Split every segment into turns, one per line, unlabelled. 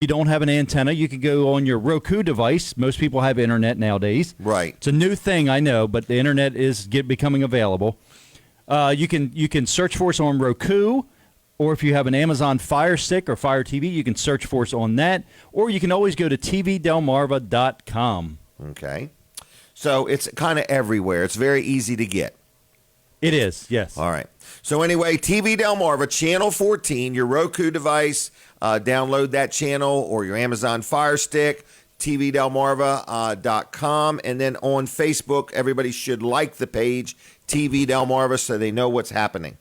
you don't have an antenna, you can go on your Roku device. Most people have internet nowadays.
Right.
It's a new thing, I know, but the internet is becoming available. You can search for us on Roku, or if you have an Amazon Fire Stick or Fire TV, you can search for us on that, or you can always go to tvdelmarva.com.
Okay. So it's kind of everywhere. It's very easy to get.
It is, yes.
All right. So anyway, TV Delmarva, Channel 14, your Roku device, download that channel, or your Amazon Fire Stick, tvdelmarva.com, and then on Facebook, everybody should like the page, TV Delmarva, so they know what's happening.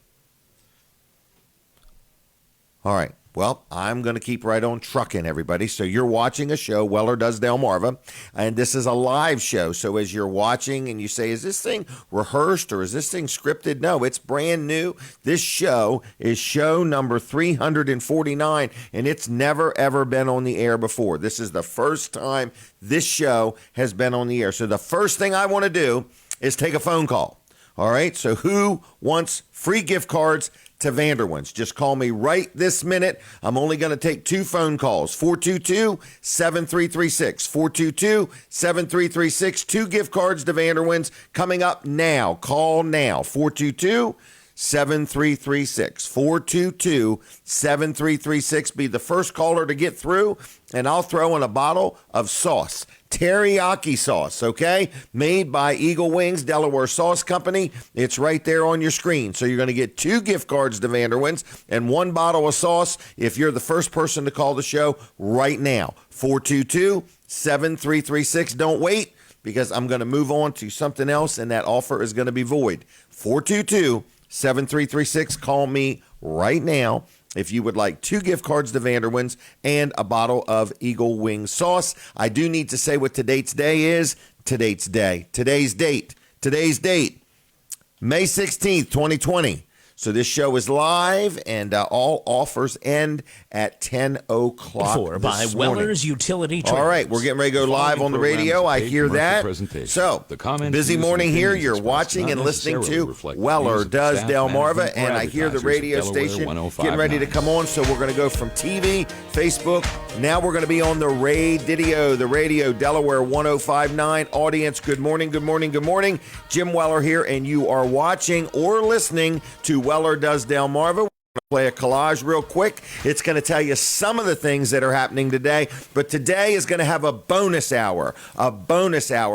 All right. Well, I'm going to keep right on trucking, everybody. So you're watching a show, Weller Does Delmarva, and this is a live show. So as you're watching and you say, is this thing rehearsed or is this thing scripted? No, it's brand new. This show is show number 349, and it's never, ever been on the air before. This is the first time this show has been on the air. So the first thing I want to do is take a phone call. All right, so who wants free gift cards to Vanderwin's? Just call me right this minute. I'm only going to take 2 phone calls, 422-7336, 422-7336, 2 gift cards to Vanderwin's coming up now. Call now, 422-7336, 422-7336. Be the first caller to get through, and I'll throw in a bottle of sauce. Teriyaki sauce, okay? Made by Eagle Wings, Delaware Sauce Company. It's right there on your screen. So you're going to get 2 gift cards to Vanderwin's and 1 bottle of sauce if you're the first person to call the show right now. 422-7336. Don't wait, because I'm going to move on to something else, and that offer is going to be void. 422-7336. Call me right now if you would like 2 gift cards to Vanderwin's and a bottle of Eagle Wing sauce. I do need to say what today's day is. Today's date, May 16th, 2020. So this show is live, and all offers end at 10 o'clock
by
this morning.
Weller's Utility Trades.
All right, we're getting ready to go live on the radio. I hear that. So, busy morning here. You're watching and listening to Weller Does Delmarva, and I hear the radio station getting ready to come on. So we're going to go from TV, Facebook. Now we're going to be on the radio, Delaware 105.9. Audience, good morning, good morning, good morning. Jim Weller here, and you are watching or listening to Weller Does Delmarva. Play a collage real quick. It's going to tell you some of the things that are happening today, but today is going to have a bonus hour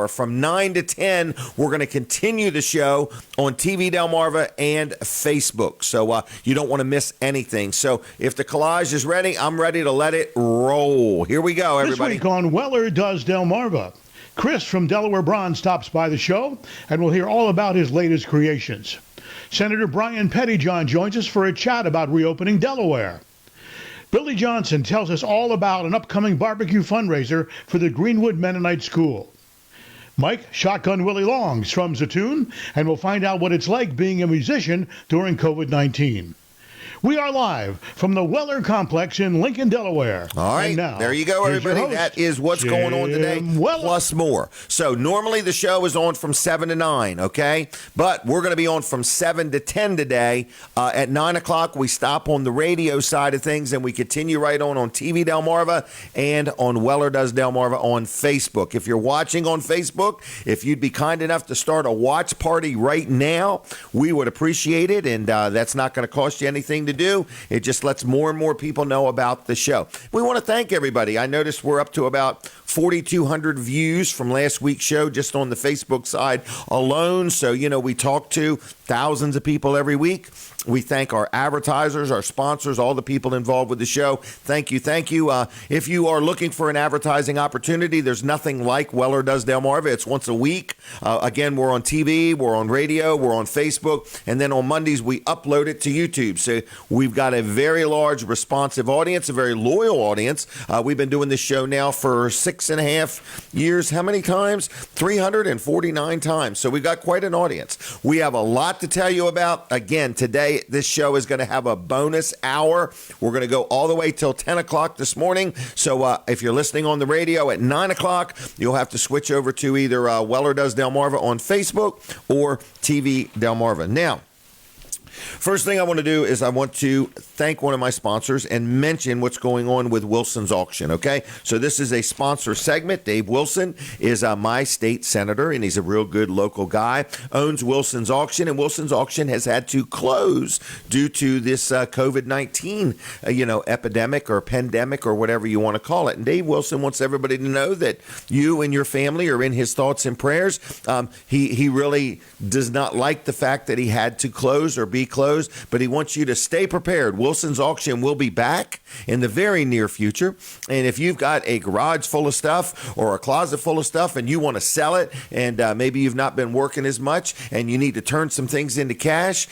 from 9 to 10. We're going to continue the show on TV Delmarva and Facebook, so you don't want to miss anything. So if the collage is ready, I'm ready to let it roll. Here we go, everybody.
This week on Weller Does Delmarva, Chris from Delaware Bronze stops by the show, and we'll hear all about his latest creations. Senator Brian Pettyjohn joins us for a chat about reopening Delaware. Billy Johnson tells us all about an upcoming barbecue fundraiser for the Greenwood Mennonite School. Mike Shotgun Willie Long strums a tune, and we'll find out what it's like being a musician during COVID-19. We are live from the Weller Complex in Lincoln, Delaware.
All right,
now,
there you go, everybody. That is what's going on today, plus more. So normally the show is on from 7 to 9, okay? But we're going to be on from 7 to 10 today. At 9 o'clock, we stop on the radio side of things, and we continue right on TV Delmarva and on Weller Does Delmarva on Facebook. If you're watching on Facebook, if you'd be kind enough to start a watch party right now, we would appreciate it, and that's not going to cost you anything to do. It just lets more and more people know about the show. We want to thank everybody. I noticed we're up to about 4,200 views from last week's show just on the Facebook side alone. So, we talk to thousands of people every week. We thank our advertisers, our sponsors, all the people involved with the show. Thank you. Thank you. If you are looking for an advertising opportunity, there's nothing like Weller Does Delmarva. It's once a week. Again, we're on TV, we're on radio, we're on Facebook, and then on Mondays we upload it to YouTube. So we've got a very large, responsive audience, a very loyal audience. We've been doing this show now for 6.5 years. How many times? 349 times. So we've got quite an audience. We have a lot to tell you about. Again, today, this show is going to have a bonus hour. We're going to go all the way till 10 o'clock this morning. So if you're listening on the radio at 9 o'clock, you'll have to switch over to either Weller Does Delmarva on Facebook or TV Delmarva. Now, first thing I want to do is I want to thank one of my sponsors and mention what's going on with Wilson's Auction, okay? So this is a sponsor segment. Dave Wilson is my state senator, and he's a real good local guy, owns Wilson's Auction, and Wilson's Auction has had to close due to this COVID-19, epidemic or pandemic or whatever you want to call it. And Dave Wilson wants everybody to know that you and your family are in his thoughts and prayers. He really does not like the fact that he had to close or be closed, but he wants you to stay prepared. Wilson's Auction will be back in the very near future. And if you've got a garage full of stuff or a closet full of stuff and you want to sell it, and maybe you've not been working as much and you need to turn some things into cash,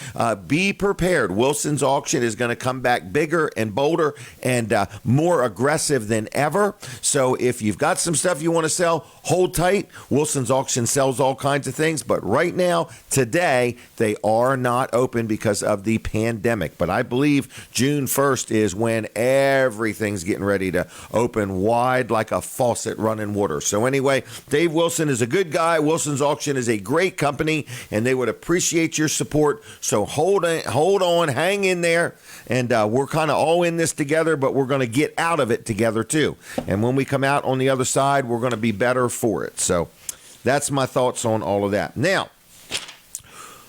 be prepared. Wilson's Auction is going to come back bigger and bolder and more aggressive than ever. So if you've got some stuff you want to sell, hold tight. Wilson's Auction sells all kinds of things, but right now, today, they are not open because of the pandemic. But I believe June 1st is when everything's getting ready to open wide like a faucet running water. So anyway, Dave Wilson is a good guy. Wilson's Auction is a great company, and they would appreciate your support. So hold on, hang in there, and we're kind of all in this together, but we're going to get out of it together too. And when we come out on the other side, we're going to be better for it. So that's my thoughts on all of that. Now,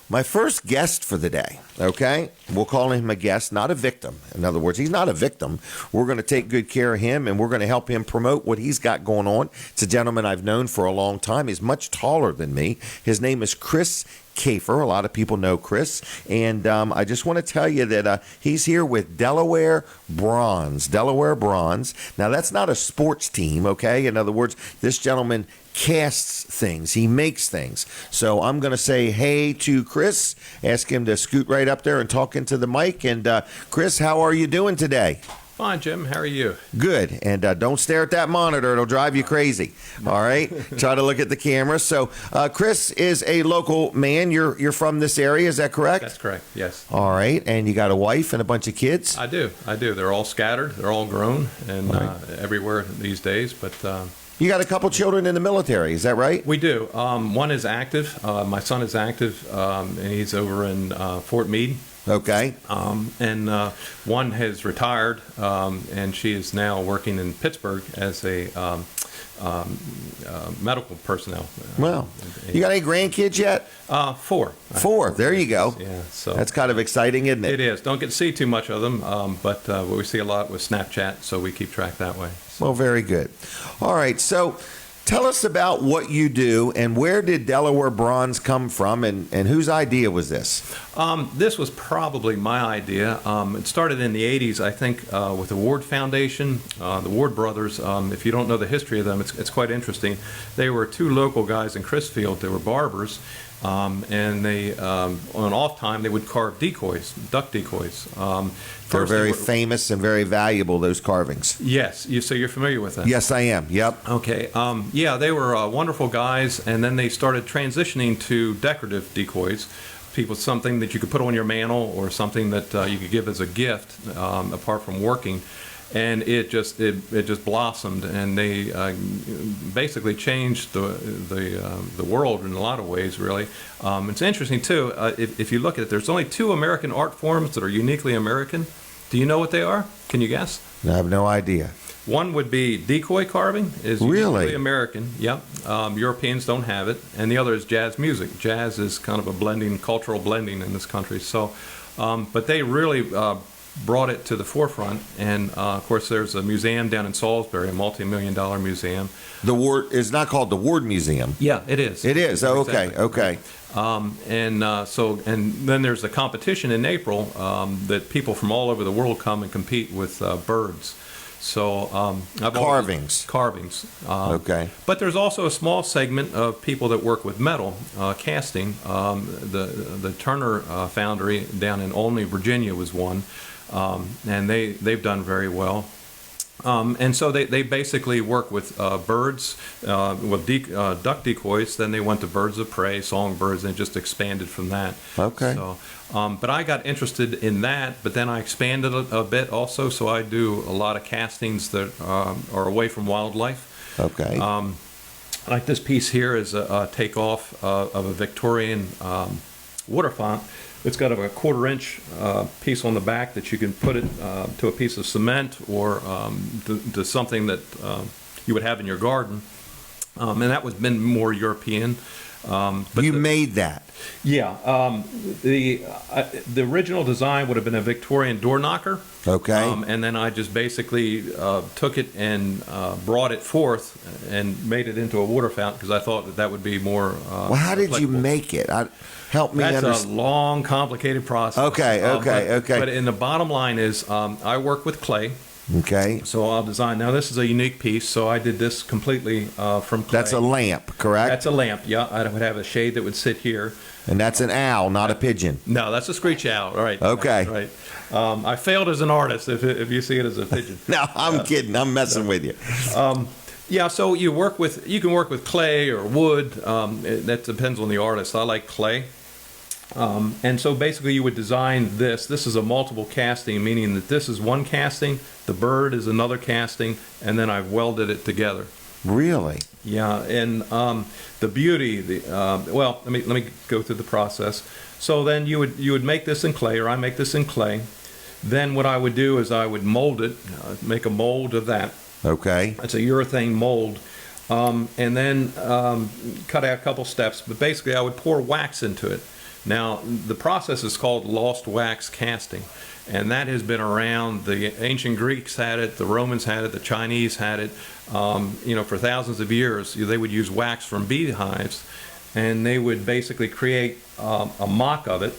my first guest for the day, okay? We'll call him a guest, not a victim. In other words, he's not a victim. We're going to take good care of him, and we're going to help him promote what he's got going on. It's a gentleman I've known for a long time. He's much taller than me. His name is Chris Kaifer. A lot of people know Chris. And I just want to tell you that he's here with Delaware Bronze. Delaware Bronze. Now, that's not a sports team, okay? In other words, this gentleman casts things. He makes things. So I'm going to say hey to Chris, ask him to scoot right up there and talk into the mic. And Chris, how are you doing today?
Fine, Jim. How are you?
Good. And don't stare at that monitor. It'll drive you crazy. All right? Try to look at the camera. So Chris is a local man. You're from this area. Is that correct?
That's correct. Yes.
All right. And you got a wife and a bunch of kids?
I do. They're all scattered. They're all grown and everywhere these days. But
you got a couple children in the military. Is that right?
we do. One is active. My son is active, and he's over in Fort Meade.
Okay.
And one has retired, and she is now working in Pittsburgh as a medical personnel.
Well, you got any grandkids yet?
4.
4. There you go.
Yeah. So
that's kind of exciting, isn't it?
it is. Don't get to see too much of them, but we see a lot with Snapchat, so we keep track that way.
Well, very good. All right. So tell us about what you do and where did Delaware Bronze come from and whose idea was this?
This was probably my idea. It started in the 80s, I think, with the Ward Foundation. The Ward brothers, if you don't know the history of them, it's quite interesting. They were 2 local guys in Chrisfield. They were barbers. And they, on off time, they would carve decoys, duck decoys.
They're very famous and very valuable, those carvings.
Yes. So you're familiar with that?
Yes, I am. Yep.
Okay. Yeah, they were wonderful guys, and then they started transitioning to decorative decoys. Something that you could put on your mantle or something that you could give as a gift, apart from working. And it just blossomed, and they basically changed the world in a lot of ways. Really, it's interesting too. If you look at it, there's only 2 American art forms that are uniquely American. Do you know what they are? Can you guess?
I have no idea.
One would be decoy carving, is uniquely American. Yep, Europeans don't have it, and the other is jazz music. Jazz is kind of a cultural blending in this country. So, but they really brought it to the forefront, and of course there's a museum down in Salisbury, a multi-million-dollar museum.
The Ward is not called the Ward Museum.
Yeah, it is.
It is. Oh, okay,
exactly.
Okay.
And then there's a competition in April that people from all over the world come and compete with birds. So
carvings.
Okay. But there's also a small segment of people that work with metal casting. The Turner Foundry down in Olney, Virginia, was one, and they've done very well. And so they basically work with birds, with duck decoys. Then they went to birds of prey, songbirds, and just expanded from that.
Okay.
So, but I got interested in that, but then I expanded a bit also. So I do a lot of castings that are away from wildlife.
Okay.
Like this piece here is a takeoff of a Victorian water font It's got a 1/4-inch piece on the back that you can put it to a piece of cement or to something that you would have in your garden. And that was been more European.
But you made that?
Yeah. The original design would have been a Victorian door knocker.
Okay.
And then I just basically took it and brought it forth and made it into a water fountain because I thought that would be more.
Well, how did you make it? Help me understand.
That's a long, complicated process.
Okay.
But in the bottom line is I work with clay.
Okay.
So I'll design. Now, this is a unique piece, so I did this completely from clay.
That's a lamp, correct?
That's a lamp, yeah. I would have a shade that would sit here.
And that's an owl, not a pigeon.
No, that's a screech owl. All right.
Okay.
Right. I failed as an artist if you see it as a pigeon.
No, I'm kidding. I'm messing with you.
Yeah, so you can work with clay or wood. That depends on the artist. I like clay. And so basically you would design this. This is a multiple casting, meaning that this is one casting, the bird is another casting, and then I've welded it together.
Really?
Yeah, and the beauty, well, let me go through the process. So then you would make this in clay, or I make this in clay. Then what I would do is I would mold it, make a mold of that.
Okay.
It's a urethane mold. And then cut out a couple steps, but basically I would pour wax into it. Now, the process is called lost wax casting, and that has been around. The ancient Greeks had it, the Romans had it, the Chinese had it. For thousands of years, they would use wax from beehives, and they would basically create a mock of it.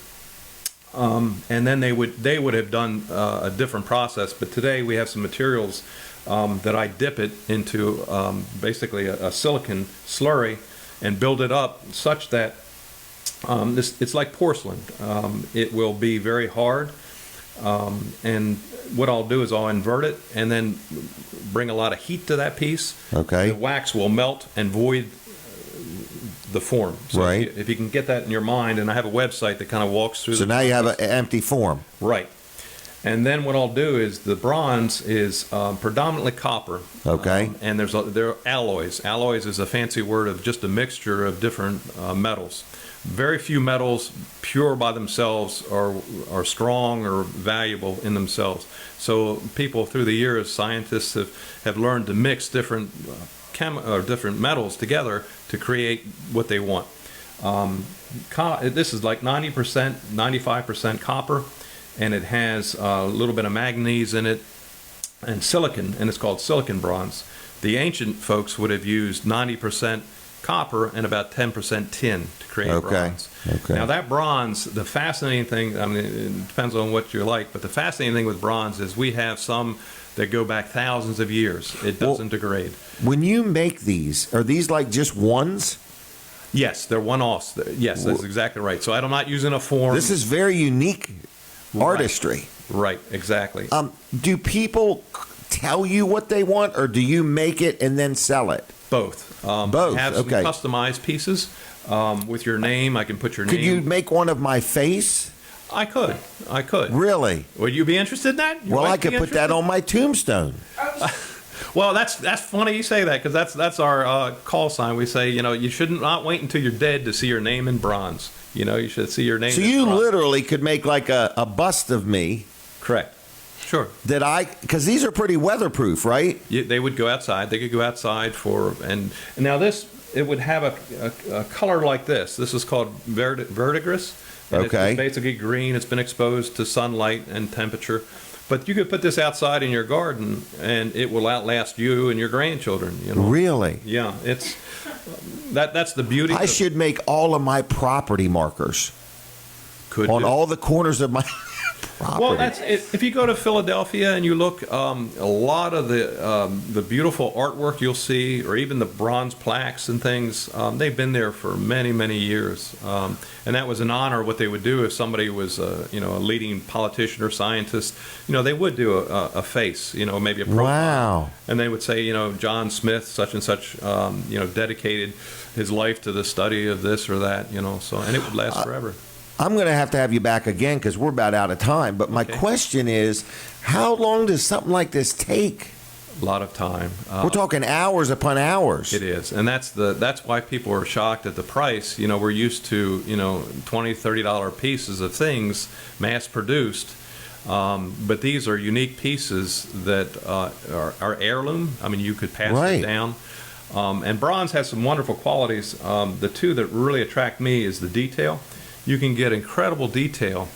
And then they would have done a different process. But today we have some materials that I dip it into basically a silicon slurry and build it up such that it's like porcelain. It will be very hard, and what I'll do is I'll invert it and then bring a lot of heat to that piece.
Okay.
The wax will melt and void the form. So
right.
If you can get that in your mind, and I have a website that kind of walks through.
So now you have an empty form.
Right. And then what I'll do is the bronze is predominantly copper.
Okay.
And there are alloys. Alloys is a fancy word of just a mixture of different metals. Very few metals, pure by themselves, are strong or valuable in themselves. So people through the years, scientists have learned to mix different different metals together to create what they want. This is like 90%, 95% copper, and it has a little bit of manganese in it and silicon, and it's called silicon bronze. The ancient folks would have used 90% copper and about 10% tin to create bronze. Okay. Now that bronze, the fascinating thing, I mean, it depends on what you like, but the fascinating thing with bronze is we have some that go back thousands of years. It doesn't degrade.
When you make these, are these like just ones?
Yes, they're one-offs. Yes, that's exactly right. So I'm not using a form.
This is very unique artistry.
Right, exactly.
Do people tell you what they want, or do you make it and then sell it?
Both.
Both.
Have some
okay.
customized pieces with your name. I can put your name.
Could you make one of my face?
I could.
Really?
Would you be interested in that?
Well, I could put that on my tombstone.
Well, that's funny you say that, because that's our call sign. We say, you should not wait until you're dead to see your name in bronze. You should see your name.
So
in
you
bronze.
literally could make like a bust of me.
Correct. Sure.
Because these are pretty weatherproof, right?
They would go outside. They could go outside and now this, it would have a color like this. This is called verdigris.
Okay.
It's basically green. It's been exposed to sunlight and temperature. But you could put this outside in your garden, and it will outlast you and your grandchildren.
Really?
Yeah. That's the beauty.
I should make all of my property markers.
Could
on
do.
all the corners of my property.
Well, if you go to Philadelphia and you look, a lot of the beautiful artwork you'll see, or even the bronze plaques and things, they've been there for many, many years. And that was an honor. What they would do if somebody was, a leading politician or scientist, they would do a face, maybe a profile.
Wow.
And they would say, John Smith, such and such, dedicated his life to the study of this or that, so, and it would last forever.
I'm going to have you back again because we're about out of time. But my question is, how long does something like this take?
lot of time.
We're talking hours upon hours.
It is, and that's why people are shocked at the price. You know, we're used to $20, $30 pieces of things mass produced, but these are unique pieces that are heirloom. I mean, you could pass it down. And bronze has some wonderful qualities. The two that really attract me is the detail. You can get incredible detail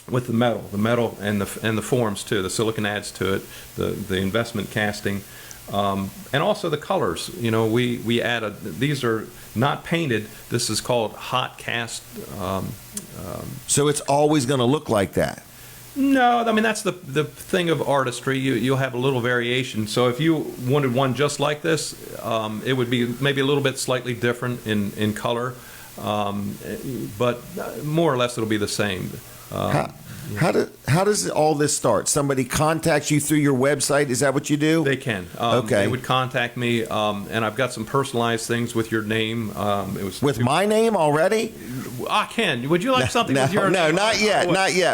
with the metal and the forms too. The silicon adds to it, the investment casting, and also the colors. You know, we add these are not painted. This is called hot cast.
So it's always going to look like that.
No, I mean that's the thing of artistry. You'll have a little variation. So if you wanted one just like this, it would be maybe a little bit slightly different in color, but more or less it'll be the same.
How does all this start? Somebody contacts you through your website? Is that what you do?
They can.
Okay.
They would contact me, and I've got some personalized things with your name.
With my name already?
I can. Would you like something with your
No,
name?
not yet.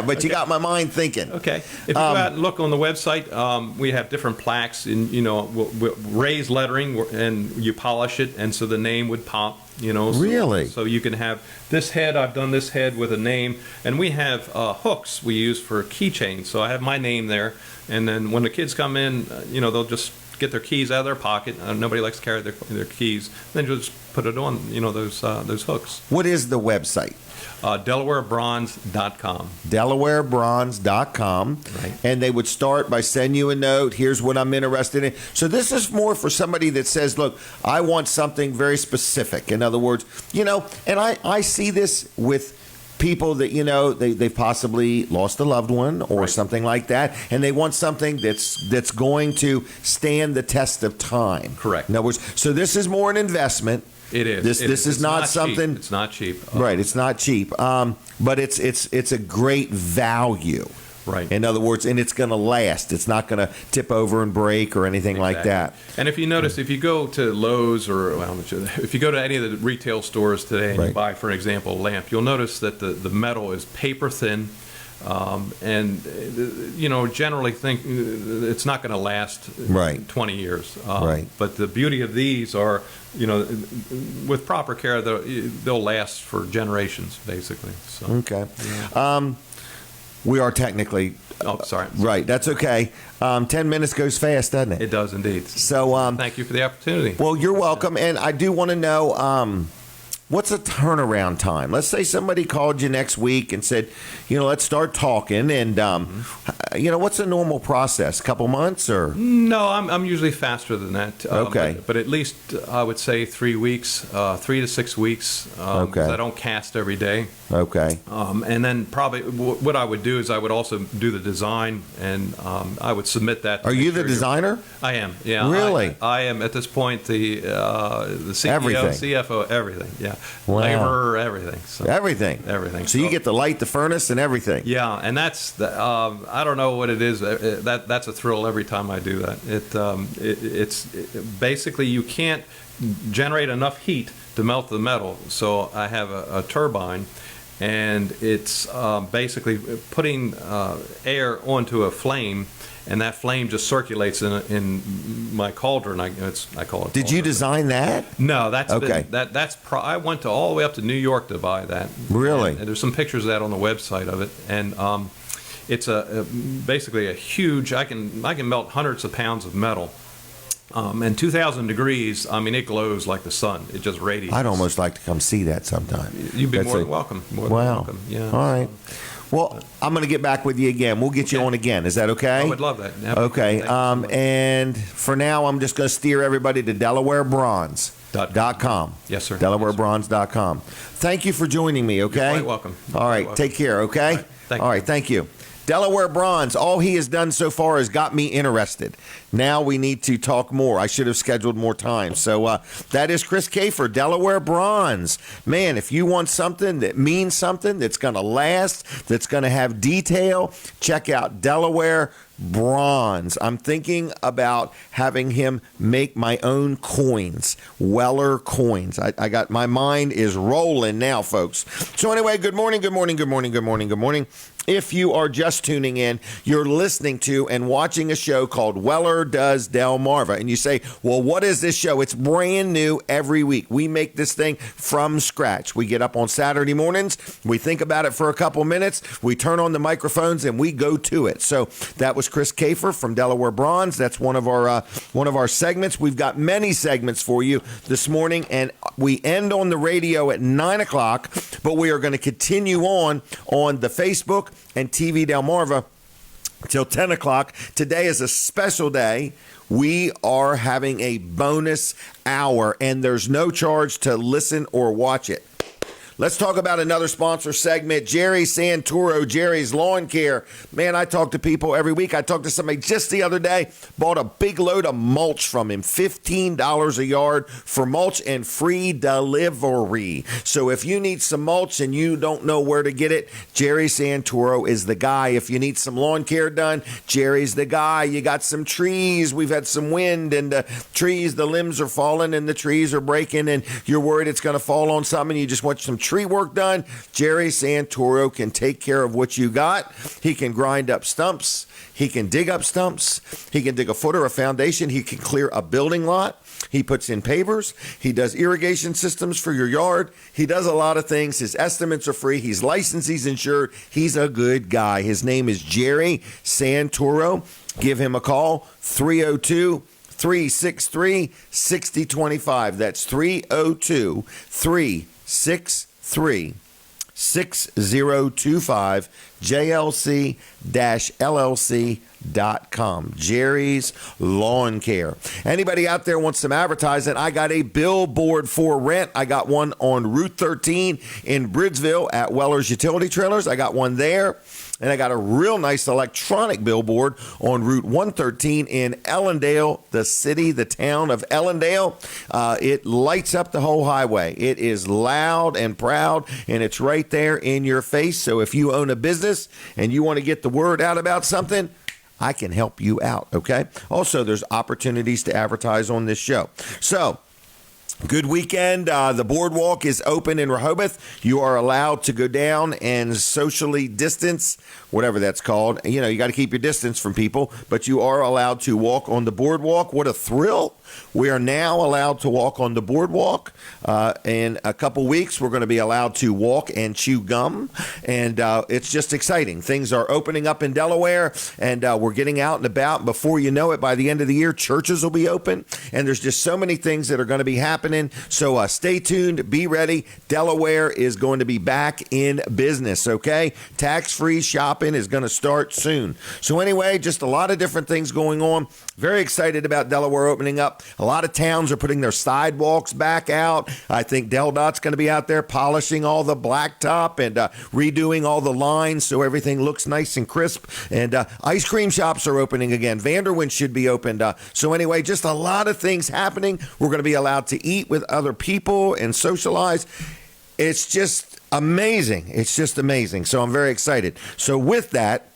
But
Okay.
you got my mind thinking.
Okay. If you go out and look on the website, we have different plaques, and we'll raise lettering, and you polish it, and so the name would pop.
Really?
So you can have this head. I've done this head with a name, and we have hooks we use for keychains. So I have my name there, and then when the kids come in, they'll just get their keys out of their pocket. Nobody likes to carry their keys. Then you'll just put it on, those hooks.
What is the website?
DelawareBronze.com.
DelawareBronze.com.
Right.
And they would start by sending you a note. Here's what I'm interested in. So this is more for somebody that says, look, I want something very specific. In other words, and I see this with people that, they've possibly lost a loved one or something like that, and they want something that's going to stand the test of time.
Correct.
In other words, so this is more an investment.
It is.
This is not something.
Cheap. It's not cheap.
Right. It's not cheap. But it's a great value.
Right.
In other words, and it's going to last. It's not going to tip over and break or anything like that.
And if you notice, if you go to Lowe's or if you go to any of the retail stores today and you buy, for example, a lamp, you'll notice that the metal is paper thin. And generally think it's not going to last 20 years. But the beauty of these are, with proper care, they'll last for generations, basically. So,
okay. Yeah. We are technically.
Oh, sorry.
Right. That's okay. 10 minutes goes fast, doesn't it?
It does indeed.
So
thank you for the opportunity.
Well, you're welcome. And I do want to know. What's a turnaround time? Let's say somebody called you next week and said, let's start talking. And, what's a normal process? A couple months or?
No, I'm usually faster than that.
Okay.
But at least I would say 3 weeks, 3 to 6 weeks.
Okay.
'Cause I don't cast every day.
Okay.
And then probably what I would do is I would also do the design, and I would submit that.
Are you the designer?
I am. Yeah.
Really?
I am at this point the CEO,
everything.
CFO, everything. Yeah.
Wow.
Labor, everything. So,
everything.
Everything.
So you get to light the furnace and everything.
Yeah, and that's I don't know what it is. That's a thrill every time I do that. It's basically you can't generate enough heat to melt the metal. So I have a turbine. And it's basically putting air onto a flame, and that flame just circulates in my cauldron. I call it.
Did you design that?
No, that's
okay.
I went all the way up to New York to buy that.
Really?
And there's some pictures of that on the website of it, and it's basically a huge. I can melt hundreds of pounds of metal. And 2,000 degrees, it glows like the sun. It just radiates.
I'd almost like to come see that sometime.
You'd be more than welcome. More than welcome. Yeah.
All right. Well, I'm going to get back with you again. We'll get you on again. Is that okay?
I would love that.
Okay. And for now, I'm just going to steer everybody to DelawareBronze.com.
Yes, sir.
DelawareBronze.com. Thank you for joining me, okay?
You're quite welcome.
All right. Take care, okay? All right. Thank you. Delaware Bronze, all he has done so far has got me interested. Now we need to talk more. I should have scheduled more time. So that is Chris Kaifer, Delaware Bronze. Man, if you want something that means something, that's going to last, that's going to have detail, check out Delaware Bronze. I'm thinking about having him make my own coins, Weller coins. I got, my mind is rolling now, folks. So anyway, good morning. If you are just tuning in, you're listening to and watching a show called Weller Does Delmarva. And you say, well, what is this show? It's brand new every week. We make this thing from scratch. We get up on Saturday mornings. We think about it for a couple minutes. We turn on the microphones and we go to it. So that was Chris Kaifer from Delaware Bronze. That's one of our segments. We've got many segments for you this morning, and we end on the radio at 9 o'clock, but we are going to continue on the Facebook and TV Delmarva till 10 o'clock. Today is a special day. We are having a bonus hour, and there's no charge to listen or watch it. Let's talk about another sponsor segment, Jerry Santoro, Jerry's Lawn Care. Man, I talk to people every week. I talked to somebody just the other day, bought a big load of mulch from him, $15 a yard for mulch and free delivery. So if you need some mulch and you don't know where to get it, Jerry Santoro is the guy. If you need some lawn care done, Jerry's the guy. You got some trees. We've had some wind, and the trees, the limbs are falling and the trees are breaking, and you're worried it's going to fall on something. You just want some tree work done. Jerry Santoro can take care of what you got. He can grind up stumps. He can dig up stumps. He can dig a foot or a foundation. He can clear a building lot. He puts in pavers. He does irrigation systems for your yard. He does a lot of things. His estimates are free. He's licensed. He's insured. He's a good guy. His name is Jerry Santoro. Give him a call, 302-363-6025. That's 302-363-6025. 6025 jlc-llc.com. Jerry's Lawn Care. Anybody out there wants some advertising? I got a billboard for rent. I got one on Route 13 in Bridgeville at Weller's Utility Trailers. I got one there. And I got a real nice electronic billboard on Route 113 in Ellendale, the city, the town of Ellendale. It lights up the whole highway. It is loud and proud, and it's right there in your face. So if you own a business and you want to get the word out about something, I can help you out, okay? Also, there's opportunities to advertise on this show. So, good weekend. The boardwalk is open in Rehoboth. You are allowed to go down and socially distance, whatever that's called. You know, you got to keep your distance from people, but you are allowed to walk on the boardwalk. What a thrill. We are now allowed to walk on the boardwalk. In a couple weeks, we're going to be allowed to walk and chew gum. And it's just exciting. Things are opening up in Delaware, and we're getting out and about. Before you know it, by the end of the year, churches will be open. And there's just so many things that are going to be happening. So stay tuned. Be ready. Delaware is going to be back in business, okay? Tax-free shopping is going to start soon. So anyway, just a lot of different things going on. Very excited about Delaware opening up. A lot of towns are putting their sidewalks back out. I think DelDOT's going to be out there polishing all the blacktop and redoing all the lines so everything looks nice and crisp. And ice cream shops are opening again. Vanderwyn should be opened. So anyway, just a lot of things happening. We're going to be allowed to eat with other people and socialize. It's just amazing. It's just amazing. So I'm very excited. So with that,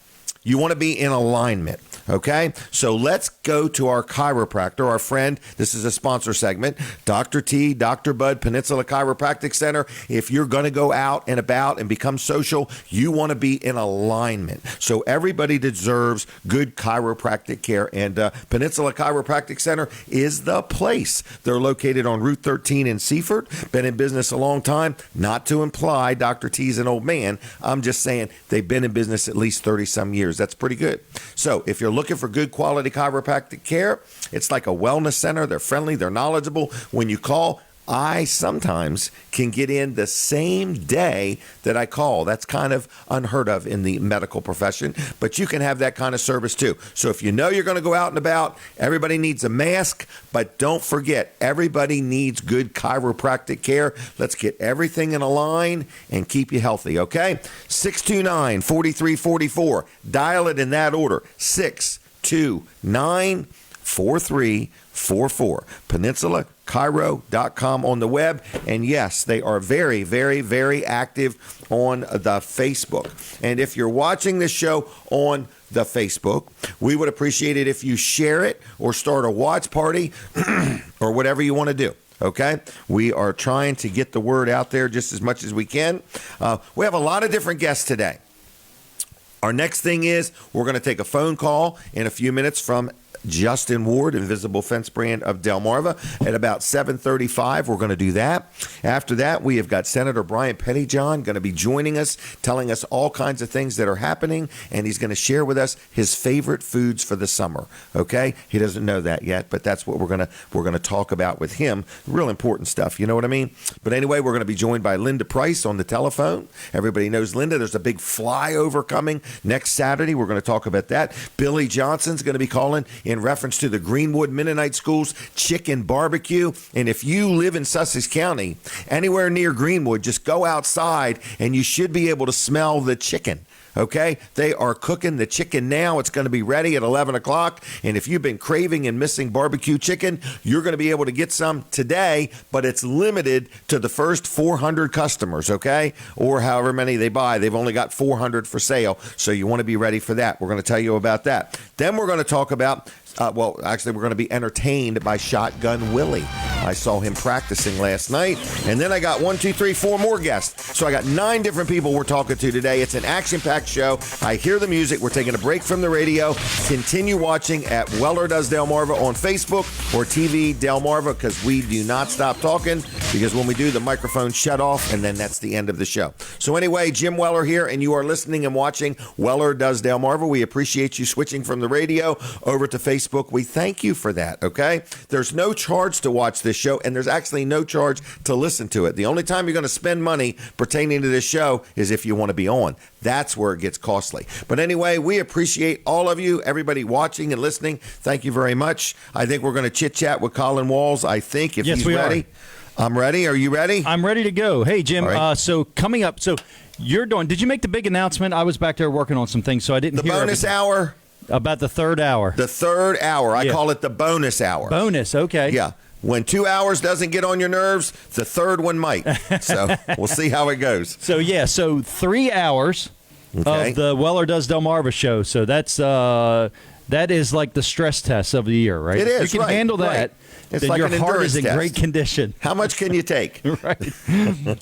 you want to be in alignment. Okay, so let's go to our chiropractor, our friend. This is a sponsor segment, Dr. T, Dr. Bud, Peninsula Chiropractic Center. If you're going to go out and about and become social, you want to be in alignment. So everybody deserves good chiropractic care, and Peninsula Chiropractic Center is the place. They're located on Route 13 in Seaford. Been in business a long time. Not to imply Dr. T's an old man. I'm just saying they've been in business at least 30-some years. That's pretty good. So if you're looking for good quality chiropractic care, it's like a wellness center. They're friendly. They're knowledgeable. When you call, I sometimes can get in the same day that I call. That's kind of unheard of in the medical profession, but you can have that kind of service too. So if you know you're going to go out and about, everybody needs a mask, but don't forget, everybody needs good chiropractic care. Let's get everything in a line and keep you healthy, okay? 629-4344. Dial it in that order, 629-4344. PeninsulaChiro.com on the web. And yes, they are very, very, very active on the Facebook. And if you're watching this show on the Facebook, we would appreciate it if you share it or start a watch party or whatever you want to do. Okay, we are trying to get the word out there just as much as we can. We have a lot of different guests today. Our next thing is we're going to take a phone call in a few minutes from Justin Ward, Invisible Fence brand of Delmarva, at about 7:35. We're going to do that. After that, we have got Senator Brian Pettyjohn going to be joining us, telling us all kinds of things that are happening, and he's going to share with us his favorite foods for the summer. Okay, he doesn't know that yet, but that's what we're going to talk about with him. Real important stuff, you know what I mean? But anyway, we're going to be joined by Linda Price on the telephone. Everybody knows Linda. There's a big flyover coming next Saturday. We're going to talk about that. Billy Johnson's going to be calling in reference to the Greenwood Mennonite School's chicken barbecue. And if you live in Sussex County, anywhere near Greenwood, just go outside and you should be able to smell the chicken. Okay, they are cooking the chicken now. It's going to be ready at 11 o'clock. And if you've been craving and missing barbecue chicken, you're going to be able to get some today, but it's limited to the first 400 customers, okay? Or however many they buy. They've only got 400 for sale, so you want to be ready for that. We're going to tell you about that. Then we're going to talk about we're going to be entertained by Shotgun Willie. I saw him practicing last night. And then I got 4 more guests. So I got 9 different people we're talking to today. It's an action-packed show. I hear the music. We're taking a break from the radio. Continue watching at Weller Does Delmarva on Facebook or TV Delmarva, because we do not stop talking, because when we do, the microphones shut off, and then that's the end of the show. So anyway, Jim Weller here, and you are listening and watching Weller Does Delmarva. We appreciate you switching from the radio over to Facebook. We thank you for that, okay? There's no charge to watch this show, and there's actually no charge to listen to it. The only time you're going to spend money pertaining to this show is if you want to be on. That's where it gets costly. But anyway, we appreciate all of you, everybody watching and listening. Thank you very much. I think we're going to chit-chat with Colin Walls, I think, if he's ready. I'm ready. Are you ready?
I'm ready to go. Hey, Jim,
right.
So coming up, you're doing, did you make the big announcement? I was back there working on some things, so I didn't hear
the bonus hour.
About the third hour.
The third hour. I call it the bonus hour.
Bonus, okay.
Yeah. When 2 hours doesn't get on your nerves, the third one might. So we'll see how it goes.
So 3 hours of the Weller Does Delmarva show. So that is like the stress test of the year, right?
It is.
You can handle that.
Right. It's
then
like
your
an
heart is in
endurance
great
test.
condition.
How much can you take?
Right.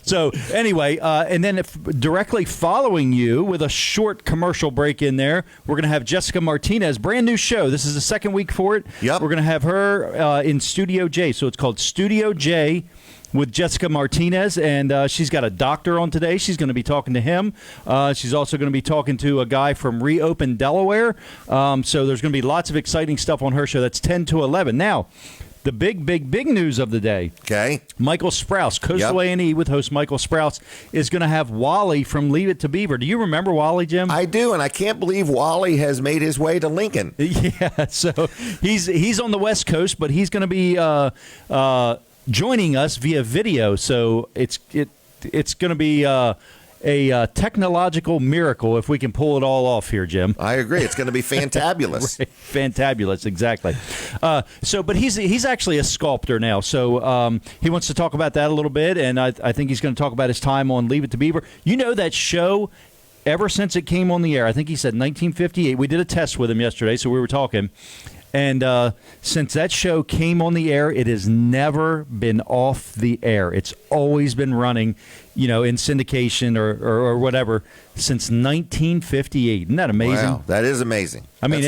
So anyway, and then directly following you with a short commercial break in there, we're going to have Jessica Martinez, brand new show. This is the second week for it.
Yep.
We're going to have her in Studio J. So it's called Studio J with Jessica Martinez, and she's got a doctor on today. She's going to be talking to him. She's also going to be talking to a guy from Reopen, Delaware. So there's going to be lots of exciting stuff on her show. That's 10 to 11. Now, the big news of the day.
Okay.
Michael Sprouse, Coastal A&E with host Michael Sprouse, is going to have Wally from Leave It to Beaver. Do you remember Wally, Jim?
I do, and I can't believe Wally has made his way to Lincoln.
Yeah, so he's on the West Coast, but he's going to be joining us via video. So it's going to be a technological miracle if we can pull it all off here, Jim.
I agree. It's going to be fantabulous.
Right. Fantabulous, exactly. But he's actually a sculptor now, so he wants to talk about that a little bit, and I think he's going to talk about his time on Leave It to Beaver. You know that show, ever since it came on the air, I think he said 1958. We did a test with him yesterday, so we were talking. And since that show came on the air, it has never been off the air. It's always been running, in syndication or whatever since 1958. Isn't that amazing?
Wow, that is amazing.
I mean,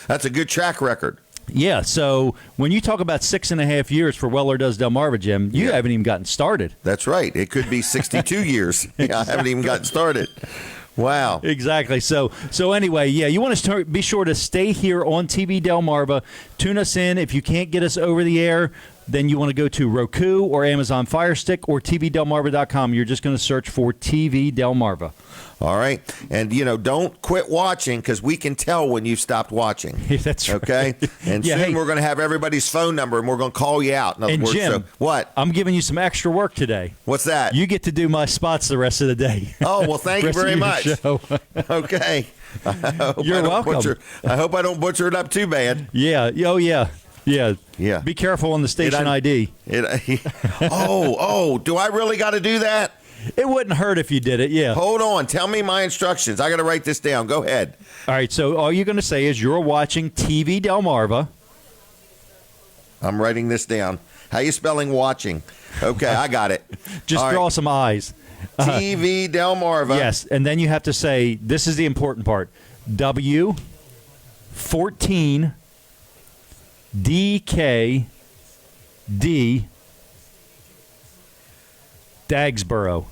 that's a good track record.
Yeah, so when you talk about 6.5 years for Weller Does Delmarva, Jim, you haven't even gotten started.
That's right. It could be 62 years. Yeah, I haven't even gotten started. Wow.
Exactly. So anyway, you want to be sure to stay here on TV Delmarva. Tune us in. If you can't get us over the air, then you want to go to Roku or Amazon Fire Stick or tvdelmarva.com. You're just going to search for TV Delmarva.
All right. And, don't quit watching, because we can tell when you've stopped watching.
That's right.
Okay? And soon we're going to have everybody's phone number, and we're going to call you out. In other words,
Jim,
what?
I'm giving you some extra work today.
What's that?
You get to do my spots the rest of the day.
Oh, well, thank you very much.
You're
Okay.
welcome.
I hope I don't butcher it up too bad.
Yeah. Oh, yeah. Yeah.
Yeah.
Be careful on the station ID.
Do I really got to do that?
It wouldn't hurt if you did it, yeah.
Hold on. Tell me my instructions. I got to write this down. Go ahead.
All right, so all you're going to say is you're watching TV Delmarva.
I'm writing this down. How you spelling watching? Okay, I got it.
Just
all
draw
right.
some eyes.
TV Delmarva.
Yes, and then you have to say, this is the important part, W14 DKD Dagsboro.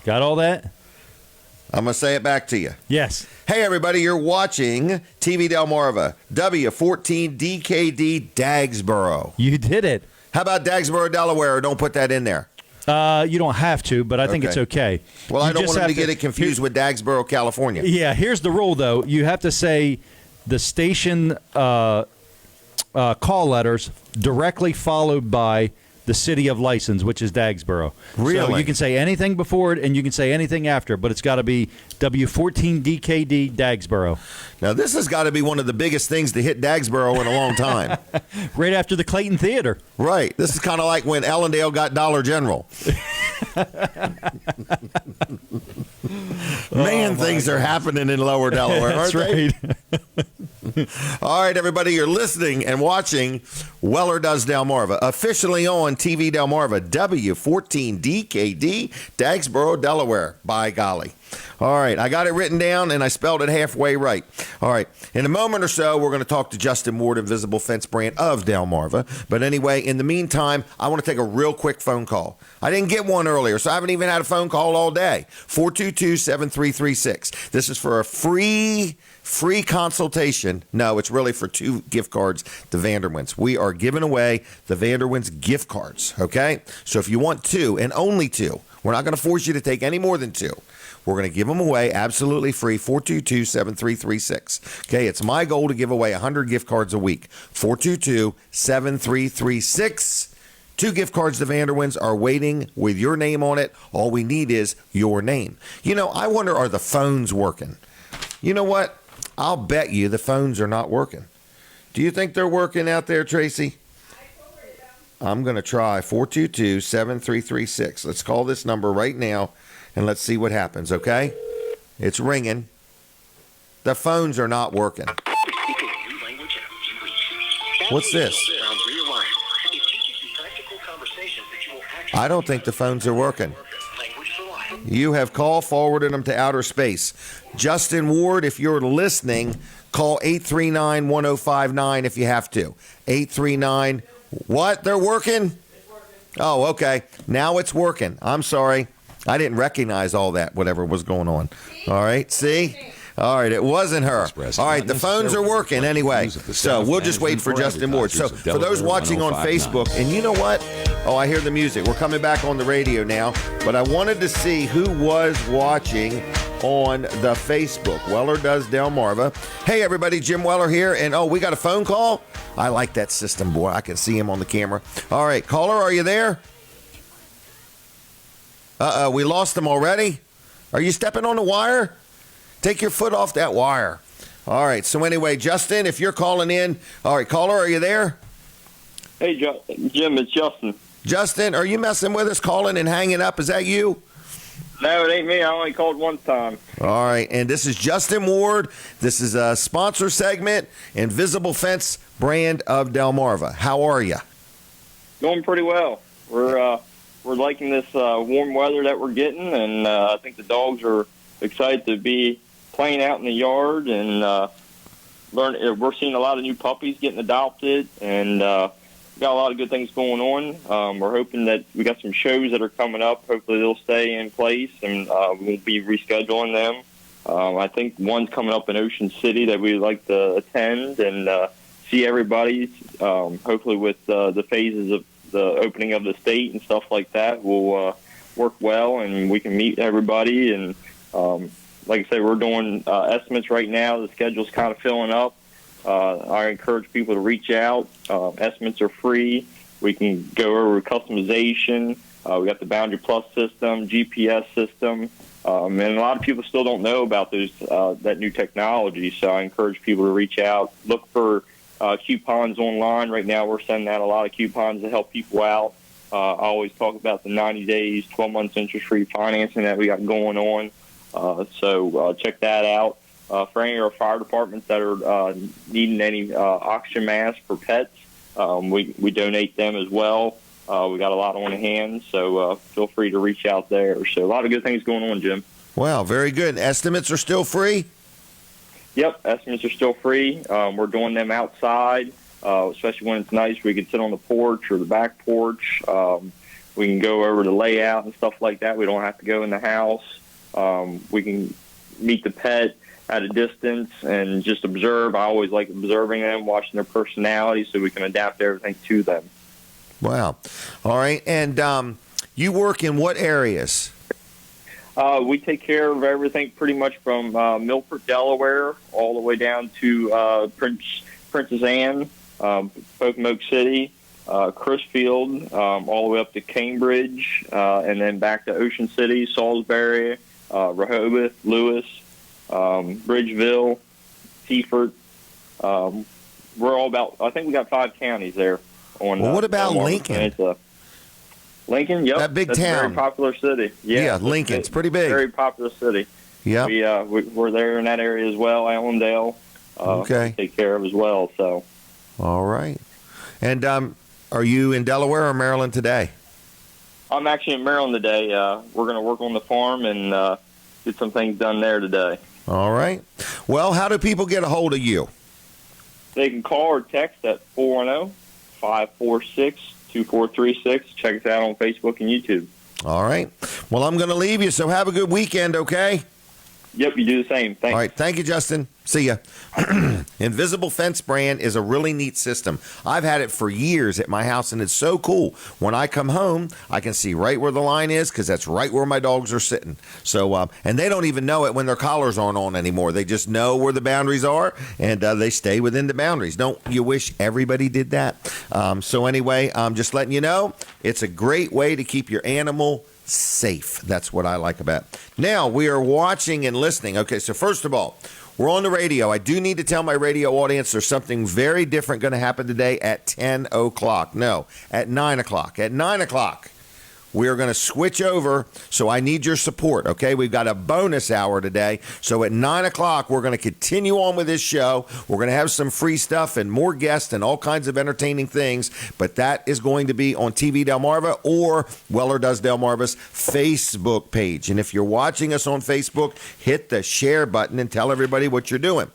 Got all that?
I'm going to say it back to you.
Yes.
Hey, everybody, you're watching TV Delmarva, W14 DKD Dagsboro.
You did it.
How about Dagsboro, Delaware? Don't put that in there.
You don't have to, but I think it's okay.
Well, I
You
don't
just
want them to
have
get it confused with Dagsboro, California.
Yeah, here's the rule, though. You have to say the station call letters directly followed by the city of license, which is Dagsboro.
Really?
So you can say anything before it, and you can say anything after, but it's got to be W14DKD Dagsboro.
Now, this has got to be one of the biggest things to hit Dagsboro in a long time.
Right after the Clayton Theater.
Right. This is kind of like when Ellendale got Dollar General. Man, things are happening in Lower Delaware, aren't they?
That's right.
All right, everybody, you're listening and watching Weller Does Delmarva, officially on TV Delmarva, W14DKD, Dagsboro, Delaware. By golly. All right, I got it written down, and I spelled it halfway right. All right, in a moment or so, we're going to talk to Justin Ward, Invisible Fence brand of Delmarva. But anyway, in the meantime, I want to take a real quick phone call. I didn't get one earlier, so I haven't even had a phone call all day. 422-7336. This is for a free consultation. No, it's really for 2 gift cards to Vanderwints. We are giving away the Vanderwints gift cards, okay? So if you want 2, and only 2, we're not going to force you to take any more than 2. We're going to give them away absolutely free, 422-7336. Okay, it's my goal to give away 100 gift cards a week. 422-7336. 2 gift cards to Vanderwints are waiting with your name on it. All we need is your name. You know, I wonder, are the phones working? You know what? I'll bet you the phones are not working. Do you think they're working out there, Tracy? I'm going to try 422-7336. Let's call this number right now, and let's see what happens, okay? It's ringing. The phones are not working. What's this? I don't think the phones are working. You have call forwarded them to outer space. Justin Ward, if you're listening, call 839-1059 if you have to. 839, what? They're working? Oh, okay. Now it's working. I'm sorry. I didn't recognize all that, whatever was going on. All right, see? All right, it wasn't her. All right, the phones are working anyway. So we'll just wait for Justin Ward. So for those watching on Facebook, and you know what? Oh, I hear the music. We're coming back on the radio now. But I wanted to see who was watching on the Facebook. Weller Does Delmarva. Hey, everybody, Jim Weller here. And, oh, we got a phone call? I like that system, boy. I can see him on the camera. All right, caller, are you there? We lost him already? Are you stepping on the wire? Take your foot off that wire. All right, so anyway, Justin, if you're calling in. All right, caller, are you there?
Hey, Jim, it's Justin.
Justin, are you messing with us, calling and hanging up? Is that you?
No, it ain't me. I only called one time.
All right, and this is Justin Ward. This is a sponsor segment, Invisible Fence brand of Delmarva. How are you?
Going pretty well. We're liking this warm weather that we're getting, and I think the dogs are excited to be playing out in the yard and learn. We're seeing a lot of new puppies getting adopted, and got a lot of good things going on. We're hoping that we got some shows that are coming up. Hopefully they'll stay in place, and we won't be rescheduling them. I think one's coming up in Ocean City that we'd like to attend and see everybody. Hopefully with the phases of the opening of the state and stuff like that will work well, and we can meet everybody. And like I say, we're doing estimates right now. The schedule's kind of filling up. I encourage people to reach out. Estimates are free. We can go over customization. We got the Boundary Plus system, GPS system, and a lot of people still don't know about those that new technology. So I encourage people to reach out. Look for coupons online. Right now, we're sending out a lot of coupons to help people out. I always talk about the 90 days, 12 months interest-free financing that we got going on. So check that out. For any of our fire departments that are needing any oxygen masks for pets, we donate them as well. We got a lot on hand, so feel free to reach out there. So a lot of good things going on, Jim.
Wow, very good. Estimates are still free?
Yep, estimates are still free. We're doing them outside, especially when it's nice. We can sit on the porch or the back porch. We can go over the layout and stuff like that. We don't have to go in the house. We can meet the pet at a distance and just observe. I always like observing them, watching their personality, so we can adapt everything to them.
Wow. All right. And you work in what areas?
We take care of everything pretty much from Milford, Delaware, all the way down to Princess Anne, Pocomoke City, Crisfield, all the way up to Cambridge, and then back to Ocean City, Salisbury, Rehoboth, Lewis, Bridgeville, Seaford. We're all about, I think we got 5 counties there.
Well, what about Lincoln?
Lincoln, yep.
That big
that's
town.
A very popular city.
Yeah, Lincoln's pretty big.
Very popular city.
Yeah.
We're there in that area as well, Ellendale.
Okay.
We take care of as well. So.
All right. And are you in Delaware or Maryland today?
I'm actually in Maryland today. We're going to work on the farm and get some things done there today.
All right. Well, how do people get a hold of you?
They can call or text at 410-546-2436. Check us out on Facebook and YouTube.
All right. Well, I'm going to leave you, so have a good weekend, okay?
Yep, you do the same. Thanks.
All right. Thank you, Justin. See ya. Invisible Fence brand is a really neat system. I've had it for years at my house, and it's so cool. When I come home, I can see right where the line is because that's right where my dogs are sitting. So, and they don't even know it when their collars aren't on anymore. They just know where the boundaries are, and they stay within the boundaries. Don't you wish everybody did that? So anyway, I'm just letting you know, it's a great way to keep your animal safe. That's what I like about it. Now, we are watching and listening. Okay, so first of all, we're on the radio. I do need to tell my radio audience there's something very different going to happen today at 10 o'clock. No, at 9 o'clock. At 9 o'clock, we're going to switch over, so I need your support, okay? We've got a bonus hour today. So at 9 o'clock, we're going to continue on with this show. We're going to have some free stuff and more guests and all kinds of entertaining things, but that is going to be on TV Delmarva or Weller Does Delmarva's Facebook page. And if you're watching us on Facebook, hit the share button and tell everybody what you're doing.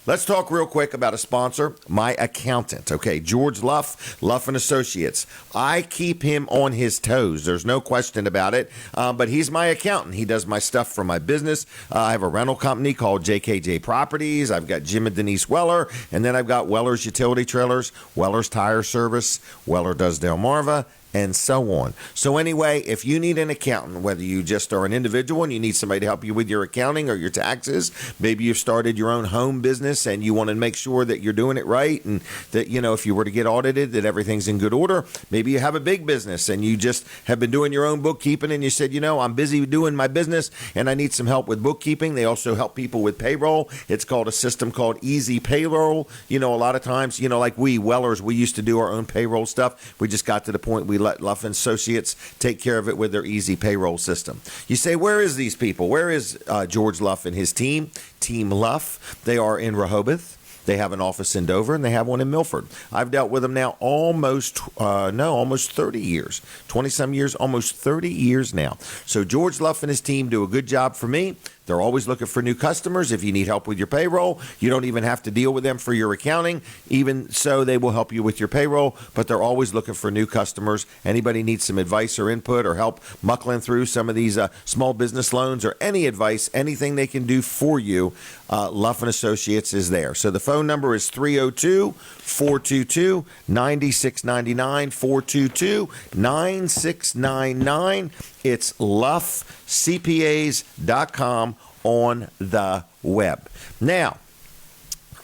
Let's talk real quick about a sponsor, my accountant. Okay, George Luff, Luff & Associates. I keep him on his toes. There's no question about it. But he's my accountant. He does my stuff for my business. I have a rental company called JKJ Properties. I've got Jim and Denise Weller. And then I've got Weller's Utility Trailers, Weller's Tire Service, Weller Does Delmarva, and so on. So anyway, if you need an accountant, whether you just are an individual and you need somebody to help you with your accounting or your taxes, maybe you've started your own home business and you want to make sure that you're doing it right and that, you know, if you were to get audited, that everything's in good order. Maybe you have a big business and you just have been doing your own bookkeeping and you said, you know, I'm busy doing my business and I need some help with bookkeeping. They also help people with payroll. It's called a system called Easy Payroll. You know, a lot of times, you know, like we Wellers, we used to do our own payroll stuff. We just got to the point we let Luff & Associates take care of it with their Easy Payroll system. You say, where is these people? Where is George Luff and his team? Team Luff. They are in Rehoboth. They have an office in Dover, and they have one in Milford. I've dealt with them now almost 30 years. 20-some years, almost 30 years now. So George Luff and his team do a good job for me. They're always looking for new customers. If you need help with your payroll, you don't even have to deal with them for your accounting. Even so, they will help you with your payroll, but they're always looking for new customers. Anybody needs some advice or input or help muckling through some of these small business loans or any advice, anything they can do for you, Luff & Associates is there. So the phone number is 302-422-9699, 422-9699. It's luffcpas.com on the web. Now,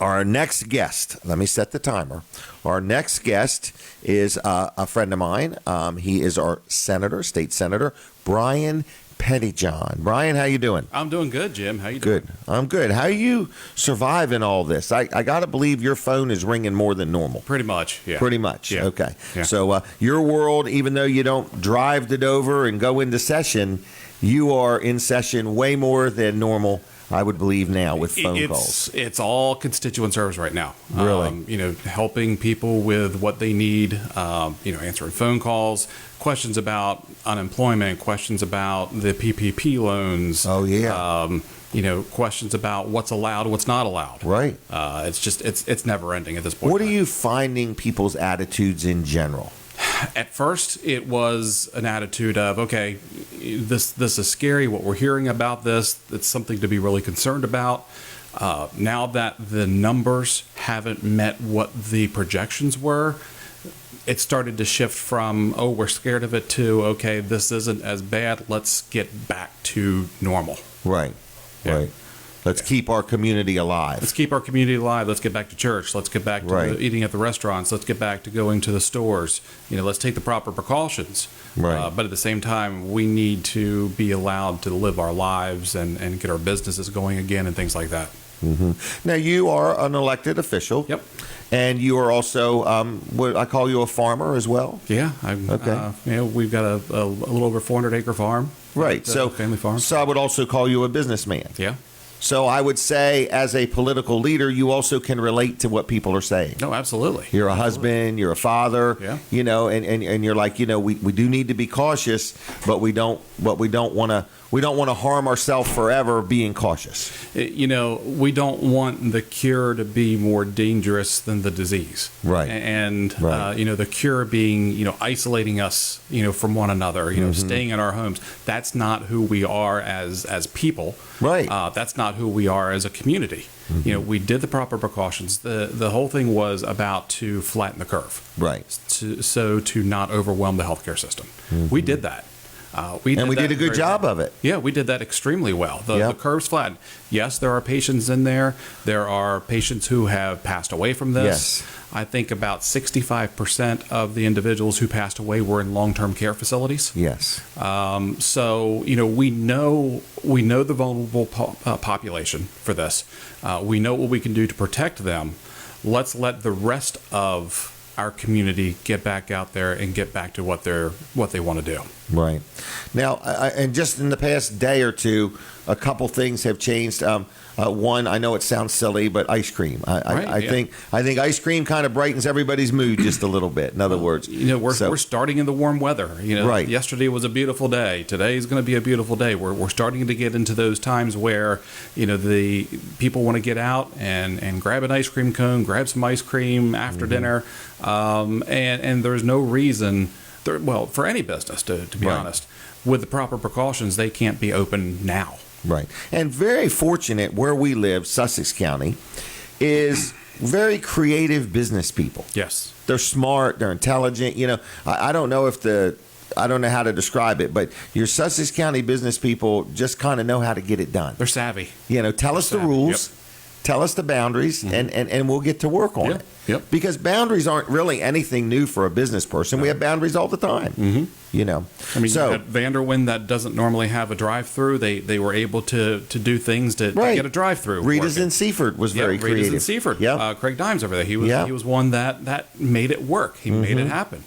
our next guest, let me set the timer. Our next guest is a friend of mine. He is our senator, state senator, Brian Pettyjohn. Brian, how you doing?
I'm doing good, Jim. How you doing?
Good. I'm good. How you surviving all this? I got to believe your phone is ringing more than normal.
Pretty much, yeah.
Pretty much,
yeah.
Okay.
Yeah.
So your world, even though you don't drive to Dover and go into session, you are in session way more than normal I would believe now with phone calls.
It's all constituent service right now.
Really?
Helping people with what they need, answering phone calls, questions about unemployment, questions about the PPP loans.
Oh, yeah.
Questions about what's allowed, what's not allowed.
Right.
It's never ending at this point.
What are you finding people's attitudes in general?
At first, it was an attitude of, okay, this is scary. What we're hearing about this, it's something to be really concerned about. Now that the numbers haven't met what the projections were, it started to shift from, oh, we're scared of it, to, okay, this isn't as bad. Let's get back to normal.
Right.
Yeah.
Right. Let's keep our community alive.
Let's keep our community alive. Let's get back to church. Let's get back to eating at the restaurants. Let's get back to going to the stores. Let's take the proper precautions.
Right.
But at the same time, we need to be allowed to live our lives and get our businesses going again and things like that.
Mm-hmm. Now, you are an elected official.
Yep.
And you are also, what I call you a farmer as well?
Yeah.
Okay.
We've got a little over 400-acre farm.
Right. So
family farm.
So I would also call you a businessman.
Yeah.
So I would say, as a political leader, you also can relate to what people are saying.
No, absolutely.
You're a husband, you're a father,
Yeah.
And you're like, we do need to be cautious, but we don't want to harm ourselves forever being cautious.
We don't want the cure to be more dangerous than the disease.
Right.
And,
Right.
The cure being, isolating us, from one another, staying in our homes. That's not who we are as people.
Right.
That's not who we are as a community. We did the proper precautions. The whole thing was about to flatten the curve.
Right.
To not overwhelm the healthcare system. We did that. We did
a good job of it.
Yeah, we did that extremely well. The curve's flattened. Yes, there are patients in there. There are patients who have passed away from this.
Yes.
I think about 65% of the individuals who passed away were in long-term care facilities.
Yes.
So we know the vulnerable population for this. We know what we can do to protect them. Let's let the rest of our community get back out there and get back to what they want to do.
Right. Now, and just in the past day or two, a couple things have changed. One, I know it sounds silly, but ice cream. I think ice cream kind of brightens everybody's mood just a little bit. In other words,
we're starting in the warm weather.
Right.
Yesterday was a beautiful day. Today is going to be a beautiful day. We're starting to get into those times where the people want to get out and grab an ice cream cone, grab some ice cream after dinner, and there's no reason. For any business, to be honest, with the proper precautions, they can't be open now.
Right. And very fortunate where we live, Sussex County, is very creative business people.
Yes.
They're smart, they're intelligent. I don't know how to describe it, but your Sussex County business people just kind of know how to get it done.
They're savvy.
Tell us the rules. Yep. Tell us the boundaries, and we'll get to work on it.
Yep.
Because boundaries aren't really anything new for a business person. We have boundaries all the time. You
had Vanderwind that doesn't normally have a drive-through. They were able to do things to get a drive-through.
Rita's in Seaford was very creative.
Rita's in Seaford.
Yeah.
Craig Dimes over there. He was one that made it work. He made it happen.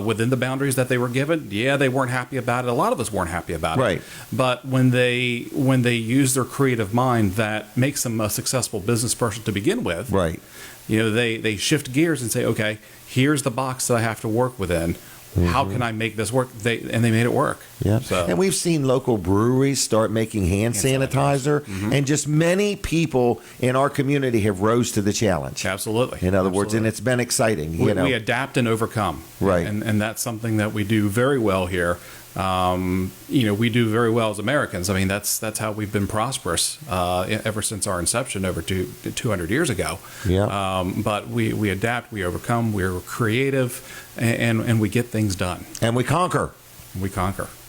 Within the boundaries that they were given, they weren't happy about it. A lot of us weren't happy about it.
Right.
But when they use their creative mind, that makes them a successful business person to begin with.
Right.
They shift gears and say, okay, here's the box that I have to work within. How can I make this work? They made it work.
Yeah.
So.
And we've seen local breweries start making hand sanitizer, and just many people in our community have rose to the challenge.
Absolutely.
In other words, and it's been exciting.
We adapt and overcome.
Right.
And that's something that we do very well here. We do very well as Americans. I mean, that's how we've been prosperous ever since our inception over 200 years ago.
Yeah.
But we adapt, we overcome, we're creative, and we get things done.
And we conquer. Yep.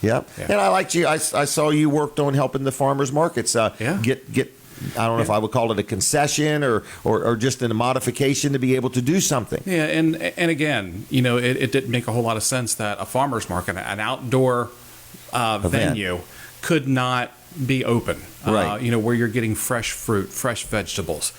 Yeah.
And I liked you. I saw you worked on helping the farmers markets get. I don't know if I would call it a concession or just a modification to be able to do something.
Yeah, and again, it didn't make a whole lot of sense that a farmer's market, an outdoor venue, could not be open.
Right.
Where you're getting fresh fruit, fresh vegetables,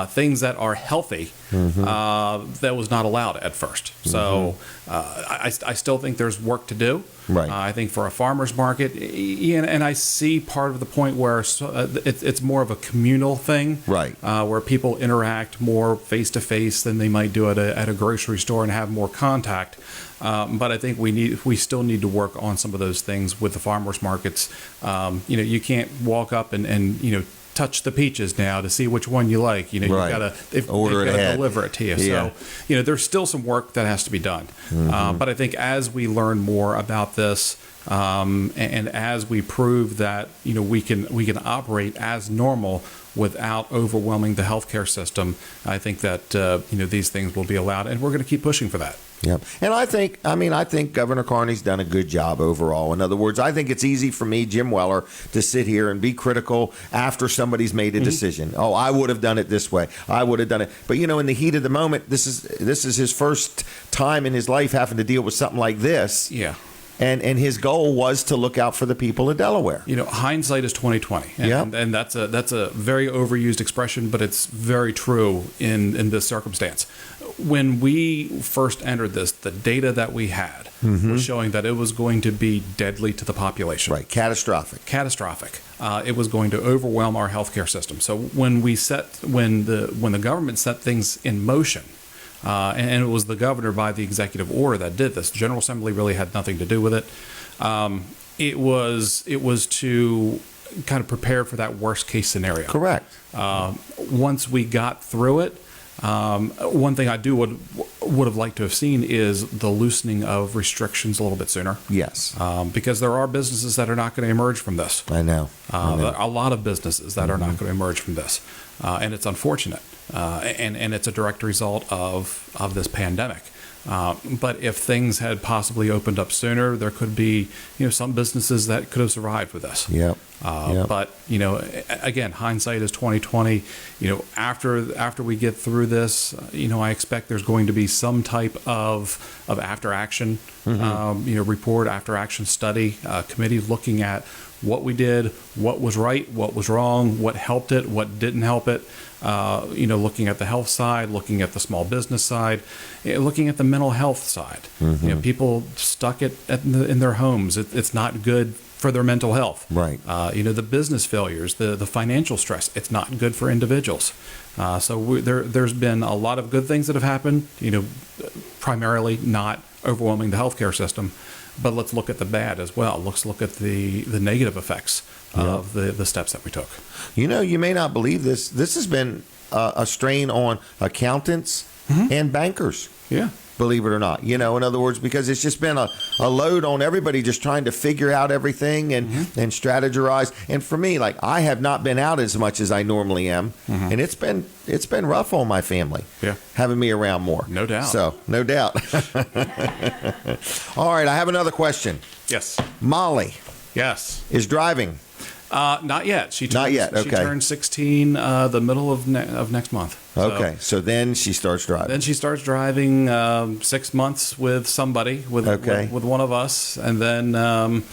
things that are healthy. that was not allowed at first. So I still think there's work to do.
Right.
I think for a farmer's market, and I see part of the point where it's more of a communal thing,
Right.
Where people interact more face to face than they might do at a grocery store and have more contact. But I think we still need to work on some of those things with the farmers markets. You can't walk up and touch the peaches now to see which one you like.
Right.
You gotta they've gotta deliver it to you.
Yeah.
So there's still some work that has to be done. But I think as we learn more about this, and as we prove that we can operate as normal without overwhelming the healthcare system, I think that these things will be allowed, and we're going to keep pushing for that.
Yeah. And I think Governor Carney's done a good job overall. In other words, I think it's easy for me, Jim Weller, to sit here and be critical after somebody's made a decision. Oh, I would have done it this way. I would have done it. But, in the heat of the moment, this is his first time in his life having to deal with something like this.
Yeah.
And his goal was to look out for the people of Delaware.
Hindsight is 20/20, and that's a very overused expression, but it's very true in this circumstance. When we first entered this, the data that we had was showing that it was going to be deadly to the population.
Right, catastrophic.
It was going to overwhelm our healthcare system. So when the government set things in motion. And it was the governor by the executive order that did this. General Assembly really had nothing to do with it. It was to kind of prepare for that worst case scenario.
Correct.
Once we got through it, one thing I would have liked to have seen is the loosening of restrictions a little bit sooner.
Yes.
Because there are businesses that are not going to emerge from this.
I know.
A lot of businesses that are not going to emerge from this. And it's unfortunate. And it's a direct result of this pandemic. But if things had possibly opened up sooner, there could be some businesses that could have survived with this.
Yep.
But again, hindsight is 20/20. After we get through this, I expect there's going to be some type of after action report, after action study, committee looking at what we did, what was right, what was wrong, what helped it, what didn't help it. Looking at the health side, looking at the small business side, looking at the mental health side. People stuck in their homes. It's not good for their mental health.
Right.
The business failures, the financial stress. It's not good for individuals. So there's been a lot of good things that have happened. Primarily not overwhelming the healthcare system. But let's look at the bad as well. Let's look at the negative effects of the steps that we took.
You may not believe this. This has been a strain on accountants and bankers.
Yeah.
Believe it or not. In other words, because it's just been a load on everybody just trying to figure out everything and strategize. And for me, I have not been out as much as I normally am. And it's been rough on my family.
Yeah.
Having me around more.
No doubt.
So, no doubt. All right, I have another question.
Yes.
Molly.
Yes.
Is driving.
Not yet.
Not yet. Okay.
She turns 16 the middle of next month.
Okay. So then she starts driving.
Then she starts driving 6 months with somebody, with one of us, and then about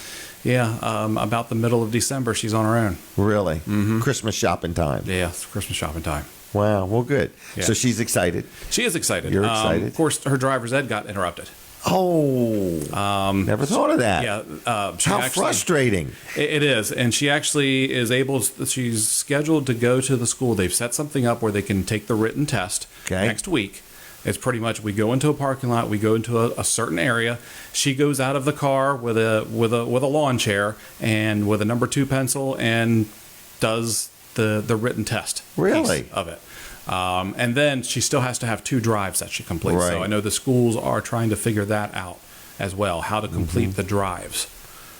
the middle of December she's on her own.
Really? Christmas shopping time.
Yeah, it's Christmas shopping time.
Wow. Well, good.
Yeah.
So she's excited.
She is excited.
You're excited.
Of course, her driver's ed got interrupted.
Oh, never thought of that.
Yeah.
How frustrating.
It is. And she actually is she's scheduled to go to the school. They've set something up where they can take the written test next week. It's pretty much we go into a parking lot, we go into a certain area. She goes out of the car with a lawn chair and with a number 2 pencil and does the written test
really
piece of it. And then she still has to have 2 drives that she completes.
Right.
So I know the schools are trying to figure that out as well, how to complete the drives.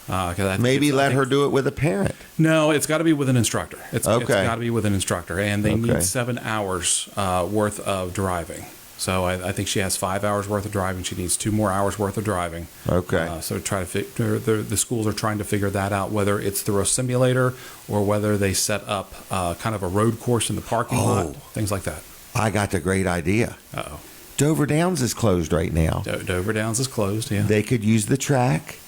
Maybe let her do it with a parent.
No, it's got to be with an instructor. It's got to be with an instructor, and they need 7 hours worth of driving. So I think she has 5 hours worth of driving. She needs 2 more hours worth of driving.
Okay.
So the schools are trying to figure that out, whether it's through a simulator or whether they set up kind of a road course in the parking lot, things like that.
I got the great idea.
Uh-oh.
Dover Downs is closed right now.
Dover Downs is closed, yeah.
They could use the track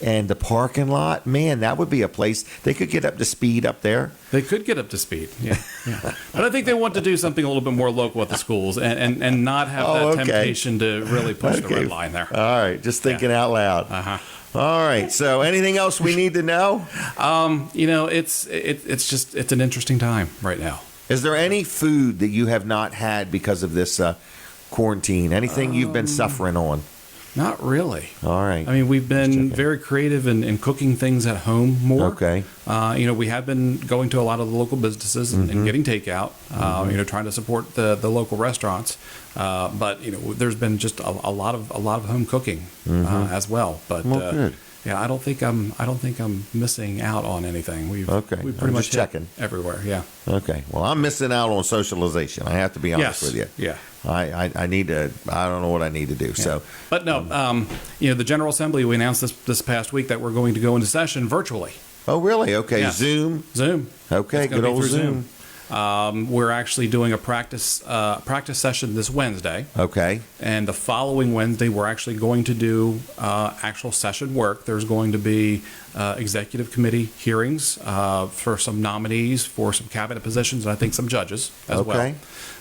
and the parking lot, man, that would be a place they could get up to speed up there.
They could get up to speed, yeah. But I think they want to do something a little bit more local at the schools and not have that temptation to really push the red line there.
All right, just thinking out loud.
Uh-huh.
All right, so anything else we need to know?
It's an interesting time right now.
Is there any food that you have not had because of this quarantine? Anything you've been suffering on?
Not really.
All right.
I mean, we've been very creative in cooking things at home more.
Okay.
We have been going to a lot of the local businesses and getting takeout, trying to support the local restaurants. But there's been just a lot of home cooking as well. But
good.
Yeah, I don't think I'm missing out on anything. We pretty much
checking
everywhere. Yeah.
Okay. Well, I'm missing out on socialization. I have to be honest with you.
Yeah.
I need to. I don't know what I need to do. Yeah. So,
but no, the General Assembly, we announced this past week that we're going to go into session virtually.
Oh, really? Okay.
Yes.
Zoom. Okay. Good old Zoom.
We're actually doing a practice session this Wednesday.
Okay.
And the following Wednesday, we're actually going to do actual session work. There's going to be executive committee hearings for some nominees for some cabinet positions, and I think some judges as well.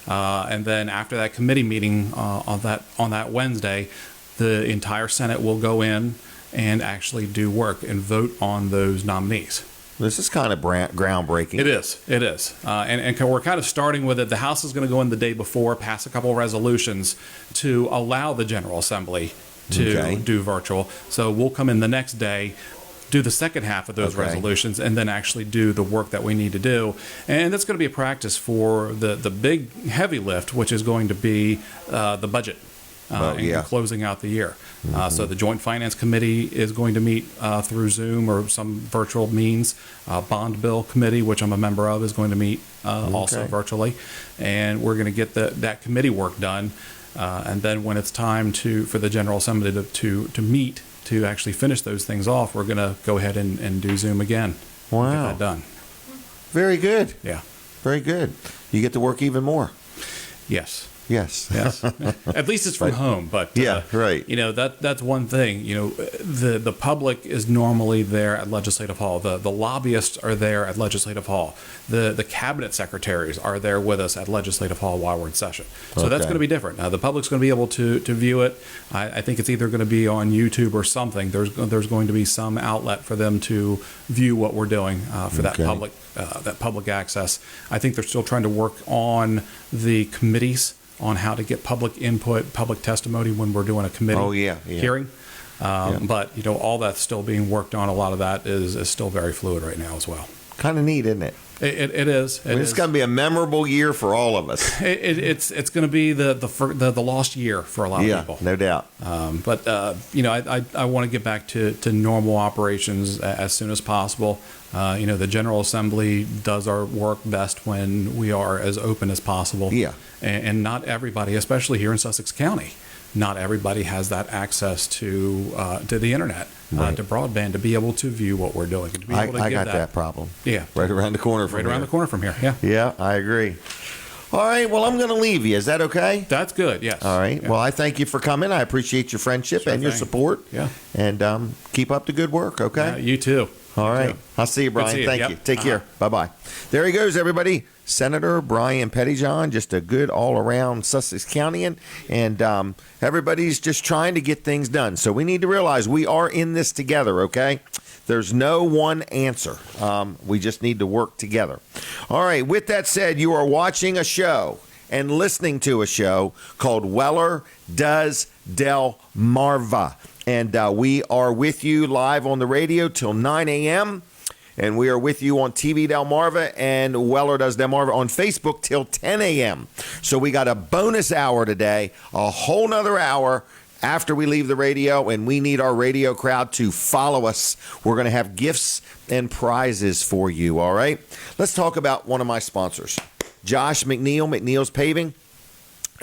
And then after that committee meeting on that Wednesday, the entire Senate will go in and actually do work and vote on those nominees.
This is kind of groundbreaking.
It is. And we're kind of starting with it. The House is going to go in the day before, pass a couple of resolutions to allow the General Assembly to do virtual. So we'll come in the next day, do the second half of those resolutions, and then actually do the work that we need to do. And that's going to be a practice for the big heavy lift, which is going to be the budget. Closing out the year. So the Joint Finance Committee is going to meet through Zoom or some virtual means. Bond Bill Committee, which I'm a member of, is going to meet also virtually. And we're going to get that committee work done. And then when it's time for the General Assembly to meet to actually finish those things off, we're going to go ahead and do Zoom again.
Wow.
Get that done.
Very good.
Yeah.
Very good. You get to work even more.
Yes.
Yes.
At least it's from home, but
right.
That's one thing. The public is normally there at Legislative Hall. The lobbyists are there at Legislative Hall. The cabinet secretaries are there with us at Legislative Hall while we're in session. So that's going to be different. The public's going to be able to view it. I think it's either going to be on YouTube or something. There's going to be some outlet for them to view what we're doing for that public access. I think they're still trying to work on the committees on how to get public input, public testimony when we're doing a committee hearing. But, all that's still being worked on. A lot of that is still very fluid right now as well.
Kind of neat, isn't it?
It is.
It's going to be a memorable year for all of us.
It's going to be the lost year for a lot of people.
No doubt.
But I want to get back to normal operations as soon as possible. The General Assembly does our work best when we are as open as possible. Yeah. And not everybody, especially here in Sussex County, not everybody has that access to the internet, to broadband, to be able to view what we're doing. To be able to
I got that problem.
Yeah.
Right around the corner from here.
Right around the corner from here, yeah.
Yeah, I agree. All right, well, I'm going to leave you. Is that okay?
That's good, yes.
All right. Yeah. Well, I thank you for coming. I appreciate your friendship and your support.
Yeah.
And keep up the good work, okay?
Yeah, you too.
All right. I'll see you, Brian. Thank you. Take care. Bye-bye. There he goes, everybody. Senator Brian Pettyjohn, just a good all-around Sussex Countyan. And everybody's just trying to get things done. So we need to realize we are in this together, okay? There's no one answer. We just need to work together. All right. With that said, you are watching a show and listening to a show called Weller Does Delmarva. And we are with you live on the radio till 9 a.m. And we are with you on TV Delmarva and Weller Does Delmarva on Facebook till 10 a.m. So we got a bonus hour today, a whole nother hour after we leave the radio, and we need our radio crowd to follow us. We're going to have gifts and prizes for you, all right? Let's talk about one of my sponsors, Josh McNeil, McNeil's Paving.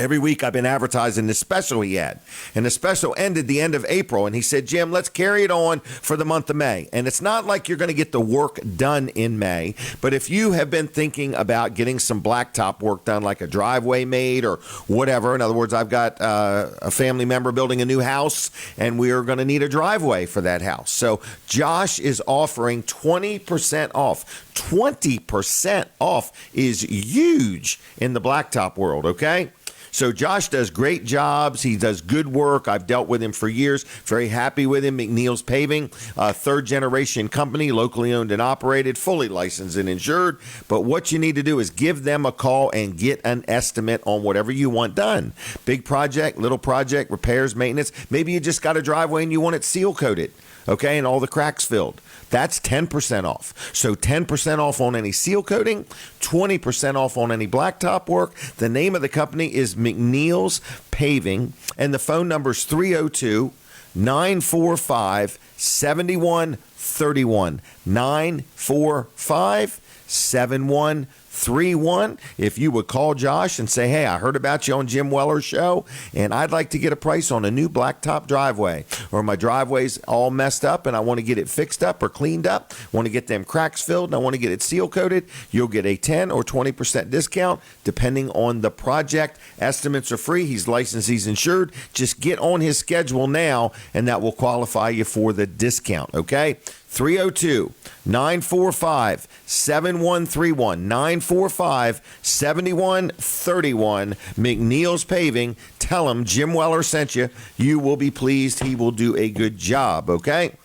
Every week I've been advertising this special he had. And the special ended the end of April. And he said, Jim, let's carry it on for the month of May. And it's not like you're going to get the work done in May. But if you have been thinking about getting some blacktop work done, like a driveway made or whatever. In other words, I've got a family member building a new house, and we are going to need a driveway for that house. So Josh is offering 20% off. 20% off is huge in the blacktop world, okay? So Josh does great jobs. He does good work. I've dealt with him for years. Very happy with him. McNeil's Paving, third-generation company, locally owned and operated, fully licensed and insured. But what you need to do is give them a call and get an estimate on whatever you want done. Big project, little project, repairs, maintenance. Maybe you just got a driveway and you want it seal-coated, okay, and all the cracks filled. That's 10% off. So 10% off on any seal coating, 20% off on any blacktop work. The name of the company is McNeil's Paving, and the phone number is 302-945-7131. 945-7131. If you would call Josh and say, hey, I heard about you on Jim Weller's show, and I'd like to get a price on a new blacktop driveway, or my driveway's all messed up and I want to get it fixed up or cleaned up, want to get them cracks filled, and I want to get it seal coated, you'll get a 10 or 20% discount depending on the project. Estimates are free. He's licensed, he's insured. Just get on his schedule now, and that will qualify you for the discount, okay? 302-945-7131. 945-7131. McNeil's Paving. Tell him Jim Weller sent you. You will be pleased. He will do a good job, okay?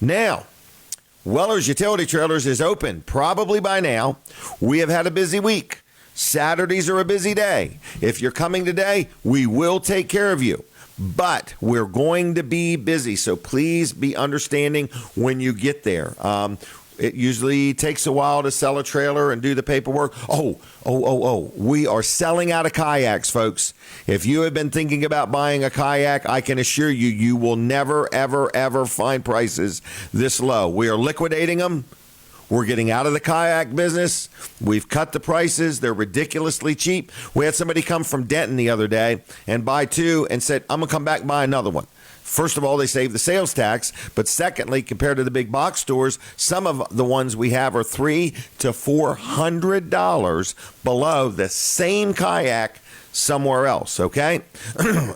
Now, Weller's Utility Trailers is open probably by now. We have had a busy week. Saturdays are a busy day. If you're coming today, we will take care of you. But we're going to be busy, so please be understanding when you get there. It usually takes a while to sell a trailer and do the paperwork. We are selling out of kayaks, folks. If you have been thinking about buying a kayak, I can assure you, you will never, ever, ever find prices this low. We are liquidating them. We're getting out of the kayak business. We've cut the prices. They're ridiculously cheap. We had somebody come from Denton the other day and buy two and said, I'm going to come back and buy another one. First of all, they save the sales tax. But secondly, compared to the big box stores, some of the ones we have are $300 to $400 below the same kayak somewhere else, okay?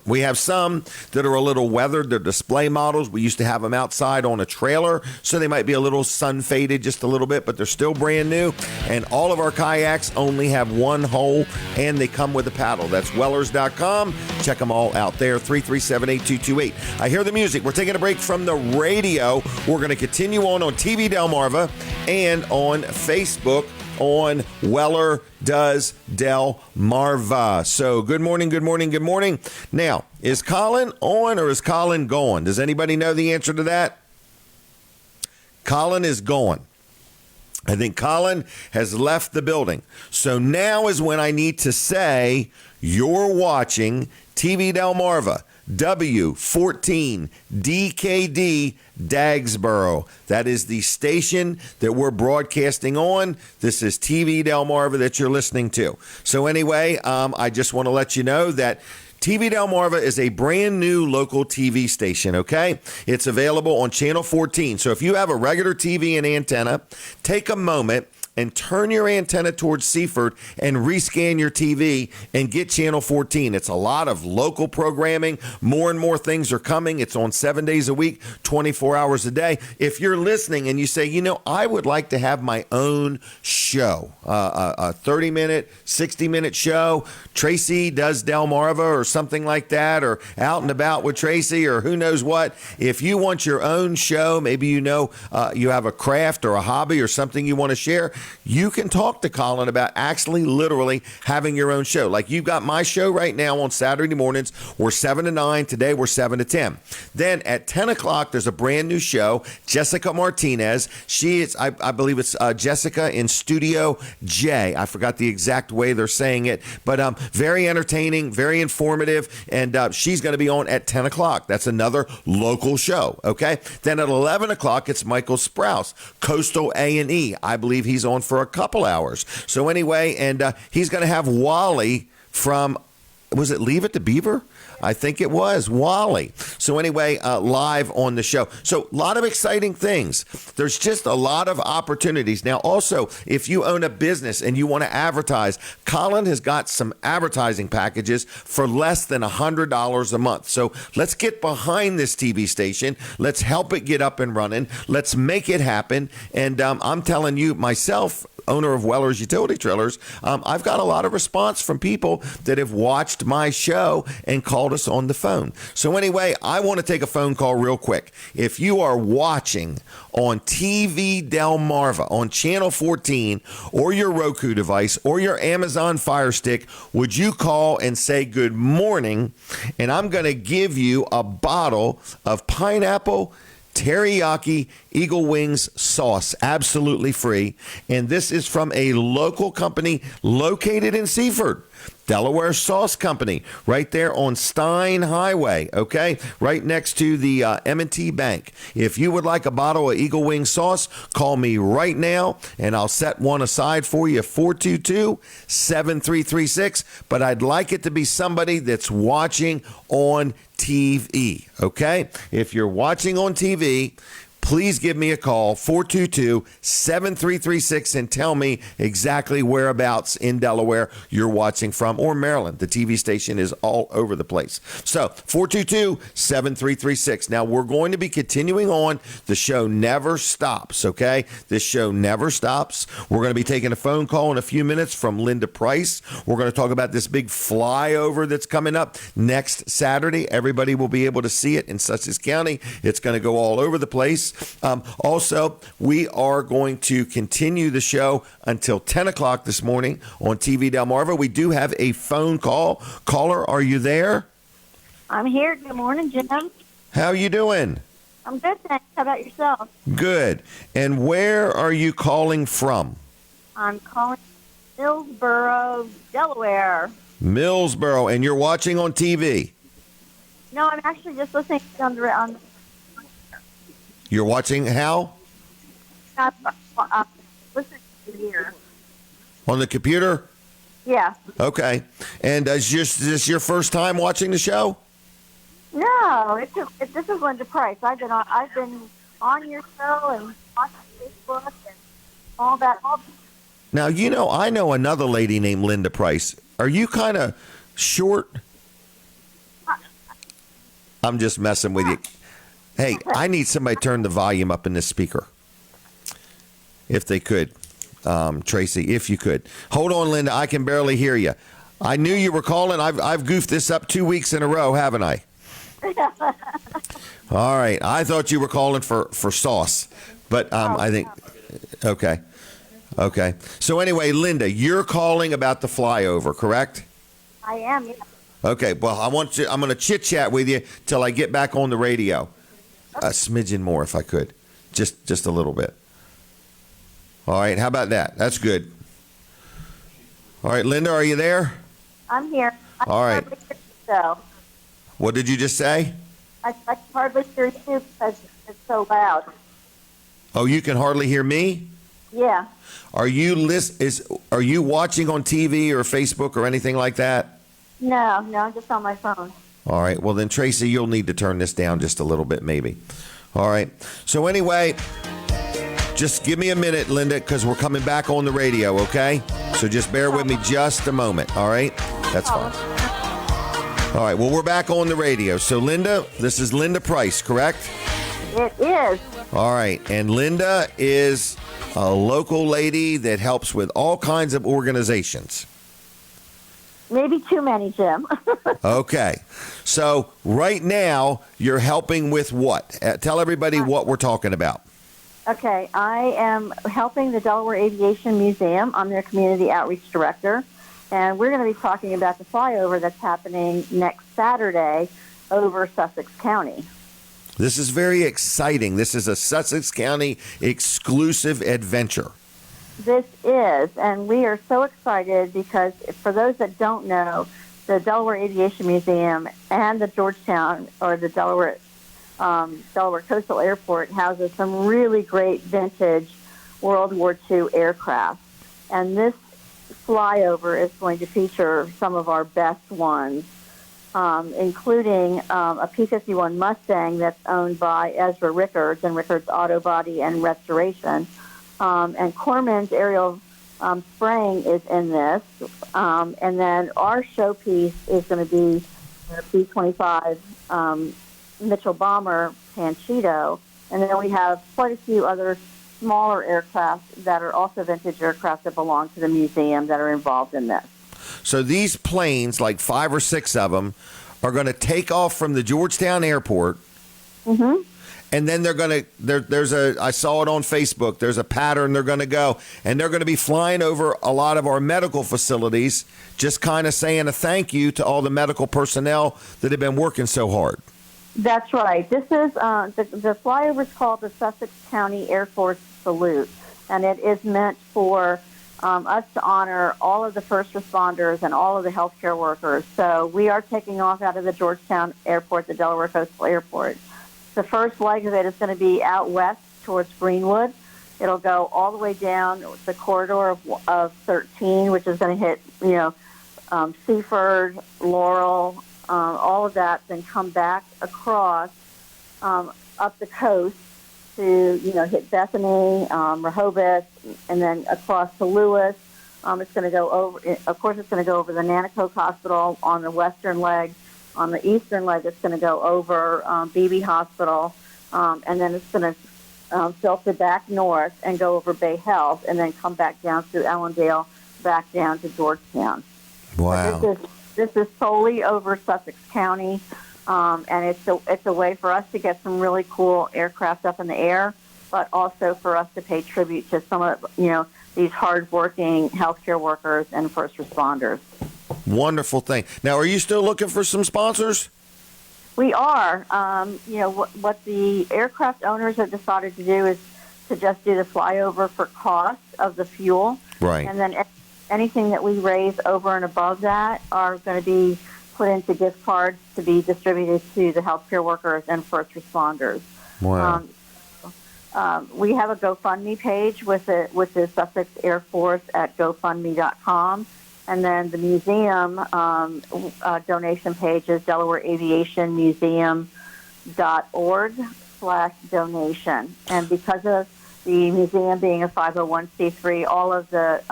We have some that are a little weathered. They're display models. We used to have them outside on a trailer, so they might be a little sun faded just a little bit, but they're still brand new. And all of our kayaks only have one hole, and they come with a paddle. That's Wellers.com. Check them all out there, 337-8228. I hear the music. We're taking a break from the radio. We're going to continue on TV Delmarva and on Facebook on Weller Does Delmarva. So good morning, good morning, good morning. Now, is Colin on or is Colin gone? Does anybody know the answer to that? Colin is gone. I think Colin has left the building. So now is when I need to say you're watching TV Delmarva, W14 DKD Dagsboro. That is the station that we're broadcasting on. This is TV Delmarva that you're listening to. So anyway, I just want to let you know that TV Delmarva is a brand new local TV station, okay? It's available on Channel 14. So if you have a regular TV and antenna, take a moment and turn your antenna towards Seaford and rescan your TV and get Channel 14. It's a lot of local programming. More and more things are coming. It's on 7 days a week, 24 hours a day. If you're listening and you say, you know, I would like to have my own show, a 30-minute, 60-minute show, Tracy Does Delmarva or something like that, or Out and About with Tracy or who knows what. If you want your own show, maybe you know you have a craft or a hobby or something you want to share, you can talk to Colin about actually literally having your own show. Like you've got my show right now on Saturday mornings. We're 7 to 9. Today we're 7 to 10. Then at 10 o'clock, there's a brand new show. Jessica Martinez. She is, I believe it's Jessica in Studio J. I forgot the exact way they're saying it, but very entertaining, very informative, and she's going to be on at 10 o'clock. That's another local show, okay? Then at 11 o'clock, it's Michael Sprouse, Coastal A&E. I believe he's on for a couple hours. So anyway, and he's going to have Wally from was it Leave It to Beaver? I think it was Wally. So anyway, live on the show. So a lot of exciting things. There's just a lot of opportunities. Now, also, if you own a business and you want to advertise, Colin has got some advertising packages for less than $100 a month. So let's get behind this TV station. Let's help it get up and running. Let's make it happen. And I'm telling you, myself, owner of Weller's Utility Trailers, I've got a lot of response from people that have watched my show and called us on the phone. So anyway, I want to take a phone call real quick. If you are watching on TV Delmarva on Channel 14 or your Roku device or your Amazon Fire Stick, would you call and say good morning? And I'm going to give you a bottle of pineapple teriyaki Eagle Wings sauce, absolutely free. And this is from a local company located in Seaford, Delaware Sauce Company, right there on Stein Highway, okay? Right next to the M&T Bank. If you would like a bottle of Eagle Wing sauce, call me right now, and I'll set one aside for you, 422-7336. But I'd like it to be somebody that's watching on TV, okay? If you're watching on TV, please give me a call, 422-7336, and tell me exactly whereabouts in Delaware you're watching from, or Maryland. The TV station is all over the place. So, 422-7336. Now, we're going to be continuing on. The show never stops, okay? This show never stops. We're going to be taking a phone call in a few minutes from Linda Price. We're going to talk about this big flyover that's coming up next Saturday. Everybody will be able to see it in Sussex County. It's going to go all over the place. Also, we are going to continue the show until 10 o'clock this morning on TV Delmarva. We do have a phone call. Caller, are you there?
I'm here. Good morning, Jim.
How you doing?
I'm good, thanks. How about yourself?
Good. And where are you calling from?
I'm calling Millsboro, Delaware.
Millsboro. And you're watching on TV?
No, I'm actually just listening on
You're watching how?
Listening to here.
On the computer?
Yeah.
Okay. And is this your first time watching the show?
No, this is Linda Price. I've been on your show and on Facebook and all that.
Now, I know another lady named Linda Price. Are you kind of short? I'm just messing with you. Hey, I need somebody to turn the volume up in this speaker. If they could. Tracy, if you could. Hold on, Linda. I can barely hear you. I knew you were calling. I've goofed this up 2 weeks in a row, haven't I? All right. I thought you were calling for sauce. But I think... Okay. Okay. So anyway, Linda, you're calling about the flyover, correct?
I am, yeah.
Okay. Well, I'm going to chit-chat with you till I get back on the radio. A smidgen more, if I could. Just a little bit. All right, how about that? That's good. All right, Linda, are you there?
I'm here.
All right.
So
What did you just say?
I can hardly hear you because it's so loud.
Oh, you can hardly hear me?
Yeah.
Are you watching on TV or Facebook or anything like that?
No, I'm just on my phone.
All right. Well, then, Tracy, you'll need to turn this down just a little bit, maybe. All right. So anyway, just give me a minute, Linda, because we're coming back on the radio, okay? So just bear with me just a moment, all right? That's fine. All right. Well, we're back on the radio. So, Linda, this is Linda Price, correct?
It is.
All right. And Linda is a local lady that helps with all kinds of organizations.
Maybe too many, Jim.
Okay. So right now, you're helping with what? Tell everybody what we're talking about.
Okay. I am helping the Delaware Aviation Museum. I'm their community outreach director. And we're going to be talking about the flyover that's happening next Saturday over Sussex County.
This is very exciting. This is a Sussex County exclusive adventure.
This is, and we are so excited because for those that don't know, the Delaware Aviation Museum and the Georgetown or the Delaware Coastal Airport houses some really great vintage World War II aircraft. And this flyover is going to feature some of our best ones, including a P-51 Mustang that's owned by Ezra Rickards and Rickards Auto Body and Restoration. And Corman's aerial spraying is in this. And then our showpiece is going to be the B-25 Mitchell Bomber Panchito. And then we have quite a few other smaller aircraft that are also vintage aircraft that belong to the museum that are involved in this.
So these planes, like 5 or 6 of them, are going to take off from the Georgetown airport.
Mm-hmm.
And then they're going to, I saw it on Facebook, there's a pattern they're going to go. And they're going to be flying over a lot of our medical facilities, just kind of saying a thank you to all the medical personnel that have been working so hard.
That's right. This is, the flyover is called the Sussex County Air Force Salute. And it is meant for us to honor all of the first responders and all of the healthcare workers. So we are taking off out of the Georgetown Airport, the Delaware Coastal Airport. The first leg of it is going to be out west towards Greenwood. It'll go all the way down the corridor of 13, which is going to hit, Seaford, Laurel, all of that, then come back across up the coast to, hit Bethany, Rehoboth, and then across to Lewis. It's going to go over, of course, it's going to go over the Nanticoke Hospital on the western leg. On the eastern leg, it's going to go over Beebe Hospital, and then it's going to filter back north and go over Bay Health, and then come back down through Ellendale, back down to Georgetown.
Wow.
This is solely over Sussex County, and it's a way for us to get some really cool aircraft up in the air, but also for us to pay tribute to some of these hardworking healthcare workers and first responders.
Wonderful thing. Now, are you still looking for some sponsors?
We are. What the aircraft owners have decided to do is to just do the flyover for cost of the fuel.
Right.
And then anything that we raise over and above that are going to be put into gift cards to be distributed to the healthcare workers and first responders.
Wow.
We have a GoFundMe page with the Sussex Air Force at GoFundMe.com. And then the museum donation page is DelawareAviationMuseum.org/donation. And because of the museum being a 501c3, all of the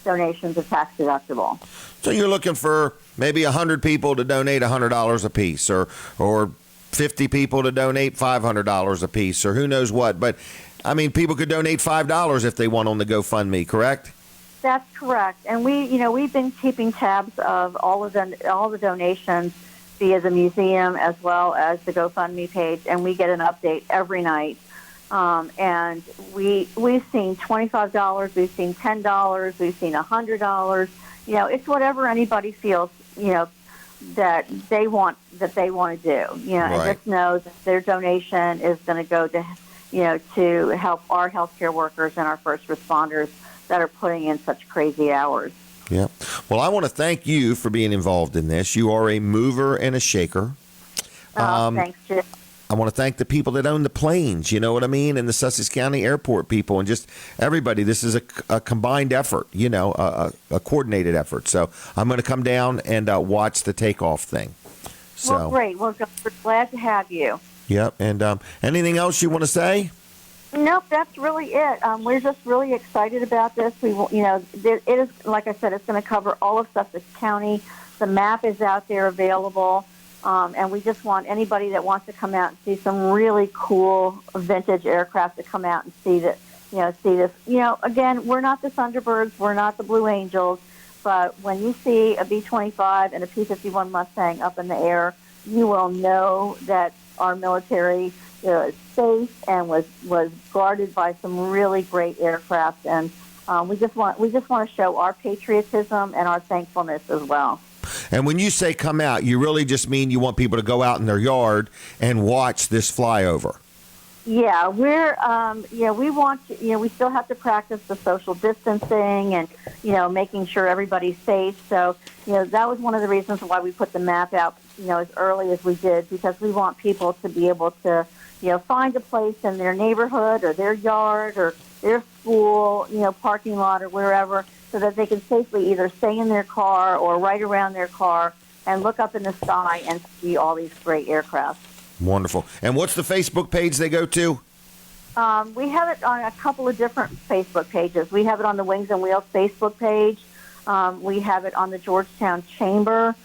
donations are tax deductible.
So you're looking for maybe 100 people to donate $100 a piece, or 50 people to donate $500 a piece, or who knows what. But, I mean, people could donate $5 if they want on the GoFundMe, correct?
That's correct, and we've been keeping tabs of all the donations via the museum as well as the GoFundMe page, and we get an update every night. And we've seen $25, we've seen $10, we've seen $100. It's whatever anybody feels that they want to do.
Right.
And just know that their donation is going to go to to help our healthcare workers and our first responders that are putting in such crazy hours.
Yeah. Well, I want to thank you for being involved in this. You are a mover and a shaker.
Thanks, Jim.
I want to thank the people that own the planes, you know what I mean, and the Sussex County Airport people, and just everybody. This is a combined effort, a coordinated effort. So I'm going to come down and watch the takeoff thing. So,
well, great. Well, we're glad to have you.
Yep. And anything else you want to say?
Nope, that's really it. We're just really excited about this. It is, like I said, it's going to cover all of Sussex County. The map is out there available, and we just want anybody that wants to come out and see some really cool vintage aircraft to come out and see that. See this. Again, we're not the Thunderbirds, we're not the Blue Angels, but when you see a B-25 and a P-51 Mustang up in the air, you will know that our military is safe and was guarded by some really great aircraft, and we just want to show our patriotism and our thankfulness as well.
And when you say come out, you really just mean you want people to go out in their yard and watch this flyover.
Yeah, we want to, we still have to practice the social distancing and making sure everybody's safe. So that was one of the reasons why we put the map out as early as we did, because we want people to be able to find a place in their neighborhood or their yard or their school, parking lot or wherever, so that they can safely either stay in their car or right around their car and look up in the sky and see all these great aircraft.
Wonderful. And what's the Facebook page they go to?
We have it on a couple of different Facebook pages. We have it on the Wings and Wheels Facebook page. We have it on the Georgetown Chamber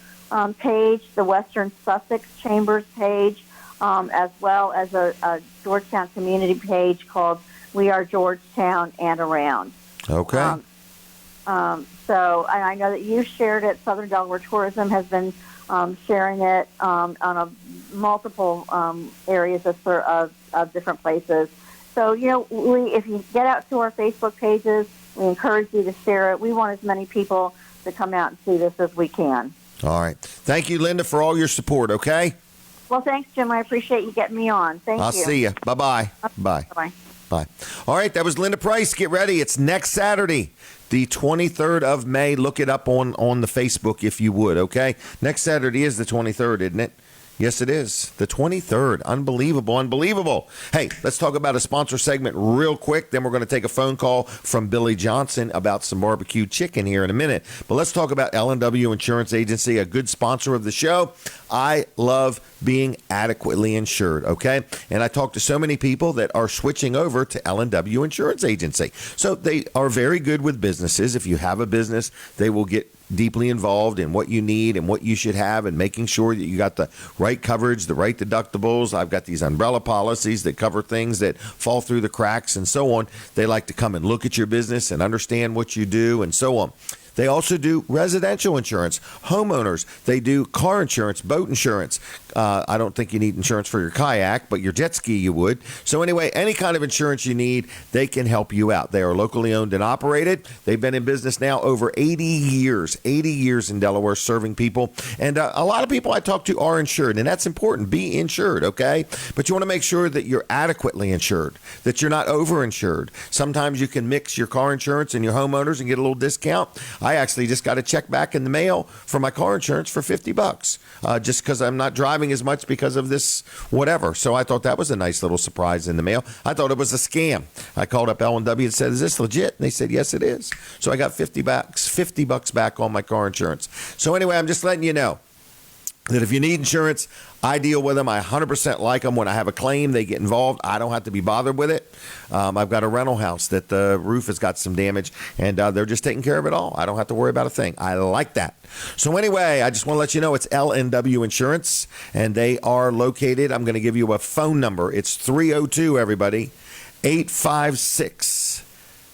page, the Western Sussex Chambers page, as well as a Georgetown community page called We Are Georgetown and Around.
Okay.
So I know that you shared it. Southern Delaware Tourism has been sharing it on multiple areas of different places. So, if you get out to our Facebook pages, we encourage you to share it. We want as many people to come out and see this as we can.
All right. Thank you, Linda, for all your support, okay?
Well, thanks, Jim. I appreciate you getting me on. Thank you.
I'll see you. Bye-bye. Bye.
Bye-bye.
Bye. All right, that was Linda Price. Get ready. It's next Saturday, the 23rd of May. Look it up on the Facebook if you would, okay? Next Saturday is the 23rd, isn't it? Yes, it is. The 23rd. Unbelievable, unbelievable. Hey, let's talk about a sponsor segment real quick. Then we're going to take a phone call from Billy Johnson about some barbecue chicken here in a minute. But let's talk about L&W Insurance Agency, a good sponsor of the show. I love being adequately insured, okay? And I talk to so many people that are switching over to L&W Insurance Agency. So they are very good with businesses. If you have a business, they will get deeply involved in what you need and what you should have and making sure that you got the right coverage, the right deductibles. I've got these umbrella policies that cover things that fall through the cracks and so on. They like to come and look at your business and understand what you do and so on. They also do residential insurance, homeowners. They do car insurance, boat insurance. I don't think you need insurance for your kayak, but your jet ski you would. So anyway, any kind of insurance you need, they can help you out. They are locally owned and operated. They've been in business now over 80 years in Delaware serving people. And a lot of people I talk to are insured, and that's important. Be insured, okay? But you want to make sure that you're adequately insured, that you're not overinsured. Sometimes you can mix your car insurance and your homeowners and get a little discount. I actually just got a check back in the mail for my car insurance for $50, just because I'm not driving as much because of this whatever. So I thought that was a nice little surprise in the mail. I thought it was a scam. I called up L&W and said, "Is this legit?" And they said, "Yes, it is." So I got $50 back on my car insurance. So anyway, I'm just letting you know that if you need insurance, I deal with them. I 100% like them. When I have a claim, they get involved. I don't have to be bothered with it. I've got a rental house that the roof has got some damage, and they're just taking care of it all. I don't have to worry about a thing. I like that. So anyway, I just want to let you know it's L&W Insurance, and they are located. I'm going to give you a phone number. It's 302, everybody, 856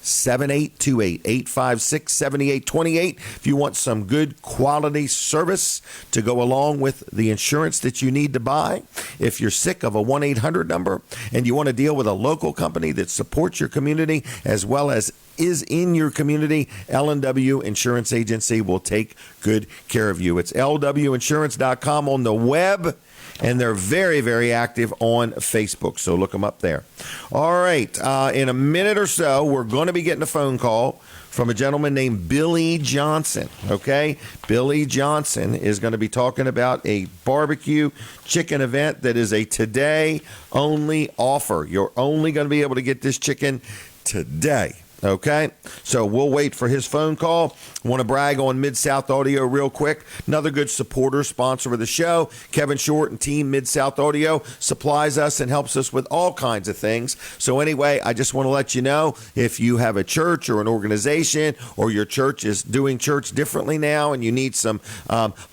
7828 856 7828. If you want some good quality service to go along with the insurance that you need to buy, if you're sick of a 1-800 number and you want to deal with a local company that supports your community as well as is in your community, L&W Insurance Agency will take good care of you. It's lwinsurance.com on the web. And they're very, very active on Facebook, so look them up there. All right, in a minute or so, we're going to be getting a phone call from a gentleman named Billy Johnson, okay? Billy Johnson is going to be talking about a barbecue chicken event that is a today-only offer. You're only going to be able to get this chicken today. Okay, so we'll wait for his phone call. I want to brag on Mid-South Audio real quick. Another good supporter, sponsor of the show. Kevin Short and team Mid-South Audio supplies us and helps us with all kinds of things. So anyway, I just want to let you know, if you have a church or an organization or your church is doing church differently now and you need some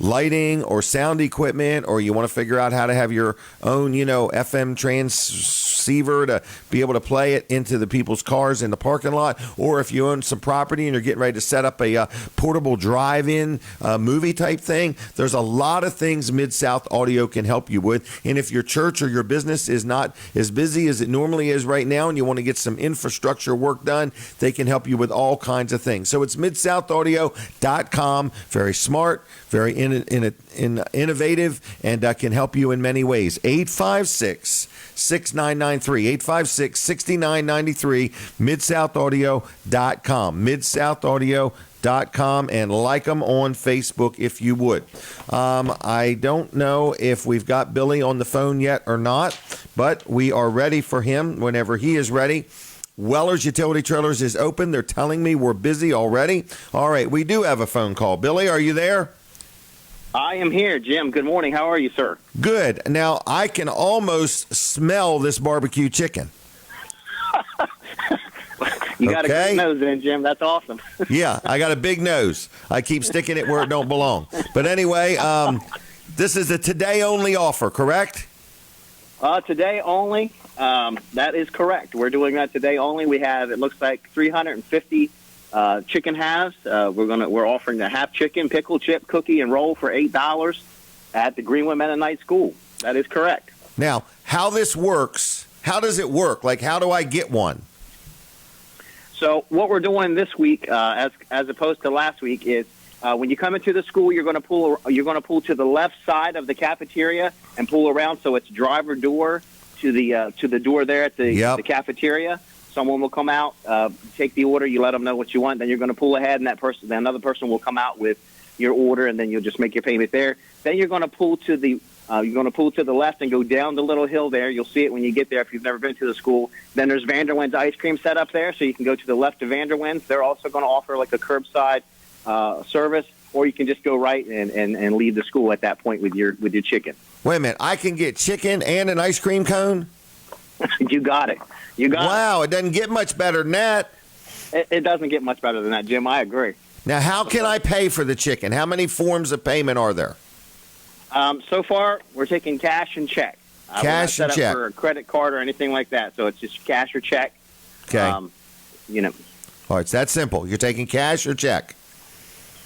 lighting or sound equipment, or you want to figure out how to have your own, FM transceiver to be able to play it into the people's cars in the parking lot, or if you own some property and you're getting ready to set up a portable drive-in movie type thing, there's a lot of things Mid-South Audio can help you with. And if your church or your business is not as busy as it normally is right now and you want to get some infrastructure work done, they can help you with all kinds of things. So it's midsouthaaudio.com. Very smart, very innovative, and can help you in many ways. 856-6993, 856-6993, midsouthaaudio.com, midsouthaaudio.com, and like them on Facebook if you would. I don't know if we've got Billy on the phone yet or not, but we are ready for him whenever he is ready. Weller's Utility Trailers is open. They're telling me we're busy already. All right, we do have a phone call. Billy, are you there?
I am here, Jim. Good morning. How are you, sir?
Good. Now, I can almost smell this barbecue chicken.
You got a
Okay.
good nose in, Jim. That's awesome.
Yeah, I got a big nose. I keep sticking it where it don't belong. But anyway, this is a today-only offer, correct?
Today only. That is correct. We're doing that today only. We have, it looks like 350 chicken halves. We're offering the half chicken, pickle, chip, cookie, and roll for $8 at the Greenwood Mennonite School. That is correct.
Now, how this works, how does it work? Like, how do I get one?
So what we're doing this week, as opposed to last week, is when you come into the school, you're going to pull to the left side of the cafeteria and pull around, so it's driver door to the door there at the cafeteria. Someone will come out, take the order. You let them know what you want. Then you're going to pull ahead, and another person will come out with your order, and then you'll just make your payment there. Then you're going to pull to the left and go down the little hill there. You'll see it when you get there if you've never been to the school. Then there's Vanderwin's ice cream set up there, so you can go to the left of Vanderwin's. They're also going to offer like a curbside service, or you can just go right and leave the school at that point with your chicken.
Wait a minute. I can get chicken and an ice cream cone?
You got it.
Wow, it doesn't get much better than that.
It doesn't get much better than that, Jim. I agree.
Now, how can I pay for the chicken? How many forms of payment are there?
So far, we're taking cash and check.
Cash and check.
We're not set up for a credit card or anything like that, so it's just cash or check.
Okay.
All
right, it's that simple. You're taking cash or check?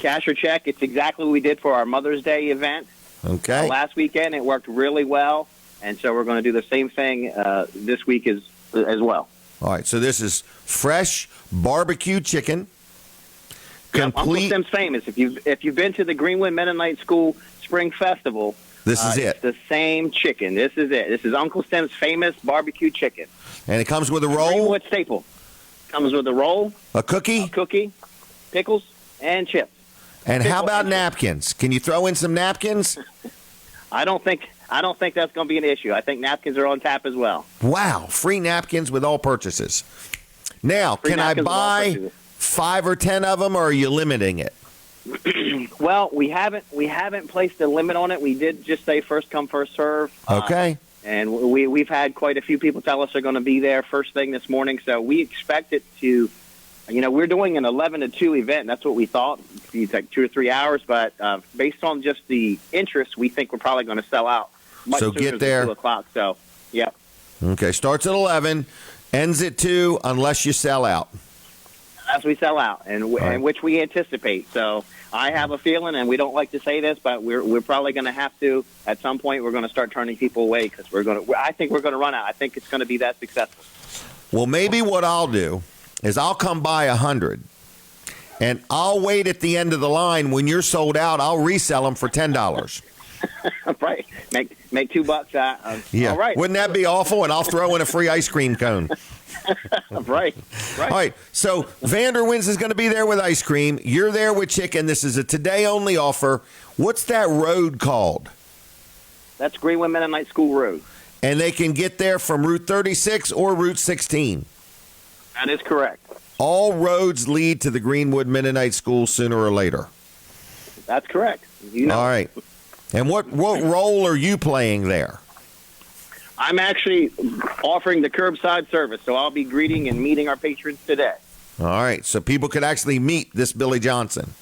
Cash or check. It's exactly what we did for our Mother's Day event.
Okay.
Last weekend, it worked really well, and so we're going to do the same thing this week as well.
All right, so this is fresh barbecue chicken.
Uncle Sim's famous. If you've been to the Greenwood Mennonite School Spring Festival,
this is it.
It's the same chicken. This is it. This is Uncle Sim's famous barbecue chicken.
And it comes with a roll?
Greenwood staple. Comes with a roll.
A cookie?
Pickles, and chips.
And how about napkins? Can you throw in some napkins?
I don't think that's going to be an issue. I think napkins are on tap as well.
Wow, free napkins with all purchases. Now, can I buy 5 or 10 of them, or are you limiting it?
Well, we haven't placed a limit on it. We did just say first come, first serve.
Okay.
And we've had quite a few people tell us they're going to be there first thing this morning, so we expect it to. We're doing an 11 to 2 event. That's what we thought. It's like 2 or 3 hours, but based on just the interest, we think we're probably going to sell out much sooner
get there.
than 2 o'clock. So, yeah.
Okay, starts at 11, ends at 2, unless you sell out.
As we sell out, and which we anticipate. So I have a feeling, and we don't like to say this, but we're probably going to have to at some point. We're going to start turning people away because I think we're going to run out. I think it's going to be that successful.
Well, maybe what I'll do is I'll come buy 100, and I'll wait at the end of the line. When you're sold out, I'll resell them for $10.
Right, make $2.
Yeah,
all right.
Wouldn't that be awful? And I'll throw in a free ice cream cone.
Right.
All right, so Vanderwin's is going to be there with ice cream. You're there with chicken. This is a today-only offer. What's that road called?
That's Greenwood Mennonite School Road.
And they can get there from Route 36 or Route 16.
That is correct.
All roads lead to the Greenwood Mennonite School sooner or later.
That's correct.
All right. And what role are you playing there?
I'm actually offering the curbside service, so I'll be greeting and meeting our patrons today.
All right. So people could actually meet this Billy Johnson.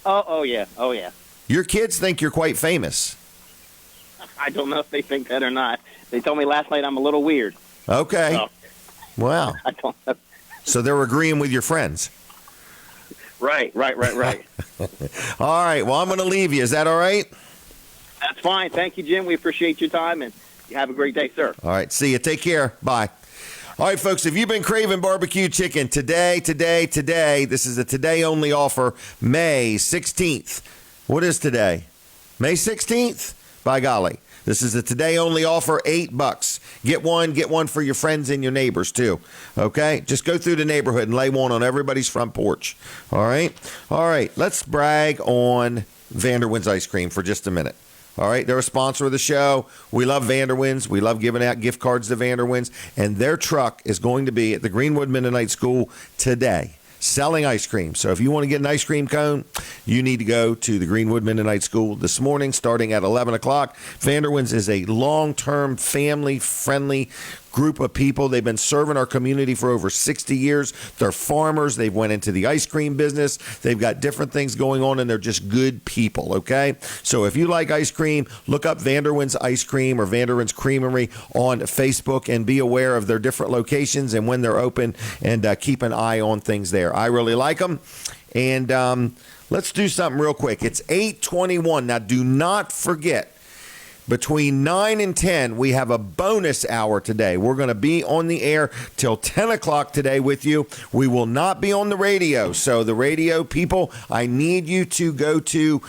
Oh yeah.
Your kids think you're quite famous.
I don't know if they think that or not. They told me last night I'm a little weird.
Okay.
So,
wow.
I don't know.
So they're agreeing with your friends.
Right.
All right. Well, I'm going to leave you. Is that all right?
That's fine. Thank you, Jim. We appreciate your time, and you have a great day, sir.
All right. See you. Take care. Bye. All right, folks, if you've been craving barbecue chicken today, this is a today-only offer, May 16th. What is today? May 16th? By golly. This is a today-only offer, $8. Get one for your friends and your neighbors, too. Okay? Just go through the neighborhood and lay one on everybody's front porch. All right? All right, let's brag on Vanderwin's ice cream for just a minute. All right, they're a sponsor of the show. We love Vanderwins. We love giving out gift cards to Vanderwins. And their truck is going to be at the Greenwood Mennonite School today, selling ice cream. So if you want to get an ice cream cone, you need to go to the Greenwood Mennonite School this morning starting at 11 o'clock. Vanderwins is a long-term, family-friendly group of people. They've been serving our community for over 60 years. They're farmers. They've went into the ice cream business. They've got different things going on, and they're just good people, okay? So if you like ice cream, look up Vanderwins Ice Cream or Vanderwins Creamery on Facebook and be aware of their different locations and when they're open, and keep an eye on things there. I really like them. And let's do something real quick. It's 8:21. Now, do not forget, between 9 and 10, we have a bonus hour today. We're going to be on the air till 10 o'clock today with you. We will not be on the radio. So the radio people, I need you to go to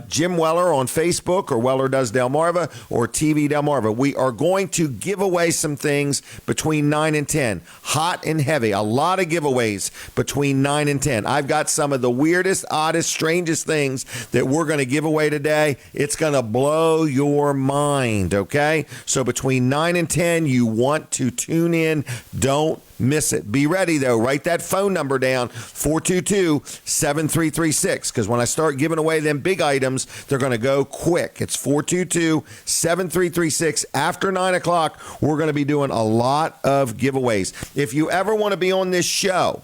Jim Weller on Facebook, or Weller Does Delmarva, or TV Delmarva. We are going to give away some things between 9 and 10. Hot and heavy. A lot of giveaways between 9 and 10. I've got some of the weirdest, oddest, strangest things that we're going to give away today. It's going to blow your mind, okay? So between 9 and 10, you want to tune in. Don't miss it. Be ready, though. Write that phone number down, 422-7336, because when I start giving away them big items, they're going to go quick. It's 422-7336. After 9 o'clock, we're going to be doing a lot of giveaways. If you ever want to be on this show,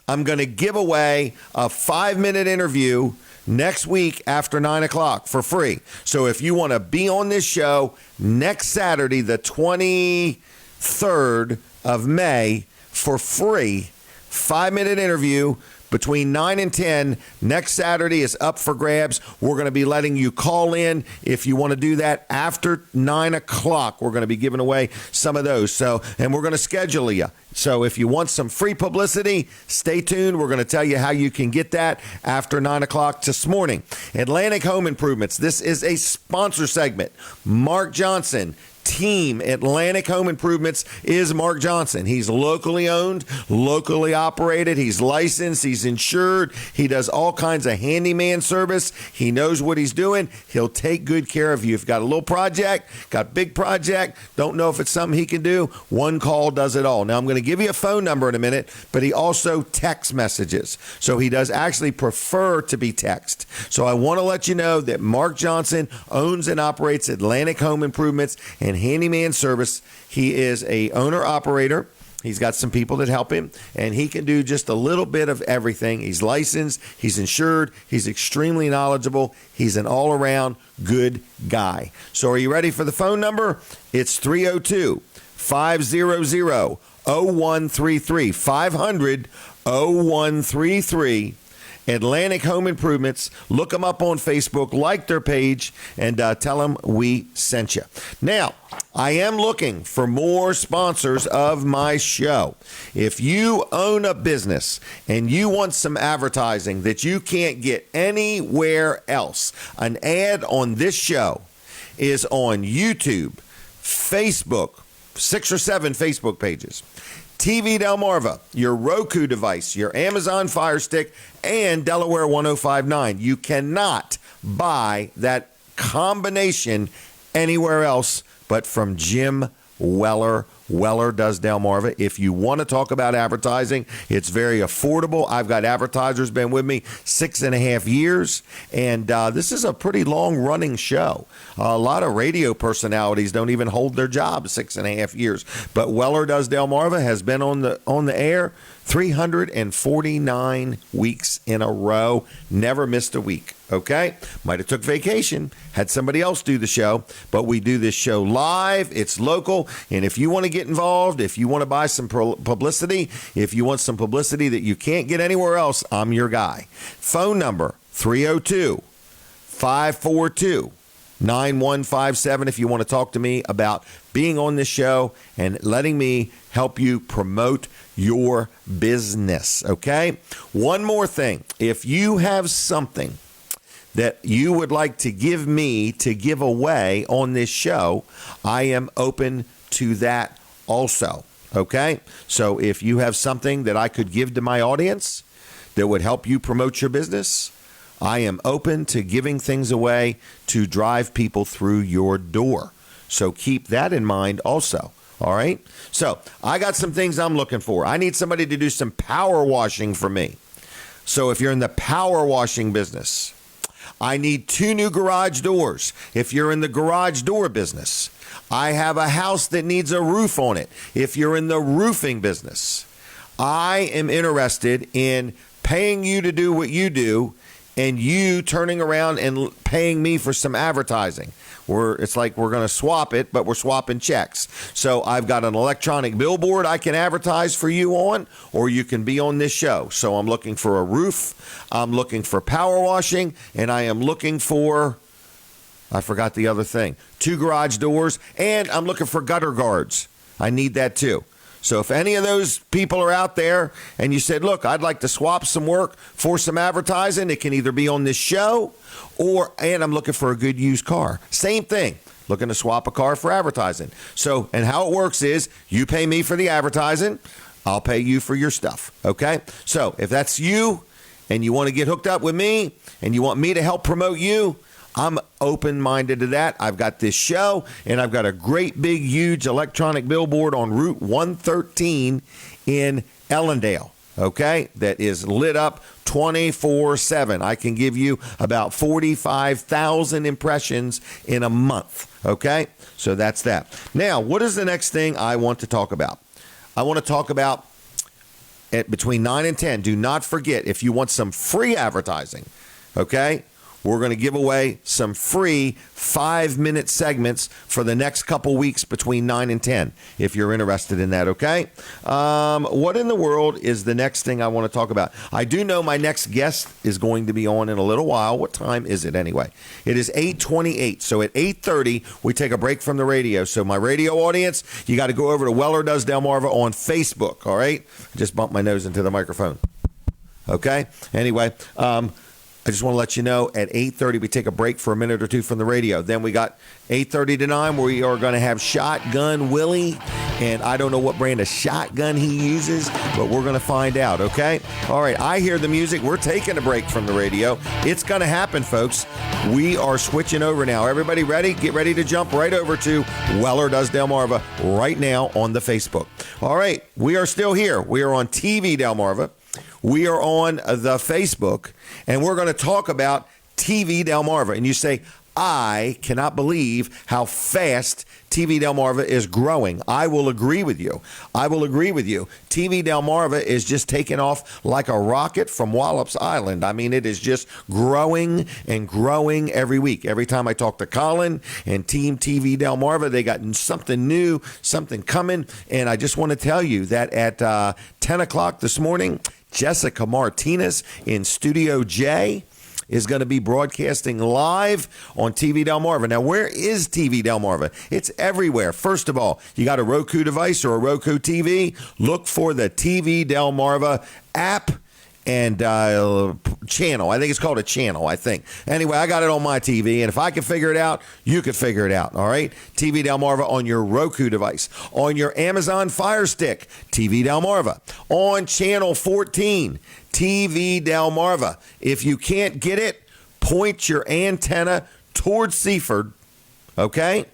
I'm going to give away a 5-minute interview next week after 9 o'clock for free. So if you want to be on this show next Saturday, the 23rd of May, for free, 5-minute interview between 9 and 10 next Saturday is up for grabs. We're going to be letting you call in if you want to do that after 9 o'clock. We're going to be giving away some of those. So, and we're going to schedule you. So if you want some free publicity, stay tuned. We're going to tell you how you can get that after 9 o'clock this morning. Atlantic Home Improvements. This is a sponsor segment. Mark Johnson, Team Atlantic Home Improvements, is Mark Johnson. He's locally owned, locally operated. He's licensed. He's insured. He does all kinds of handyman service. He knows what he's doing. He'll take good care of you. If you've got a little project, got a big project, don't know if it's something he can do, one call does it all. Now, I'm going to give you a phone number in a minute, but he also texts messages. So he does actually prefer to be text. So I want to let you know that Mark Johnson owns and operates Atlantic Home Improvements and handyman service. He is a owner-operator. He's got some people that help him, and he can do just a little bit of everything. He's licensed. He's insured. He's extremely knowledgeable. He's an all-around good guy. So are you ready for the phone number? It's 302-500-0133, 500-0133. Atlantic Home Improvements. Look them up on Facebook, like their page, and tell them we sent you. Now, I am looking for more sponsors of my show. If you own a business and you want some advertising that you can't get anywhere else, an ad on this show is on YouTube, Facebook, 6 or 7 Facebook pages, TV Delmarva, your Roku device, your Amazon Fire Stick, and Delaware 1059. You cannot buy that combination anywhere else but from Jim Weller. Weller Does Delmarva. If you want to talk about advertising, it's very affordable. I've got advertisers been with me 6.5 years, and this is a pretty long-running show. A lot of radio personalities don't even hold their job 6.5 years, but Weller Does Delmarva has been on the air 349 weeks in a row, never missed a week. Okay, might have took vacation, had somebody else do the show, but we do this show live. It's local, and if you want to get involved, if you want to buy some publicity, if you want some publicity that you can't get anywhere else, I'm your guy. Phone number 302-542-9157 if you want to talk to me about being on this show and letting me help you promote your business. Okay, one more thing. If you have something that you would like to give me to give away on this show, I am open to that also. Okay? So if you have something that I could give to my audience that would help you promote your business, I am open to giving things away to drive people through your door. So keep that in mind also. All right. So I got some things I'm looking for. I need somebody to do some power washing for me. So if you're in the power washing business, I need 2 new garage doors. If you're in the garage door business, I have a house that needs a roof on it. If you're in the roofing business, I am interested in paying you to do what you do and you turning around and paying me for some advertising. It's like we're going to swap it, but we're swapping checks. So I've got an electronic billboard I can advertise for you on, or you can be on this show. So I'm looking for a roof, I'm looking for power washing, and I am looking for, I forgot the other thing, 2 garage doors, and I'm looking for gutter guards. I need that too. So if any of those people are out there and you said, look, I'd like to swap some work for some advertising, it can either be on this show and I'm looking for a good used car. Same thing, looking to swap a car for advertising. So, and how it works is you pay me for the advertising, I'll pay you for your stuff. Okay? So if that's you and you want to get hooked up with me and you want me to help promote you, I'm open-minded to that. I've got this show, and I've got a great, big, huge electronic billboard on Route 113 in Ellendale, okay, that is lit up 24/7. I can give you about 45,000 impressions in a month, okay? So that's that. Now, what is the next thing I want to talk about? I want to talk about between 9 and 10. Do not forget, if you want some free advertising, okay, we're going to give away some free 5-minute segments for the next couple weeks between 9 and 10, if you're interested in that, okay? What in the world is the next thing I want to talk about? I do know my next guest is going to be on in a little while. What time is it anyway? It is 8:28. So at 8:30, we take a break from the radio. So my radio audience, you got to go over to Weller Does Delmarva on Facebook, all right? I just bumped my nose into the microphone. Okay? Anyway, I just want to let you know, at 8:30, we take a break for a minute or two from the radio. Then we got 8:30 to 9, where we are going to have Shotgun Willie. And I don't know what brand of shotgun he uses, but we're going to find out, okay? All right, I hear the music. We're taking a break from the radio. It's going to happen, folks. We are switching over now. Everybody ready? Get ready to jump right over to Weller Does Delmarva right now on the Facebook. All right, we are still here. We are on TV Delmarva. We are on the Facebook, and we're going to talk about TV Delmarva. And you say, I cannot believe how fast TV Delmarva is growing. I will agree with you. I will agree with you. TV Delmarva is just taking off like a rocket from Wallops Island. I mean, it is just growing and growing every week. Every time I talk to Colin and Team TV Delmarva, they got something new, something coming. And I just want to tell you that at 10 o'clock this morning, Jessica Martinez in Studio J is going to be broadcasting live on TV Delmarva. Now, where is TV Delmarva? It's everywhere. First of all, you got a Roku device or a Roku TV, look for the TV Delmarva app and channel. I think it's called a channel, I think. Anyway, I got it on my TV, and if I can figure it out, you can figure it out, all right? TV Delmarva on your Roku device. On your Amazon Fire Stick, TV Delmarva. On Channel 14, TV Delmarva. If you can't get it, point your antenna towards Seaford, okay?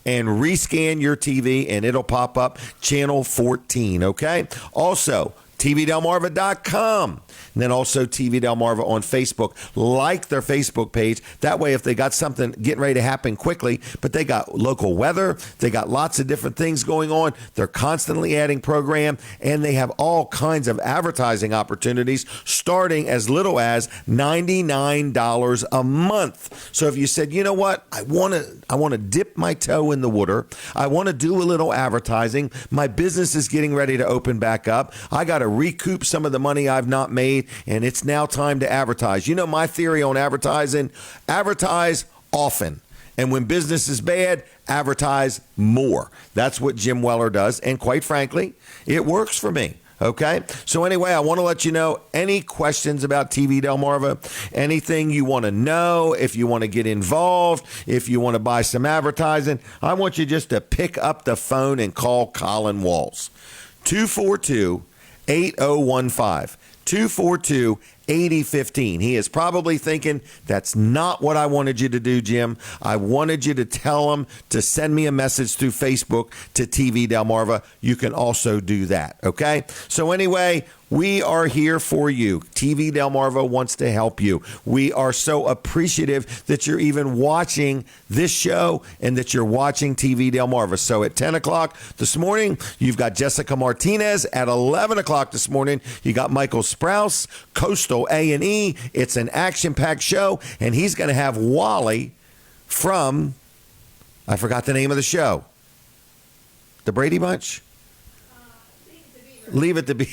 And rescan your TV, and it'll pop up Channel 14, okay? Also, TVDelmarva.com. And then also TV Delmarva on Facebook. Like their Facebook page. That way, if they got something getting ready to happen quickly, but they got local weather, they got lots of different things going on. They're constantly adding program, and they have all kinds of advertising opportunities starting as little as $99 a month. So if you said, you know what, I want to dip my toe in the water. I want to do a little advertising. My business is getting ready to open back up. I got to recoup some of the money I've not made, and it's now time to advertise. You know my theory on advertising? Advertise often. And when business is bad, advertise more. That's what Jim Weller does. And quite frankly, it works for me. Okay? So anyway, I want to let you know, any questions about TV Delmarva, anything you want to know, if you want to get involved, if you want to buy some advertising, I want you just to pick up the phone and call Colin Walls. 242-8015. 8015. He is probably thinking, that's not what I wanted you to do, Jim. I wanted you to tell him to send me a message through Facebook to TV Delmarva. You can also do that, okay? So anyway, we are here for you. TV Delmarva wants to help you. We are so appreciative that you're even watching this show and that you're watching TV Delmarva. So at 10 o'clock this morning, you've got Jessica Martinez. At 11 o'clock this morning, you got Michael Sprouse, Coastal A&E. It's an action-packed show, and he's going to have Wally from, I forgot the name of the show. The Brady Bunch? Leave It to Beaver.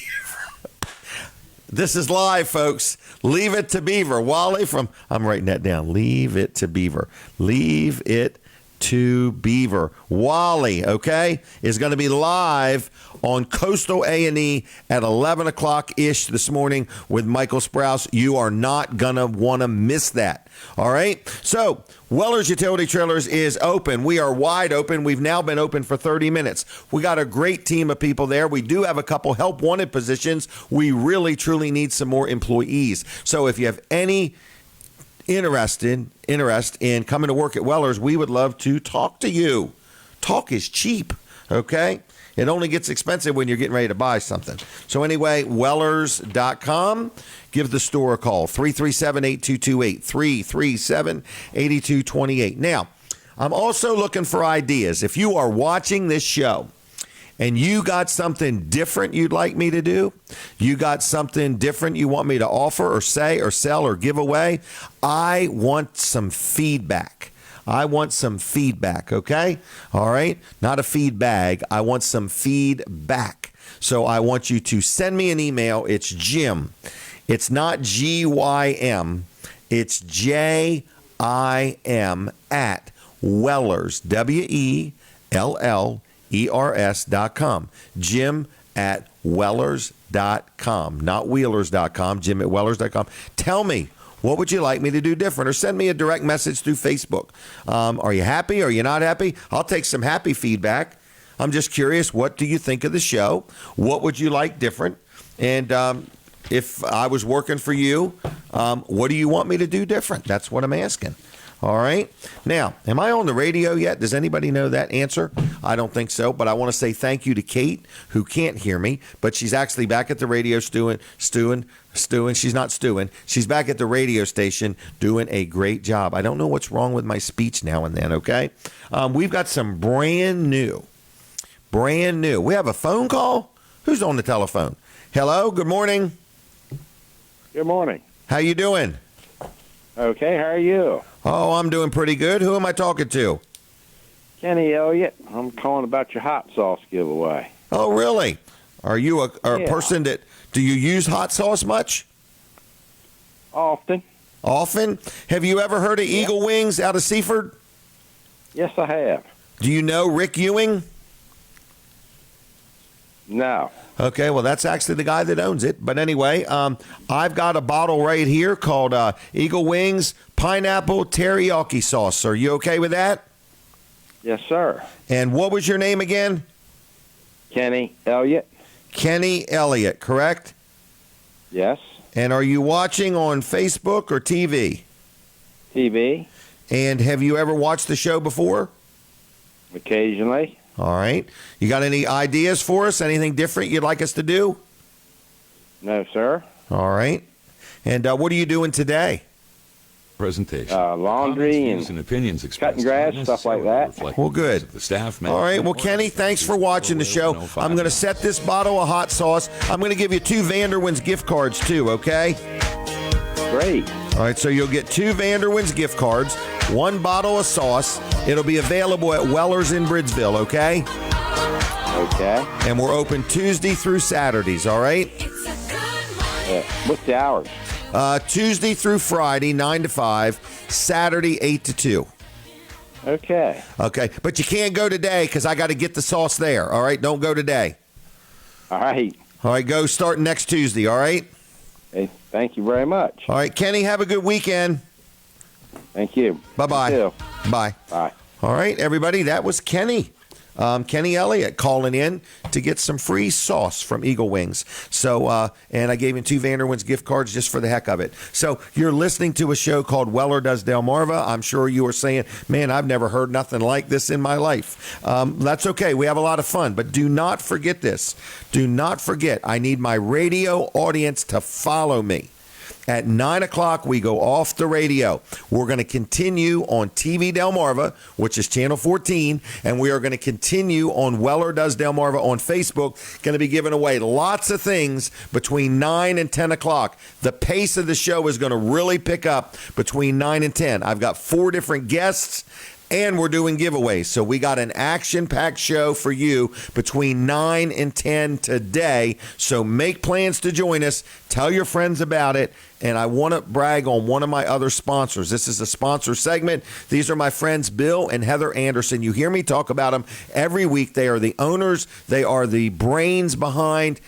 This is live, folks. Leave It to Beaver. Wally from, I'm writing that down. Leave It to Beaver. Leave It to Beaver. Wally, okay, is going to be live on Coastal A&E at 11 o'clock-ish this morning with Michael Sprouse. You are not going to want to miss that. All right? So, Weller's Utility Trailers is open. We are wide open. We've now been open for 30 minutes. We got a great team of people there. We do have a couple help wanted positions. We really, truly need some more employees. So if you have any interest in coming to work at Weller's, we would love to talk to you. Talk is cheap, okay? It only gets expensive when you're getting ready to buy something. So anyway, Wellers.com. Give the store a call, 337-8228, 337-8228. Now, I'm also looking for ideas. If you are watching this show and you got something different you'd like me to do, you got something different you want me to offer or say or sell or give away, I want some feedback. I want some feedback, okay? All right? Not a feed bag. I want some feedback. So I want you to send me an email. It's Jim. It's not G-Y-M. It's J-I-M at Wellers, WELLERS.com. Jim at Wellers.com. Not Wheelers.com. Jim at Wellers.com. Tell me, what would you like me to do different? Or send me a direct message through Facebook. Are you happy? Are you not happy? I'll take some happy feedback. I'm just curious, what do you think of the show? What would you like different? And if I was working for you, what do you want me to do different? That's what I'm asking. All right. Now, am I on the radio yet? Does anybody know that answer? I don't think so, but I want to say thank you to Kate, who can't hear me, but she's actually back at the radio stewing. She's not stewing. She's back at the radio station doing a great job. I don't know what's wrong with my speech now and then, okay? We've got some brand new. We have a phone call? Who's on the telephone? Hello, good morning.
Good morning.
How you doing?
Okay, how are you?
Oh, I'm doing pretty good. Who am I talking to?
Kenny Elliott. I'm calling about your hot sauce giveaway.
Oh, really? Are you a person that, do you use hot sauce much?
Often.
Often? Have you ever heard of Eagle Wings out of Seaford?
Yes, I have.
Do you know Rick Ewing?
No.
Okay, well, that's actually the guy that owns it. But anyway, I've got a bottle right here called Eagle Wings Pineapple Teriyaki Sauce. Are you okay with that?
Yes, sir.
And what was your name again?
Kenny Elliott.
Kenny Elliott, correct?
Yes.
And are you watching on Facebook or TV?
TV.
And have you ever watched the show before?
Occasionally.
All right. You got any ideas for us? Anything different you'd like us to do?
No, sir.
All right. And what are you doing today?
Presentation.
Laundry and
opinions
cutting grass, stuff like that.
Well, good.
The staff.
All right. Well, Kenny, thanks for watching the show. I'm going to set this bottle of hot sauce. I'm going to give you 2 Vanderwins gift cards, too, okay?
Great.
All right. So you'll get 2 Vanderwins gift cards, 1 bottle of sauce. It'll be available at Weller's in Bridgeville, okay?
Okay.
And we're open Tuesday through Saturdays, all right?
What's the hours?
Tuesday through Friday, 9 to 5. Saturday, 8 to 2.
Okay.
Okay. But you can't go today because I got to get the sauce there, all right? Don't go today.
All right.
All right. Go start next Tuesday, all right?
Hey, thank you very much.
All right. Kenny, have a good weekend.
Thank you.
Bye-bye.
You too.
Bye.
Bye.
All right, everybody. That was Kenny. Kenny Elliott calling in to get some free sauce from Eagle Wings. So, and I gave him 2 Vanderwins gift cards just for the heck of it. So you're listening to a show called Weller Does Delmarva. I'm sure you are saying, man, I've never heard nothing like this in my life. That's okay. We have a lot of fun. But do not forget this. Do not forget, I need my radio audience to follow me. At 9 o'clock, we go off the radio. We're going to continue on TV Delmarva, which is Channel 14, and we are going to continue on Weller Does Delmarva on Facebook. Going to be giving away lots of things between 9 and 10 o'clock. The pace of the show is going to really pick up between 9 and 10. I've got 4 different guests, and we're doing giveaways. So we got an action-packed show for you between 9 and 10 today. So make plans to join us. Tell your friends about it. And I want to brag on one of my other sponsors. This is a sponsor segment. These are my friends Bill and Heather Anderson. You hear me talk about them every week. They are the owners. They are the brains behind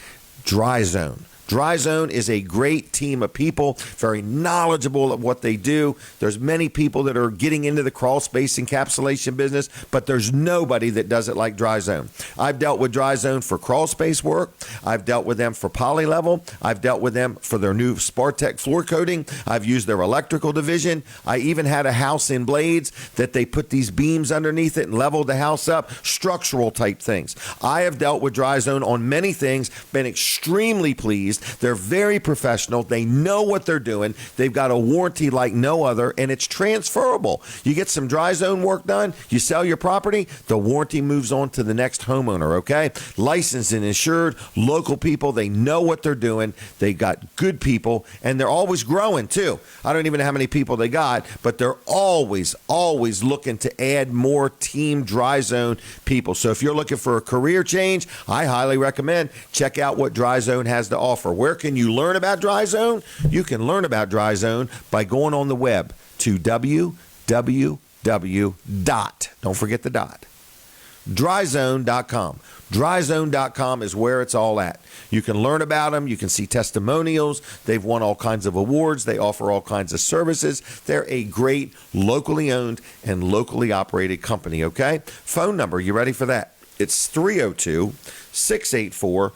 Dry Zone. Dry Zone is a great team of people, very knowledgeable at what they do. There's many people that are getting into the crawl space encapsulation business, but there's nobody that does it like Dry Zone. I've dealt with Dry Zone for crawl space work. I've dealt with them for poly level. I've dealt with them for their new Spartec floor coating. I've used their electrical division. I even had a house in Blades that they put these beams underneath it and leveled the house up, structural type things. I have dealt with Dry Zone on many things, been extremely pleased. They're very professional. They know what they're doing. They've got a warranty like no other, and it's transferable. You get some Dry Zone work done, you sell your property, the warranty moves on to the next homeowner, okay? Licensed and insured, local people. They know what they're doing. They got good people, and they're always growing, too. I don't even know how many people they got, but they're always looking to add more Team Dry Zone people. So if you're looking for a career change, I highly recommend check out what Dry Zone has to offer. Where can you learn about Dry Zone? You can learn about Dry Zone by going on the web to www. Don't forget the dot. dryzone.com. Dryzone.com is where it's all at. You can learn about them. You can see testimonials. They've won all kinds of awards. They offer all kinds of services. They're a great locally owned and locally operated company, okay? Phone number, you ready for that? It's 302-684-5034.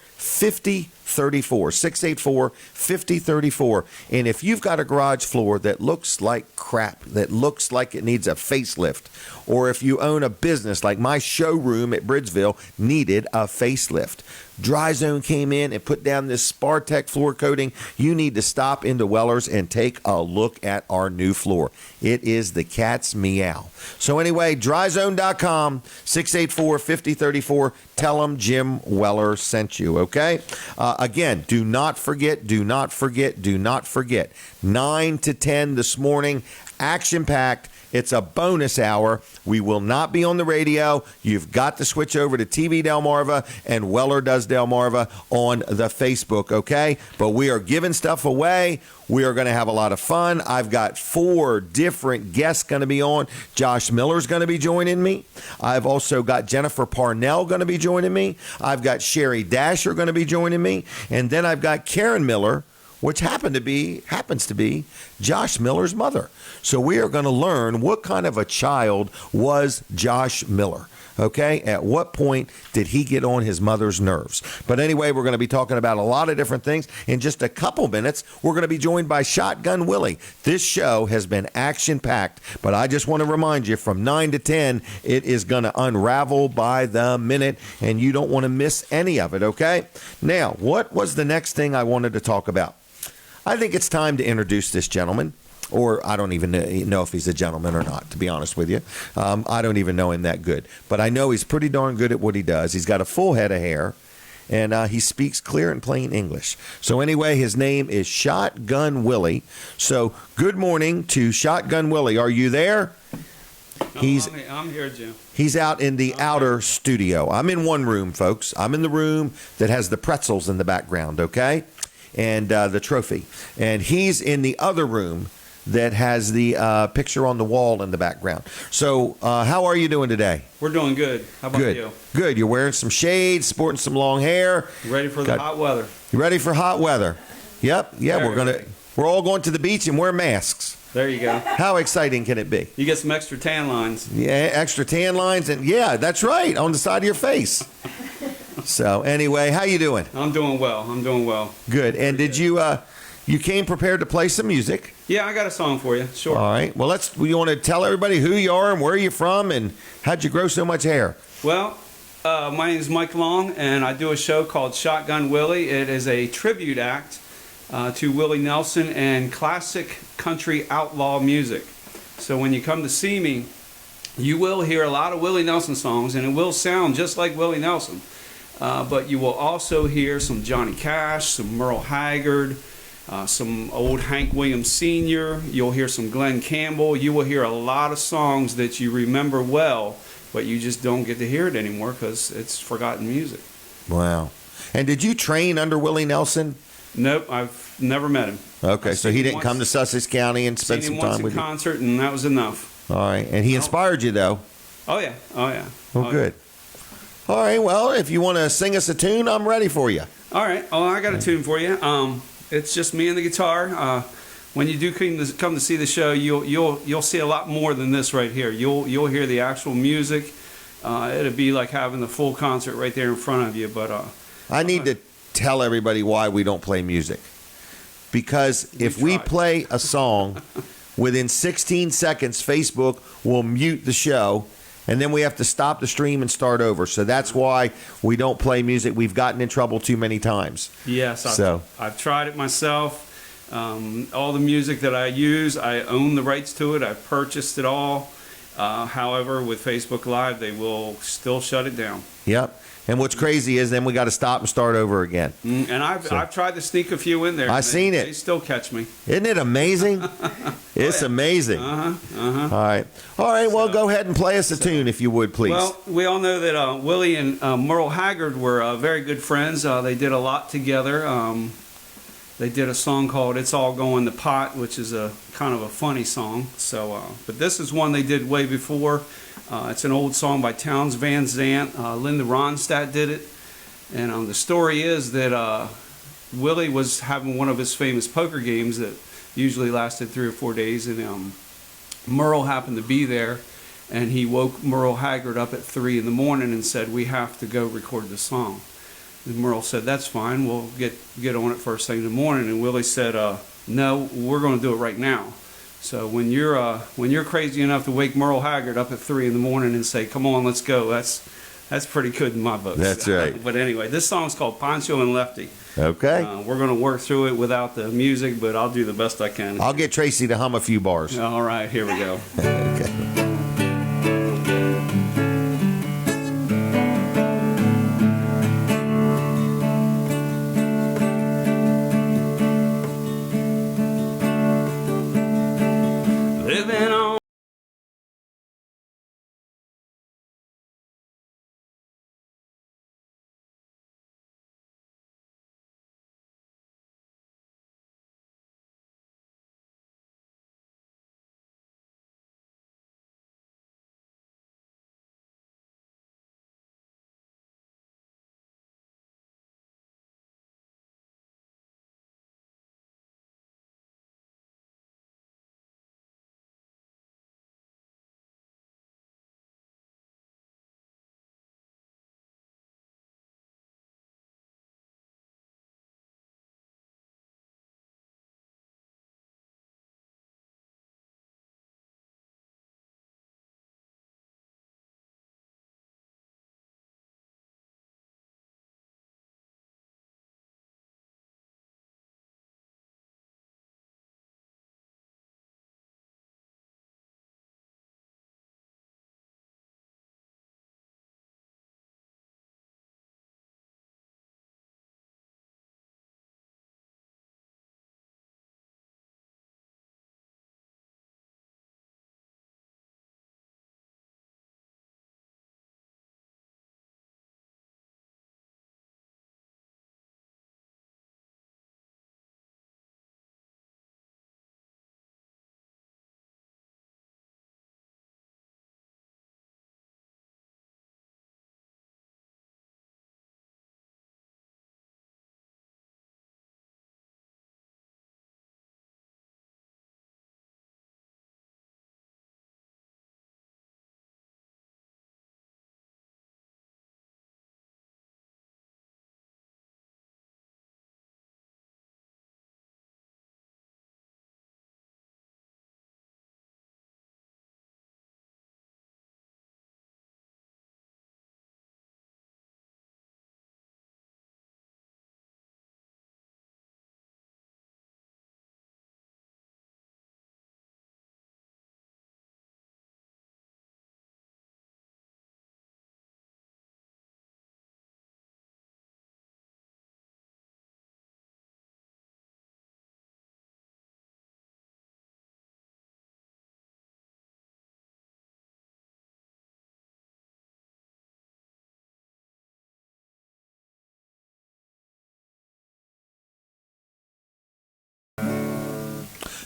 684-5034. And if you've got a garage floor that looks like crap, that looks like it needs a facelift, or if you own a business like my showroom at Bridgeville needed a facelift, Dry Zone came in and put down this Spartec floor coating. You need to stop into Weller's and take a look at our new floor. It is the cat's meow. So anyway, dryzone.com, 684-5034. Tell them Jim Weller sent you, okay? Again, do not forget, 9 to 10 this morning, action-packed. It's a bonus hour. We will not be on the radio. You've got to switch over to TV Delmarva and Weller Does Delmarva on the Facebook, okay? But we are giving stuff away. We are going to have a lot of fun. I've got 4 different guests going to be on. Josh Miller's going to be joining me. I've also got Jennifer Parnell going to be joining me. I've got Sherry Dasher going to be joining me. And then I've got Karen Miller, which happens to be Josh Miller's mother. So we are going to learn what kind of a child was Josh Miller. Okay, at what point did he get on his mother's nerves? But anyway, we're going to be talking about a lot of different things. In just a couple minutes, we're going to be joined by Shotgun Willie. This show has been action-packed, but I just want to remind you, from 9 to 10, it is going to unravel by the minute, and you don't want to miss any of it, okay? Now, what was the next thing I wanted to talk about? I think it's time to introduce this gentleman. Or I don't even know if he's a gentleman or not, to be honest with you. I don't even know him that good. But I know he's pretty darn good at what he does. He's got a full head of hair, and he speaks clear and plain English. So anyway, his name is Shotgun Willie. So good morning to Shotgun Willie. Are you there?
I'm here, Jim.
He's out in the outer studio. I'm in one room, folks. I'm in the room that has the pretzels in the background, okay? And the trophy. And he's in the other room that has the picture on the wall in the background. So how are you doing today?
We're doing good. How about you?
Good. You're wearing some shades, sporting some long hair.
Ready for the hot weather.
You ready for hot weather? Yep. Yeah, we're all going to the beach and wear masks.
There you go.
How exciting can it be?
You get some extra tan lines.
Yeah, extra tan lines, and yeah, that's right, on the side of your face. So anyway, how you doing?
I'm doing well. I'm doing well.
Good. And did you you came prepared to play some music?
Yeah, I got a song for you. Sure.
All right. Well, you want to tell everybody who you are and where you're from and how'd you grow so much hair?
Well, my name is Mike Long, and I do a show called Shotgun Willie. It is a tribute act to Willie Nelson and classic country outlaw music. So when you come to see me, you will hear a lot of Willie Nelson songs, and it will sound just like Willie Nelson. But you will also hear some Johnny Cash, some Merle Haggard, some old Hank Williams Sr. You'll hear some Glenn Campbell. You will hear a lot of songs that you remember well, but you just don't get to hear it anymore because it's forgotten music.
Wow. And did you train under Willie Nelson?
Nope, I've never met him.
Okay, so he didn't come to Sussex County and spend some time with you?
Seen him once in concert, and that was enough.
All right, and he inspired you, though?
Oh, yeah. Oh, yeah.
Well, good. All right, well, if you want to sing us a tune, I'm ready for you.
All right. Oh, I got a tune for you. It's just me and the guitar. When you do come to see the show, you'll see a lot more than this right here. You'll hear the actual music. It'll be like having the full concert right there in front of you. But
I need to tell everybody why we don't play music. Because if we play a song, within 16 seconds, Facebook will mute the show, and then we have to stop the stream and start over. So that's why we don't play music. We've gotten in trouble too many times.
Yes, I've tried it myself. All the music that I use, I own the rights to it. I purchased it all. However, with Facebook Live, they will still shut it down.
Yep. And what's crazy is then we got to stop and start over again.
And I've tried to sneak a few in there.
I've seen it.
They still catch me.
Isn't it amazing? It's amazing. All right. All right. Well, go ahead and play us a tune if you would, please.
Well, we all know that Willie and Merle Haggard were very good friends. They did a lot together. They did a song called "It's All Going to Pot," which is a kind of a funny song. So, but this is one they did way before. It's an old song by Townes Van Zandt. Linda Ronstadt did it. And the story is that Willie was having one of his famous poker games that usually lasted 3 or 4 days. And Merle happened to be there. And he woke Merle Haggard up at 3 in the morning and said, "We have to go record the song." And Merle said, "That's fine. We'll get on it first thing in the morning." And Willie said, "No, we're going to do it right now." So when you're crazy enough to wake Merle Haggard up at 3 in the morning and say, "Come on, let's go," that's pretty good in my book.
That's right.
But anyway, this song's called Pancho and Lefty.
Okay.
We're going to work through it without the music, but I'll do the best I can.
I'll get Tracy to hum a few bars.
All right, here we go.
Okay.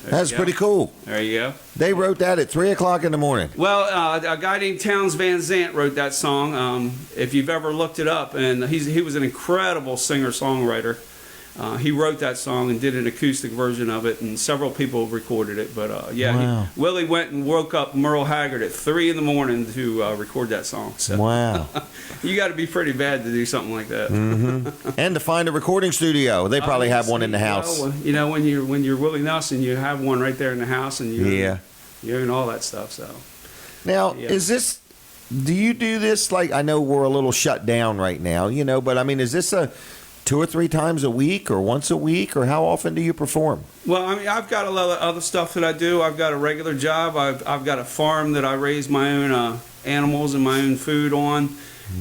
That's pretty cool.
There you go.
They wrote that at 3 o'clock in the morning.
Well, a guy named Towns Van Zandt wrote that song. If you've ever looked it up, and he was an incredible singer-songwriter. He wrote that song and did an acoustic version of it, and several people recorded it. But
Wow.
Willie went and woke up Merle Haggard at 3 in the morning to record that song. So
Wow.
you got to be pretty bad to do something like that.
And to find a recording studio. They probably have one in the house.
Well, when you're Willie Nelson, you have one right there in the house, and you own all that stuff. So
Now, do you do this, like, I know we're a little shut down right now, but I mean, is this a 2 or 3 times a week or once a week, or how often do you perform?
Well, I mean, I've got a lot of other stuff that I do. I've got a regular job. I've got a farm that I raise my own animals and my own food on.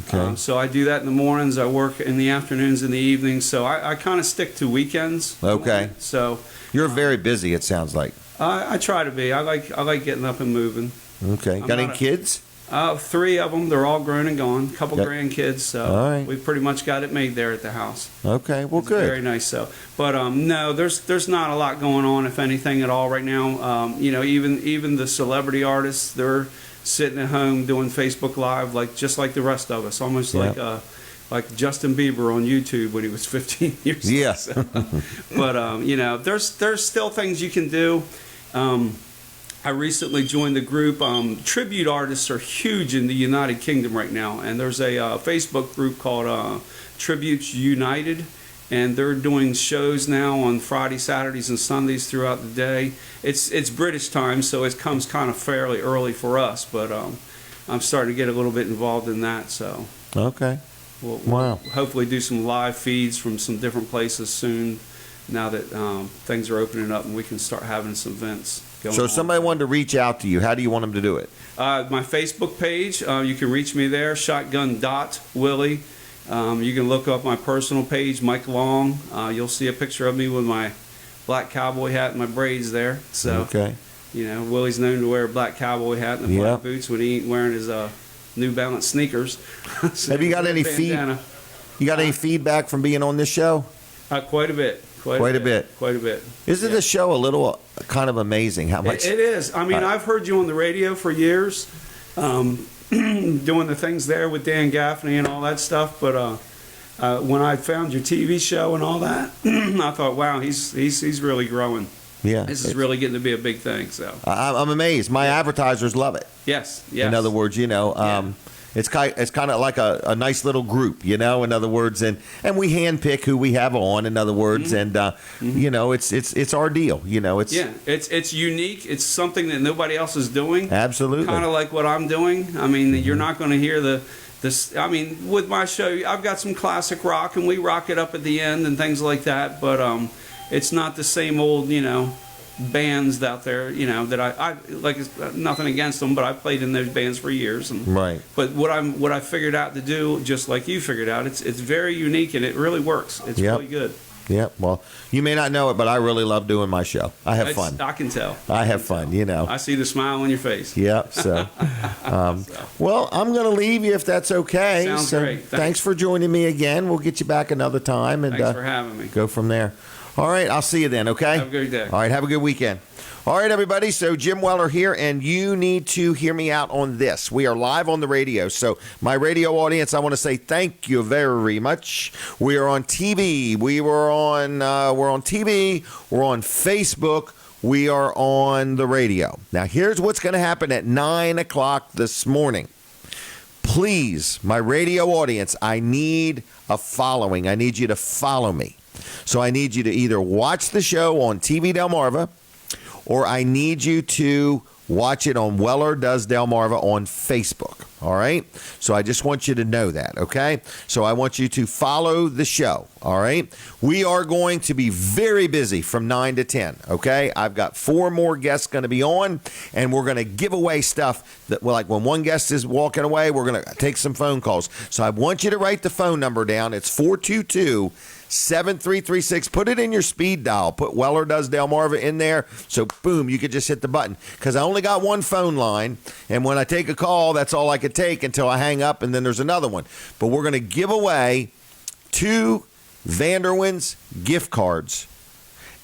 Okay.
So I do that in the mornings. I work in the afternoons and the evenings. So I kind of stick to weekends.
Okay.
So
You're very busy, it sounds like.
I try to be. I like getting up and moving.
Okay. Got any kids?
3 of them. They're all grown and gone. A couple grandkids. So
All right.
we've pretty much got it made there at the house.
Okay. Well,
It's
good.
Very nice. So, but no, there's not a lot going on, if anything at all, right now. Even the celebrity artists, they're sitting at home doing Facebook Live, just like the rest of us, almost like Justin Bieber on YouTube when he was 15 years old.
Yeah.
So, but there's still things you can do. I recently joined the group. Tribute artists are huge in the United Kingdom right now, and there's a Facebook group called Tributes United, and they're doing shows now on Friday, Saturdays, and Sundays throughout the day. It's British time, so it comes kind of fairly early for us, but I'm starting to get a little bit involved in that. So
Okay.
we'll hopefully do some live feeds from some different places soon, now that things are opening up and we can start having some events.
So if somebody wanted to reach out to you, how do you want them to do it?
My Facebook page, you can reach me there, shotgun.willie. You can look up my personal page, Mike Long. You'll see a picture of me with my black cowboy hat and my braids there. So,
Okay.
Willie's known to wear a black cowboy hat and the black boots when he ain't wearing his New Balance sneakers. So
Have you got any any feedback from being on this show?
Quite a bit.
Quite a bit. Isn't this show a little kind of amazing? How much?
It is. I mean, I've heard you on the radio for years, doing the things there with Dan Gaffney and all that stuff. But when I found your TV show and all that, I thought, wow, he's really growing.
Yeah,
this is really getting to be a big thing. So
I'm amazed. My advertisers love it.
Yes.
In other words, it's kind of like a nice little group, in other words, and we handpick who we have on, in other words, and it's our deal,
it's unique. It's something that nobody else is doing.
Absolutely.
Kind of like what I'm doing. I mean, you're not going to hear this. I mean, with my show, I've got some classic rock, and we rock it up at the end and things like that. But it's not the same old, bands out there, that I like. Nothing against them, but I played in those bands for years. And,
right.
But what I figured out to do, just like you figured out, it's very unique and it really works. It's really good.
Yeah. Well, you may not know it, but I really love doing my show. I have fun.
I can tell.
I have fun.
I see the smile on your face.
Yeah. So, well, I'm going to leave you if that's okay.
Sounds great.
Thanks for joining me again. We'll get you back another time and
thanks for having me.
Go from there. All right, I'll see you then, okay?
Have a good day.
All right, have a good weekend. All right, everybody, so Jim Weller here, and you need to hear me out on this. We are live on the radio, so my radio audience, I want to say thank you very much. We are on TV. We're on TV. We're on Facebook. We are on the radio. Now, here's what's going to happen at 9 o'clock this morning. Please, my radio audience, I need a following. I need you to follow me. So I need you to either watch the show on TV Delmarva, or I need you to watch it on Weller Does Delmarva on Facebook. All right? So I just want you to know that, okay? So I want you to follow the show, all right? We are going to be very busy from 9 to 10, okay? I've got 4 more guests going to be on, and we're going to give away stuff that, well, like when one guest is walking away, we're going to take some phone calls. So I want you to write the phone number down. It's 422-7336. Put it in your speed dial. Put Weller Does Delmarva in there. So, boom, you could just hit the button. Because I only got one phone line, and when I take a call, that's all I could take until I hang up, and then there's another one. But we're going to give away 2 Vanderwins gift cards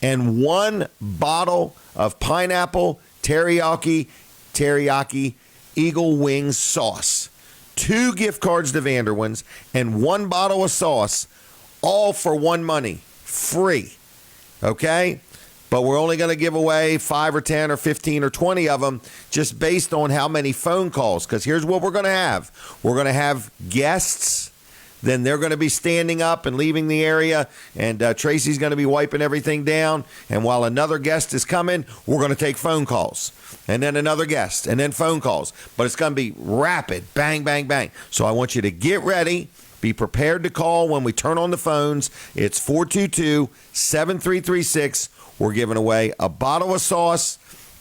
and 1 bottle of pineapple teriyaki Eagle Wings sauce. 2 gift cards to Vanderwins and 1 bottle of sauce, all for one money, free. Okay? But we're only going to give away 5 or 10 or 15 or 20 of them just based on how many phone calls. Because here's what we're going to have. We're going to have guests. Then they're going to be standing up and leaving the area. And Tracy's going to be wiping everything down. And while another guest is coming, we're going to take phone calls. And then another guest. And then phone calls. But it's going to be rapid. Bang, bang, bang. So I want you to get ready. Be prepared to call when we turn on the phones. It's 422-7336. We're giving away a bottle of sauce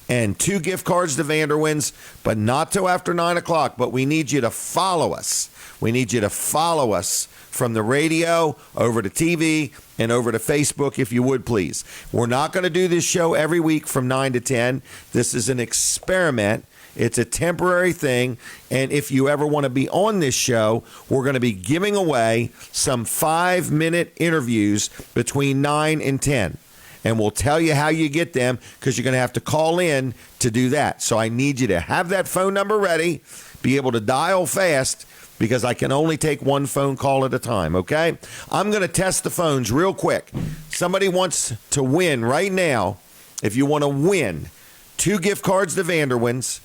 and 2 gift cards to Vanderwins, but not till after 9 o'clock. But we need you to follow us. We need you to follow us from the radio over to TV and over to Facebook, if you would, please. We're not going to do this show every week from 9 to 10. This is an experiment. It's a temporary thing, and if you ever want to be on this show, we're going to be giving away some 5-minute interviews between 9 and 10. And we'll tell you how you get them because you're going to have to call in to do that. So I need you to have that phone number ready, be able to dial fast because I can only take 1 phone call at a time, okay? I'm going to test the phones real quick. Somebody wants to win right now. If you want to win 2 gift cards to Vanderwins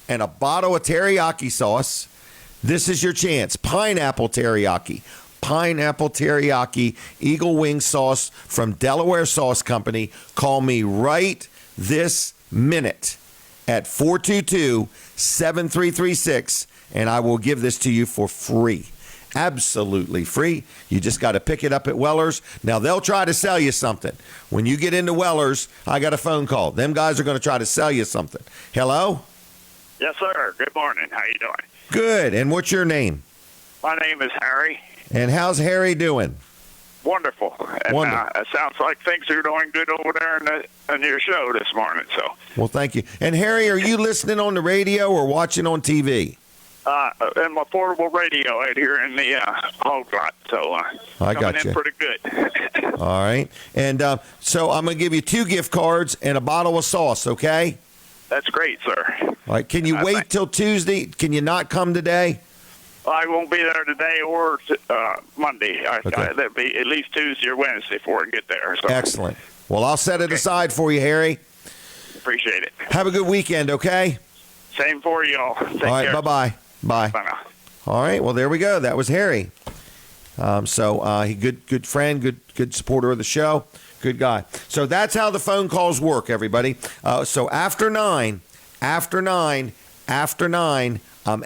and a bottle of teriyaki sauce, this is your chance. Pineapple teriyaki Eagle Wing sauce from Delaware Sauce Company. Call me right this minute at 422-7336, and I will give this to you for free. Absolutely free. You just got to pick it up at Weller's. Now, they'll try to sell you something. When you get into Weller's, I got a phone call. Them guys are going to try to sell you something. Hello?
Yes, sir. Good morning. How you doing?
Good. And what's your name?
My name is Harry.
And how's Harry doing?
Wonderful. And
Wonderful.
It sounds like things are doing good over there in your show this morning. So.
Well, thank you. And Harry, are you listening on the radio or watching on TV?
In my portable radio right here in the hog lot. So
I got
coming
you.
in pretty good.
All right. And so I'm going to give you 2 gift cards and a bottle of sauce, okay?
That's great, sir.
All right. Can you wait till Tuesday? Can you not come today?
I won't be there today or Monday. That'll be at least Tuesday or Wednesday before I get there. So.
Excellent. Well, I'll set it aside for you, Harry.
Appreciate it.
Have a good weekend, okay?
Same for y'all. Take
All right.
care.
Bye-bye. Bye.
Bye now.
All right. Well, there we go. That was Harry. He good friend, good supporter of the show. Good guy. So that's how the phone calls work, everybody. So after 9, I'm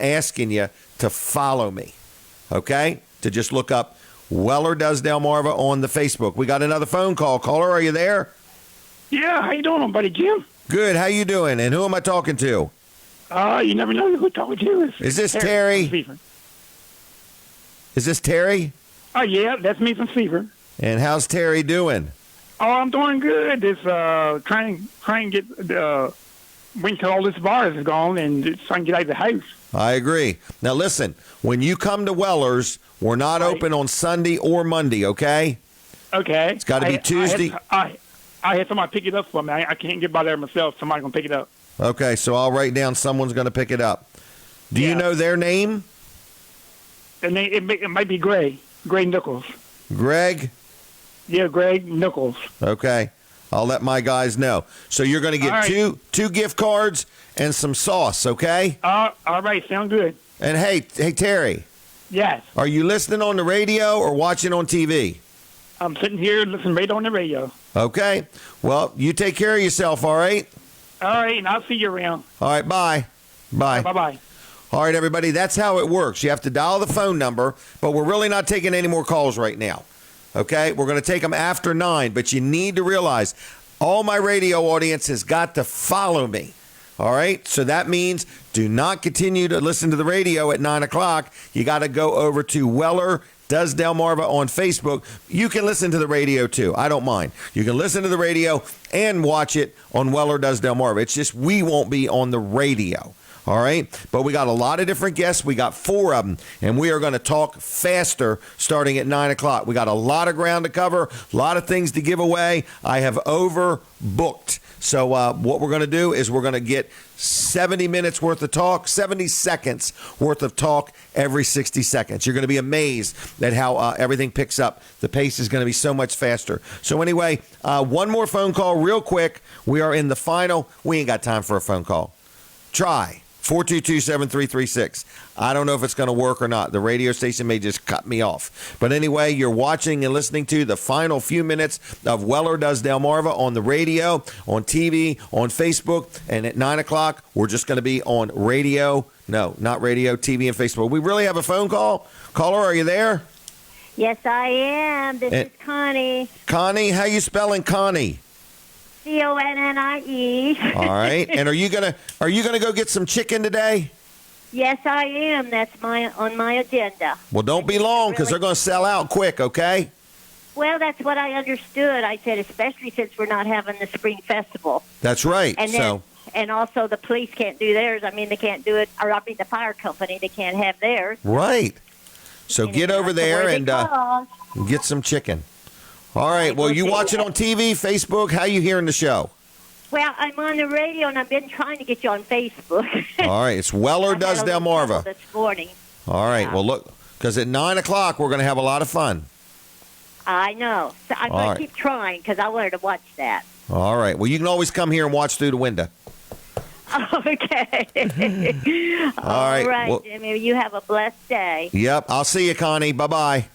asking you to follow me, okay? To just look up Weller Does Delmarva on the Facebook. We got another phone call. Caller, are you there?
Yeah, how you doing, buddy Jim?
Good. How you doing? And who am I talking to?
You never know who talking to you.
Is this Terry? Is this Terry?
Oh, yeah, that's me from Seaford.
And how's Terry doing?
Oh, I'm doing good. Just trying to get wait until all this virus is gone and so I can get out of the house.
I agree. Now, listen, when you come to Weller's, we're not open on Sunday or Monday, okay?
Okay.
It's got to be Tuesday.
I had somebody pick it up for me. I can't get by there myself. Somebody's going to pick it up.
Okay, so I'll write down someone's going to pick it up. Do you know their name?
The name, it might be Greg Nichols.
Greg?
Yeah, Greg Nichols.
Okay. I'll let my guys know. So you're going to get two gift cards and some sauce, okay?
All right, sound good.
And hey, Terry.
Yes.
Are you listening on the radio or watching on TV?
I'm sitting here listening right on the radio.
Okay. Well, you take care of yourself, all right?
All right, and I'll see you around.
All right, bye. Bye.
Bye-bye.
All right, everybody, that's how it works. You have to dial the phone number, but we're really not taking any more calls right now. Okay? We're going to take them after 9, but you need to realize all my radio audience has got to follow me. All right? So that means do not continue to listen to the radio at 9 o'clock. You got to go over to Weller Does Delmarva on Facebook. You can listen to the radio, too. I don't mind. You can listen to the radio and watch it on Weller Does Delmarva. It's just we won't be on the radio. All right. But we got a lot of different guests. We got 4 of them, and we are going to talk faster starting at 9 o'clock. We got a lot of ground to cover, a lot of things to give away. I have overbooked. So what we're going to do is we're going to get 70 minutes worth of talk, 70 seconds worth of talk every 60 seconds. You're going to be amazed at how everything picks up. The pace is going to be so much faster. So anyway, one more phone call real quick. We are in the final. We ain't got time for a phone call. Try 422-7336. I don't know if it's going to work or not. The radio station may just cut me off. But anyway, you're watching and listening to the final few minutes of Weller Does Delmarva on the radio, on TV, on Facebook. And at 9 o'clock, we're just going to be on radio. No, not radio, TV, and Facebook. We really have a phone call? Caller, are you there?
Yes, I am. This is Connie.
Connie, how you spelling Connie?
Connie.
All right. And are you gonna go get some chicken today?
Yes, I am. That's on my agenda.
Well, don't be long because they're going to sell out quick. Okay.
Well, that's what I understood. I said, especially since we're not having the spring festival.
That's right.
And also the police can't do theirs. I mean, they can't do it. Or I mean, the fire company, they can't have theirs.
Right. So get over there and get some chicken. All right. Well, you watch it on TV, Facebook. How you hearing the show?
Well, I'm on the radio, and I've been trying to get you on Facebook.
All right. It's Weller Does Delmarva.
This morning.
All right. Well, look, because at 9 o'clock, we're going to have a lot of fun.
I know. So I'm going to keep trying because I wanted to watch that.
All right. Well, you can always come here and watch through the window.
Okay.
All right.
Well, Jimmy. You have a blessed day.
Yep. I'll see you, Connie. Bye-bye.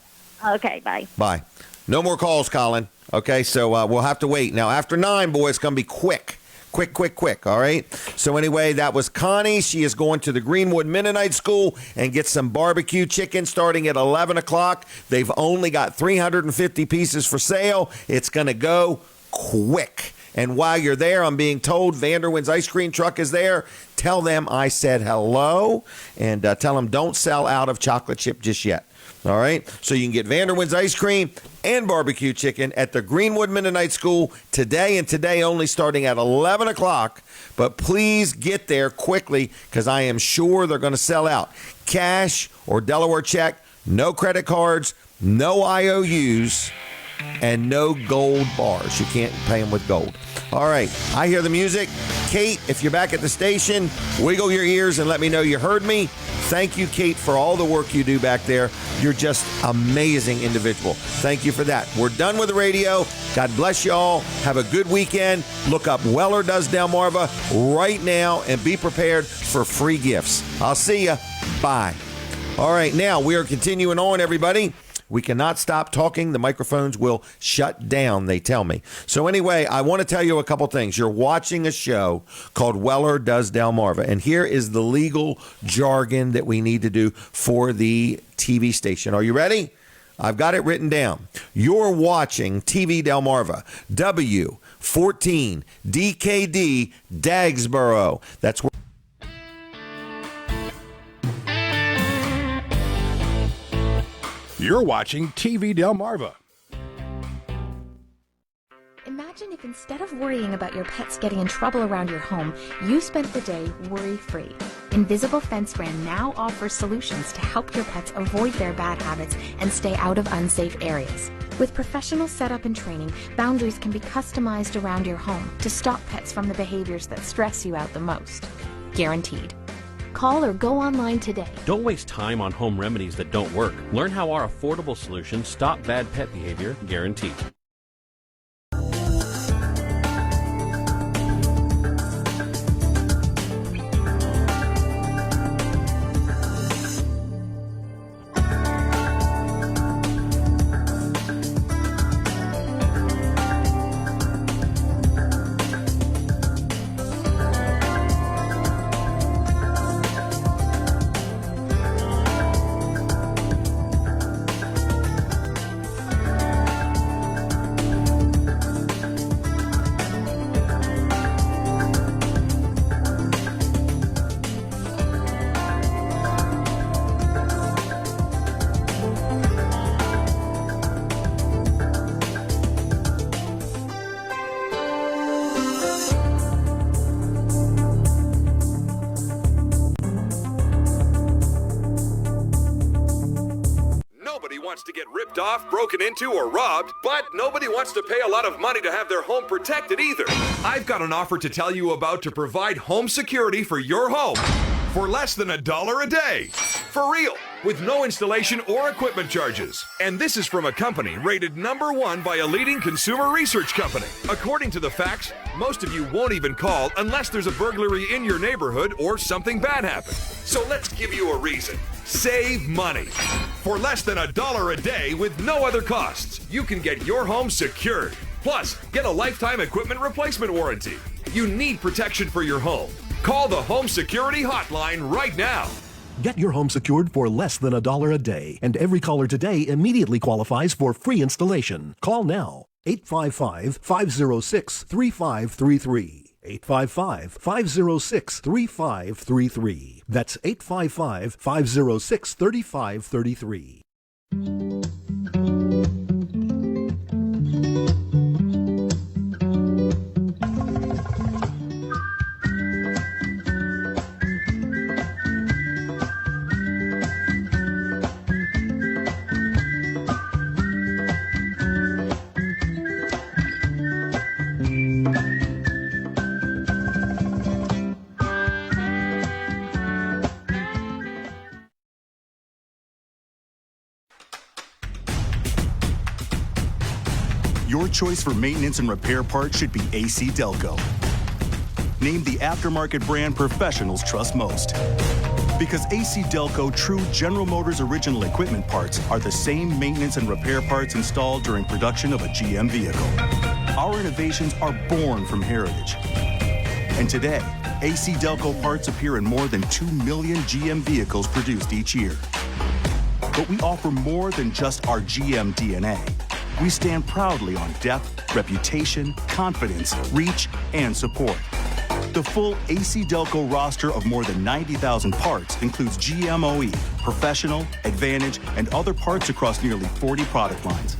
Okay. Bye.
Bye. No more calls, Colin. Okay, so we'll have to wait. Now, after 9, boy, it's going to be quick. Quick. All right? So anyway, that was Connie. She is going to the Greenwood Mennonite School and get some barbecue chicken starting at 11 o'clock. They've only got 350 pieces for sale. It's going to go quick. And while you're there, I'm being told Vanderwin's ice cream truck is there. Tell them I said hello, and tell them don't sell out of chocolate chip just yet. All right? So you can get Vanderwin's ice cream and barbecue chicken at the Greenwood Mennonite School today and today only starting at 11 o'clock. But please get there quickly because I am sure they're going to sell out. Cash or Delaware check, no credit cards, no IOUs, and no gold bars. You can't pay them with gold. All right. I hear the music. Kate, if you're back at the station, wiggle your ears and let me know you heard me. Thank you, Kate, for all the work you do back there. You're just amazing individual. Thank you for that. We're done with the radio. God bless you all. Have a good weekend. Look up Weller Does Delmarva right now and be prepared for free gifts. I'll see you. Bye. All right. Now we are continuing on, everybody. We cannot stop talking. The microphones will shut down, they tell me. So anyway, I want to tell you a couple things. You're watching a show called Weller Does Delmarva, and here is the legal jargon that we need to do for the TV station. Are you ready? I've got it written down. You're watching TV Delmarva, W14 DKD Dagsboro. That's where.
You're watching TV Delmarva.
Imagine if instead of worrying about your pets getting in trouble around your home, you spent the day worry-free. Invisible Fence Brand now offers solutions to help your pets avoid their bad habits and stay out of unsafe areas. With professional setup and training, boundaries can be customized around your home to stop pets from the behaviors that stress you out the most. Guaranteed. Call or go online today.
Don't waste time on home remedies that don't work. Learn how our affordable solutions stop bad pet behavior, guaranteed.
to get ripped off, broken into, or robbed, but nobody wants to pay a lot of money to have their home protected either. I've got an offer to tell you about to provide home security for your home for less than $1 a day. For real, with no installation or equipment charges. And this is from a company rated #1 by a leading consumer research company. According to the facts, most of you won't even call unless there's a burglary in your neighborhood or something bad happened. So let's give you a reason. Save money. For less than $1 a day with no other costs, you can get your home secured. Plus, get a lifetime equipment replacement warranty. You need protection for your home. Call the Home Security Hotline right now.
Get your home secured for less than $1 a day, and every caller today immediately qualifies for free installation. Call now. 855-506-3533. 855-506-3533. That's 855-506-3533.
Your choice for maintenance and repair parts should be AC Delco. Named the aftermarket brand professionals trust most. Because AC Delco true General Motors original equipment parts are the same maintenance and repair parts installed during production of a GM vehicle. Our innovations are born from heritage. And today, AC Delco parts appear in more than 2 million GM vehicles produced each year. But we offer more than just our GM DNA. We stand proudly on depth, reputation, confidence, reach, and support. The full AC Delco roster of more than 90,000 parts includes GM OE, Professional, Advantage, and other parts across nearly 40 product lines.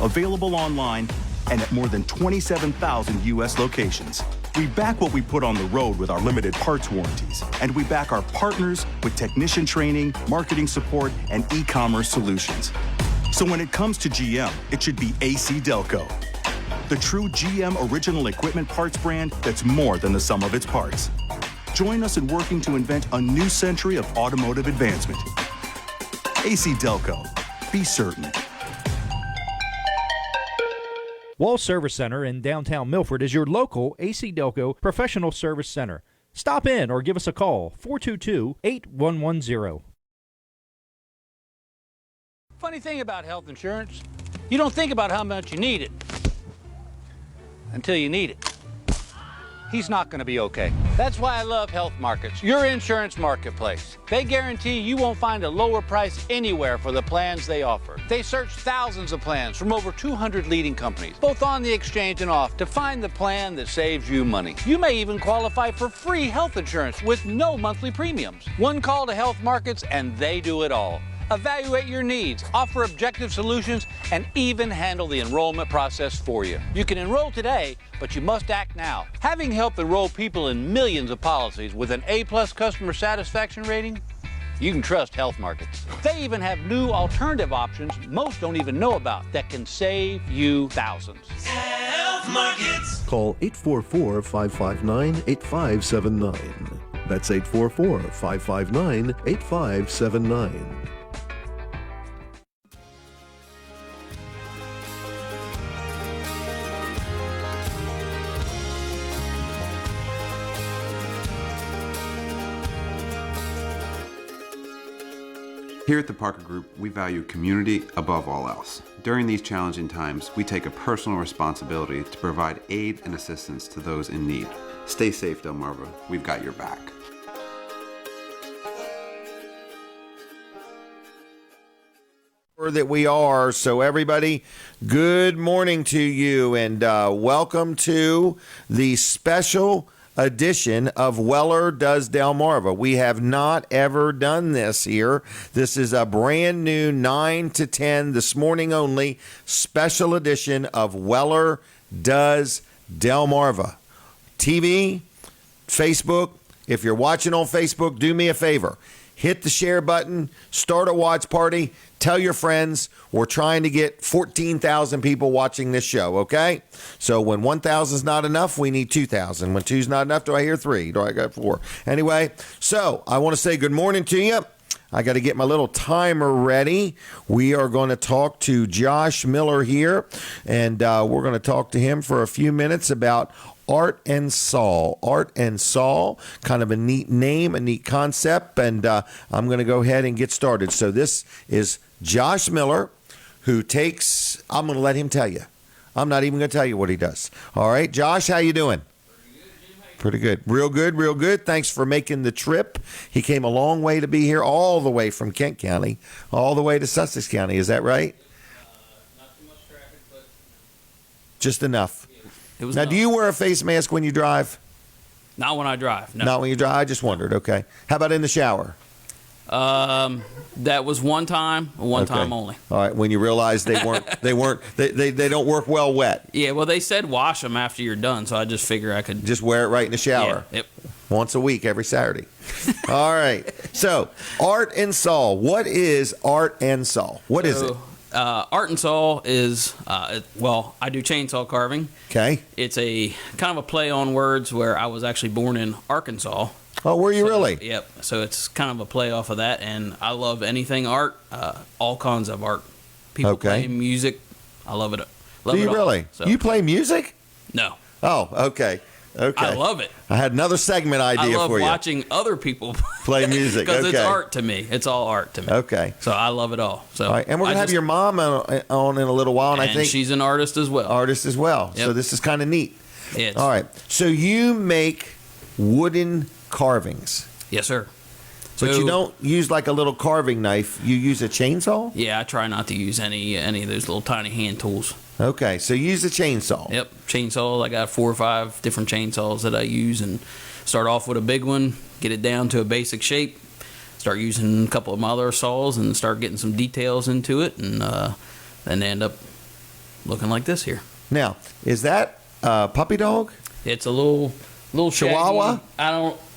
Available online and at more than 27,000 U.S. locations. We back what we put on the road with our limited parts warranties, and we back our partners with technician training, marketing support, and e-commerce solutions. So when it comes to GM, it should be AC Delco, the true GM original equipment parts brand that's more than the sum of its parts. Join us in working to invent a new century of automotive advancement. AC Delco. Be certain.
Wall Service Center in downtown Milford is your local AC Delco professional service center. Stop in or give us a call, 422-8110.
Funny thing about health insurance, you don't think about how much you need it until you need it. He's not going to be okay. That's why I love Health Markets, your insurance marketplace. They guarantee you won't find a lower price anywhere for the plans they offer. They search thousands of plans from over 200 leading companies, both on the exchange and off, to find the plan that saves you money. You may even qualify for free health insurance with no monthly premiums. One call to Health Markets and they do it all. Evaluate your needs, offer objective solutions, and even handle the enrollment process for you. You can enroll today, but you must act now. Having helped enroll people in millions of policies with an A+ customer satisfaction rating, you can trust Health Markets. They even have new alternative options most don't even know about that can save you thousands.
Health Markets.
Call 844-559-8579. That's 844-559-8579.
Here at the Parker Group, we value community above all else. During these challenging times, we take a personal responsibility to provide aid and assistance to those in need. Stay safe, Delmarva. We've got your back.
That we are. So everybody, good morning to you, and welcome to the special edition of Weller Does Delmarva. We have not ever done this here. This is a brand new 9 to 10 this morning only special edition of Weller Does Delmarva. TV, Facebook. If you're watching on Facebook, do me a favor. hit the share button, start a watch party, tell your friends. We're trying to get 14,000 people watching this show, okay? So when 1,000 is not enough, we need 2,000. When 2 is not enough, do I hear 3? Do I got 4? Anyway, so I want to say good morning to you. I got to get my little timer ready. We are going to talk to Josh Miller here, and we're going to talk to him for a few minutes about Art and Saul. Art and Saul, kind of a neat name, a neat concept, and I'm going to go ahead and get started. So this is Josh Miller, who takes, I'm going to let him tell you. I'm not even going to tell you what he does. All right, Josh, how you doing? Pretty good. Real good, real good. Thanks for making the trip. He came a long way to be here, all the way from Kent County, all the way to Sussex County. Is that right?
Not too much traffic, but
just enough.
it was
Now,
enough.
do you wear a face mask when you drive?
Not when I drive. No.
Not when you drive? I just wondered. Okay. How about in the shower?
That was one time
Okay.
only.
All right. When you realize they don't work well wet.
Yeah, well, they said wash them after you're done, so I just figure I could
Just wear it right in the shower.
Yeah, yep.
Once a week, every Saturday. All right. So, Art and Saul. What is Art and Saul? What is it?
Art and Saul is, I do chainsaw carving.
Okay.
It's a kind of a play on words where I was actually born in Arkansas.
Oh, were you really?
Yep. So it's kind of a play off of that, and I love anything art, all kinds of art. People
Okay.
play music. I love it. Love
Do
it
you
all.
really?
So,
You play music?
No.
Oh, okay. Okay.
I love it.
I had another segment idea
I love
for you.
watching other people
Play music.
because
Okay.
it's art to me. It's all art to me.
Okay.
So I love it all. So
All right. And we're going to have your mom on in a little while, and I think
she's an artist as well.
Artist as well.
Yep.
So this is kind of neat.
It's,
All right. So you make wooden carvings.
Yes, sir.
But
So-
you don't use like a little carving knife. You use a chainsaw?
Yeah, I try not to use any of those little tiny hand tools.
Okay. So you use a chainsaw.
Yep, chainsaws. I got 4 or 5 different chainsaws that I use, and start off with a big one, get it down to a basic shape, start using a couple of my other saws, and start getting some details into it, and then end up looking like this here.
Now, is that a puppy dog?
It's a little shaggy.
Chihuahua?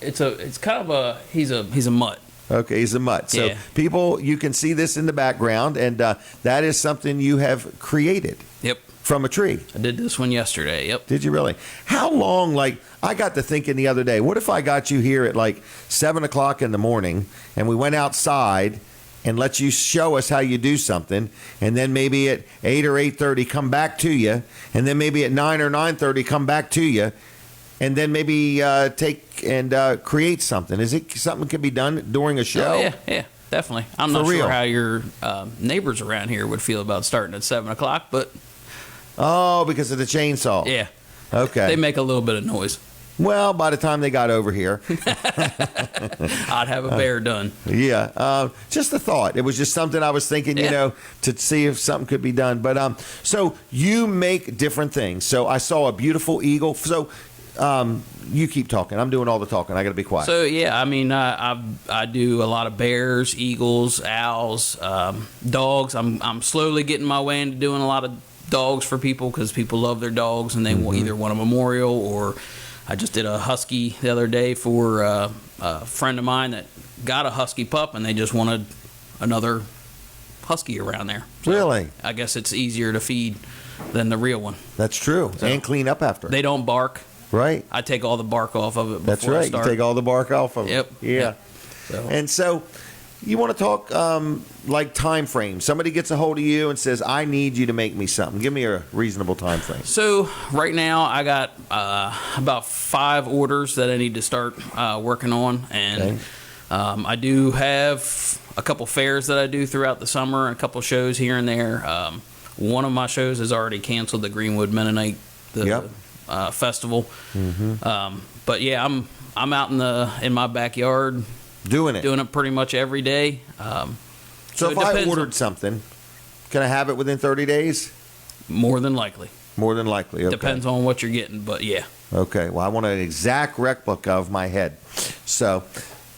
It's kind of a he's a mutt.
Okay, he's a mutt. So
Yeah.
people, you can see this in the background, and that is something you have created.
Yep.
From a tree.
I did this one yesterday. Yep.
Did you really? How long, I got to thinking the other day, what if I got you here at 7 o'clock in the morning and we went outside and let you show us how you do something, and then maybe at 8 or 8:30 come back to you, and then maybe at 9 or 9:30 come back to you, and then maybe take and create something. Is it something that can be done during a show?
Oh, yeah, definitely. I'm
For
not
real?
sure how your neighbors around here would feel about starting at 7 o'clock, but
Oh, because of the chainsaw.
yeah,
Okay.
they make a little bit of noise.
Well, by the time they got over here,
I'd have a bear done.
yeah, just a thought. It was just something I was thinking, to see if something could be done. But so you make different things. So I saw a beautiful eagle. So you keep talking. I'm doing all the talking. I got to be quiet.
So yeah, I mean, I do a lot of bears, eagles, owls, dogs. I'm slowly getting my way into doing a lot of dogs for people because people love their dogs and they either want a memorial, or I just did a husky the other day for a friend of mine that got a husky pup and they just wanted another husky around there. So
Really?
I guess it's easier to feed than the real one.
That's true. And clean up after.
They don't bark.
Right.
I take all the bark off of it before
That's
I
right.
start.
You take all the bark off of
Yep.
it. Yeah.
Yep. So.
And so you want to talk like time frame. Somebody gets a hold of you and says, I need you to make me something. Give me a reasonable time frame.
So right now I got about 5 orders that I need to start working on, and I do have a couple fairs that I do throughout the summer, and a couple shows here and there. One of my shows has already canceled, the Greenwood Mennonite festival. But yeah, I'm out in my backyard
doing it
pretty much every day.
So if
it
I
depends
ordered something, can I have it within 30 days?
More than likely.
More than likely. Okay.
Depends on what you're getting, but yeah.
Okay. Well, I want an exact replica of my head. So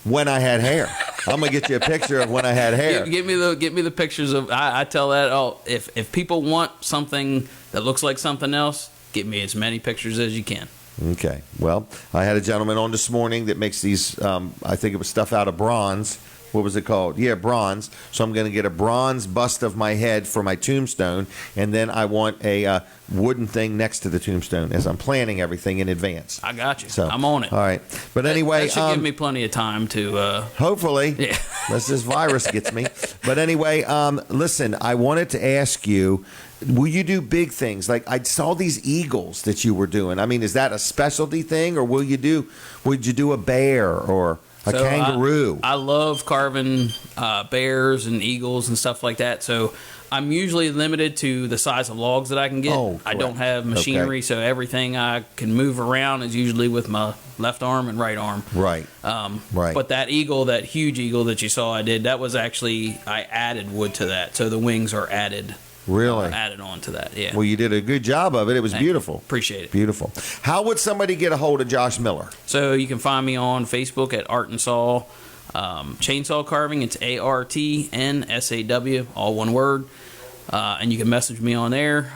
when I had hair, I'm gonna get you a picture of when I had hair.
Get me the pictures of. I tell that if people want something that looks like something else, get me as many pictures as you can.
Okay. Well, I had a gentleman on this morning that makes these. I think it was stuff out of bronze what was it called? Yeah, bronze. So I'm going to get a bronze bust of my head for my tombstone, and then I want a wooden thing next to the tombstone as I'm planning everything in advance.
I got you.
So
I'm on it.
All right. But anyway,
that should give me plenty of time to.
Hopefully,
yeah.
Unless this virus gets me. But anyway, listen, I wanted to ask you, will you do big things? Like I saw these eagles that you were doing. I mean, is that a specialty thing, or would you do a bear or a kangaroo?
I love carving bears and eagles and stuff like that. So I'm usually limited to the size of logs that I can get.
Oh,
I don't have machinery, so everything I can move around is usually with my left arm and right arm.
Right. Right.
But that eagle, that huge eagle that you saw I did, that was actually, I added wood to that. So the wings are added.
Really?
Added on to that, yeah.
Well, you did a good job of it. It was beautiful.
Appreciate it.
Beautiful. How would somebody get a hold of Josh Miller?
So you can find me on Facebook at Art and Saw Chainsaw Carving. It's ARTNSAW, all one word. And you can message me on there.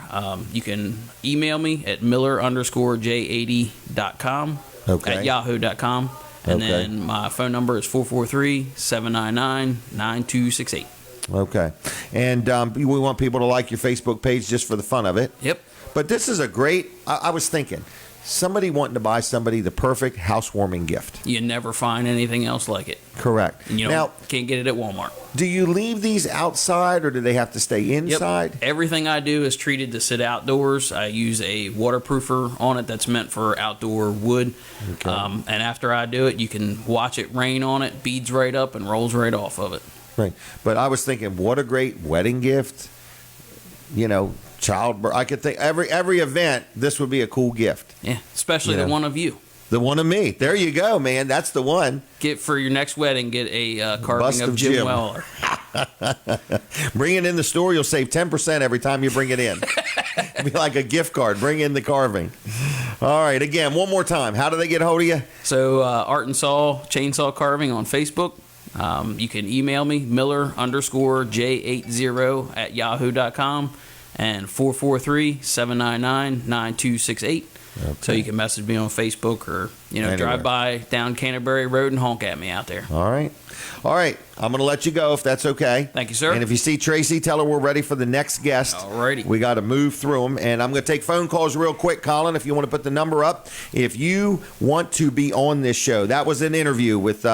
You can email me at miller_j80.com at yahoo.com. And then my phone number is 443-799-9268.
Okay. And we want people to like your Facebook page just for the fun of it.
Yep.
But this is a great, I was thinking, somebody wanting to buy somebody the perfect housewarming gift.
You never find anything else like it.
Correct.
And
now,
can't get it at Walmart.
Do you leave these outside or do they have to stay inside?
Yep. Everything I do is treated to sit outdoors. I use a waterproofer on it that's meant for outdoor wood.
Okay.
And after I do it, you can watch it rain on it, beads right up, and rolls right off of it.
Right. But I was thinking, what a great wedding gift. Childbirth. I could think every event, this would be a cool gift.
Yeah, especially the one of you.
The one of me. There you go, man. That's the one.
Get for your next wedding, get a carving of Jim Weller.
Bring it in the store. You'll save 10% every time you bring it in. It'll be like a gift card. Bring in the carving. All right. Again, one more time. How do they get a hold of you?
So Art and Saw Chainsaw Carving on Facebook. You can email me, miller_j80 at yahoo.com and 443-799-9268. Okay. So you can message me on Facebook or, drive by down Canterbury Road and honk at me out there.
All right. All right. I'm going to let you go if that's okay.
Thank you, sir.
And if you see Tracy, tell her we're ready for the next guest.
All righty.
We got to move through them. And I'm going to take phone calls real quick, Colin, if you want to put the number up. If you want to be on this show, that was an interview with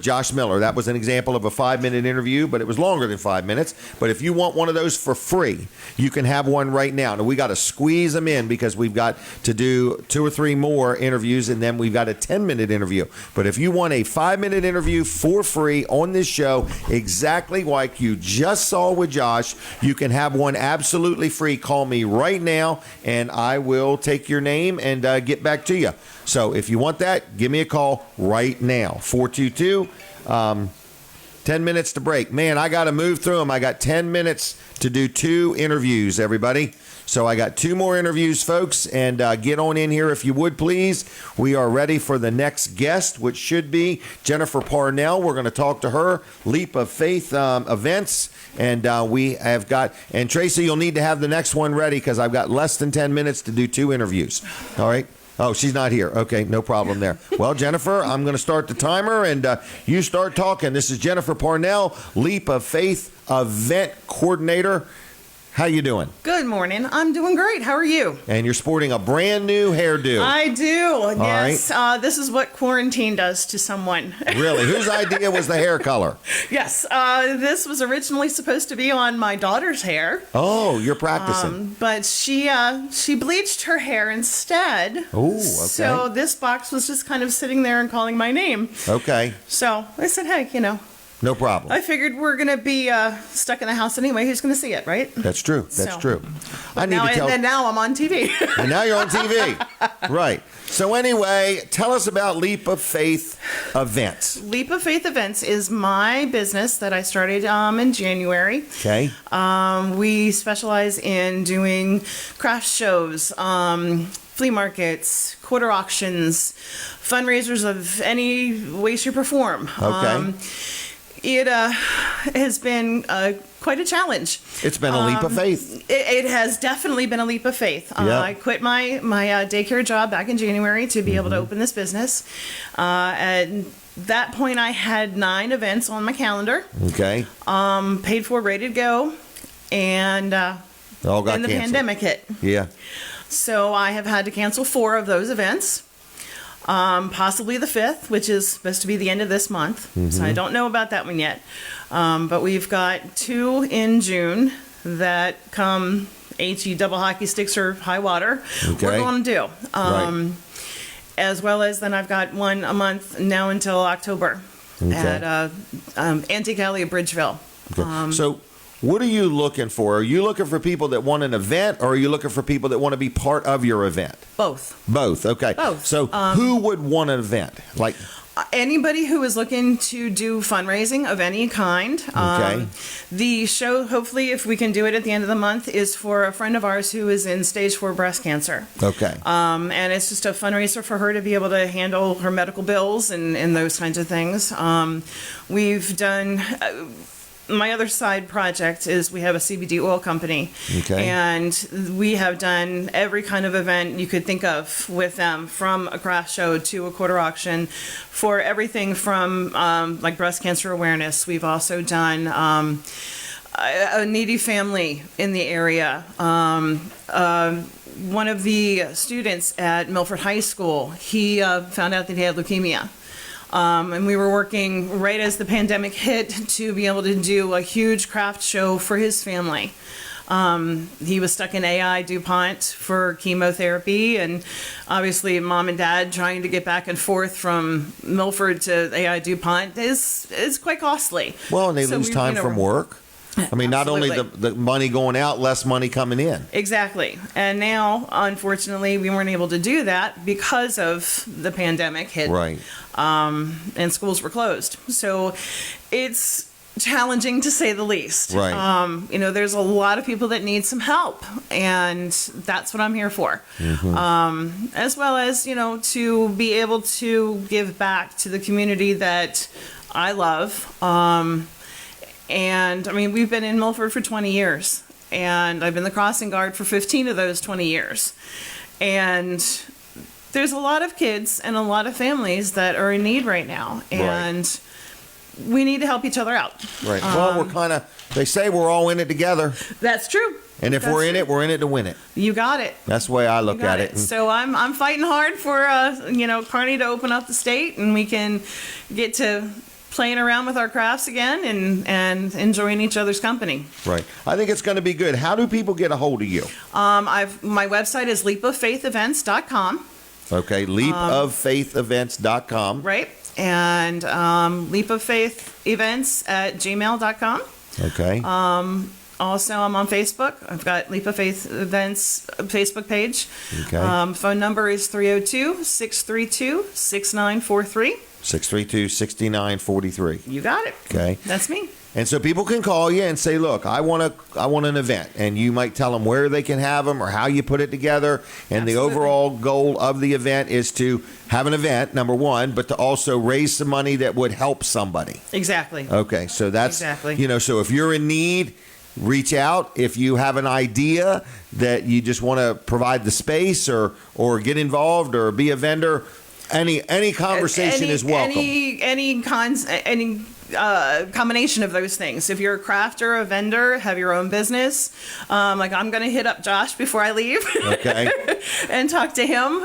Josh Miller. That was an example of a 5-minute interview, but it was longer than 5 minutes. But if you want one of those for free, you can have one right now. Now, we got to squeeze them in because we've got to do 2 or 3 more interviews, and then we've got a 10-minute interview. But if you want a 5-minute interview for free on this show, exactly like you just saw with Josh, you can have one absolutely free. Call me right now, and I will take your name and get back to you. So if you want that, give me a call right now. 422 10 minutes to break. Man, I got to move through them. I got 10 minutes to do 2 interviews, everybody. So I got 2 more interviews, folks, and get on in here if you would, please. We are ready for the next guest, which should be Jennifer Parnell. We're going to talk to her, Leap of Faith events, and we have got, and Tracy, you'll need to have the next one ready because I've got less than 10 minutes to do 2 interviews. All right? Oh, she's not here. Okay, no problem there. Well, Jennifer, I'm going to start the timer, and you start talking. This is Jennifer Parnell, Leap of Faith event coordinator. How you doing?
Good morning. I'm doing great. How are you?
And you're sporting a brand new hairdo.
I do.
All
yes.
right.
This is what quarantine does to someone.
Really? Whose idea was the hair color?
Yes. This was originally supposed to be on my daughter's hair.
Oh, you're practicing.
But she bleached her hair instead.
Oh, okay.
So this box was just kind of sitting there and calling my name.
Okay.
So I said, hey,
No problem.
I figured we're going to be stuck in the house anyway. Who's going to see it, right?
That's true. That's true.
And now I'm on TV.
And now you're on TV. Right. So anyway, tell us about Leap of Faith events.
Leap of Faith events is my business that I started in January.
Okay.
We specialize in doing craft shows, flea markets, quarter auctions, fundraisers of any way, shape, or form.
Okay.
It has been quite a challenge.
It's been a leap of faith.
It has definitely been a leap of faith.
Yeah.
I quit my daycare job back in January to be able to open this business. And that point, I had 9 events on my calendar.
Okay.
Paid for, ready to go, and
all got
then the
canceled.
pandemic hit.
Yeah.
So I have had to cancel 4 of those events. Possibly the 5th, which is supposed to be the end of this month. So I don't know about that one yet. But we've got 2 in June that come HE double hockey sticks or high water.
Okay.
We're going to do.
Right.
As well as then I've got one a month now until October at Antique Alley of Bridgeville.
Okay. So what are you looking for? Are you looking for people that want an event, or are you looking for people that want to be part of your event?
Both.
Both. Okay.
Both.
So who would want an event? Like
anybody who is looking to do fundraising of any kind.
Okay.
The show, hopefully, if we can do it at the end of the month, is for a friend of ours who is in stage 4 breast cancer.
Okay.
And it's just a fundraiser for her to be able to handle her medical bills and those kinds of things. We've done... my other side project is we have a CBD oil company.
Okay.
And we have done every kind of event you could think of with them, from a craft show to a quarter auction, for everything from like breast cancer awareness. We've also done a needy family in the area. One of the students at Milford High School, he found out that he had leukemia. And we were working right as the pandemic hit to be able to do a huge craft show for his family. He was stuck in AI DuPont for chemotherapy, and obviously mom and dad trying to get back and forth from Milford to AI DuPont is quite costly.
Well, and they lose time from work. I mean, not only the money going out, less money coming in.
Exactly. And now, unfortunately, we weren't able to do that because of the pandemic hit.
Right.
And schools were closed. So it's challenging, to say the least.
Right.
There's a lot of people that need some help, and that's what I'm here for. As well as, to be able to give back to the community that I love. And I mean, we've been in Milford for 20 years, and I've been the crossing guard for 15 of those 20 years. And there's a lot of kids and a lot of families that are in need right now, and we need to help each other out.
Right. Well, they say we're all in it together.
That's true.
And if we're in it, we're in it to win it.
You got it.
That's the way I look at it.
So I'm fighting hard for, Kearney to open up the state, and we can get to playing around with our crafts again and enjoying each other's company.
Right. I think it's going to be good. How do people get a hold of you?
My website is leapoffaithevents.com.
Okay, leapoffaithevents.com.
Right. And leapoffaithevents@gmail.com.
Okay.
Also, I'm on Facebook. I've got Leap of Faith Events Facebook page.
Okay.
Phone number is 302-632-6943.
632-6943.
You got it.
Okay.
That's me.
And so people can call you and say, look, I want an event. And you might tell them where they can have them or how you put it together. And the overall goal of the event is to have an event, number one, but to also raise some money that would help somebody.
Exactly.
Okay. So that's,
exactly.
So if you're in need, reach out. If you have an idea that you just want to provide the space or get involved or be a vendor, any conversation is welcome.
Any combination of those things. If you're a crafter, a vendor, have your own business, like I'm going to hit up Josh before I leave,
okay,
and talk to him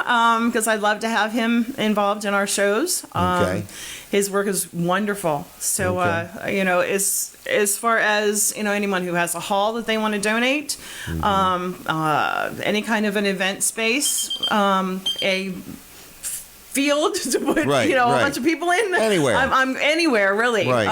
because I'd love to have him involved in our shows.
Okay.
His work is wonderful. So, as far as, anyone who has a hall that they want to donate, any kind of an event space, a field to put, a bunch of people in.
Anywhere.
I'm anywhere, really.
Right.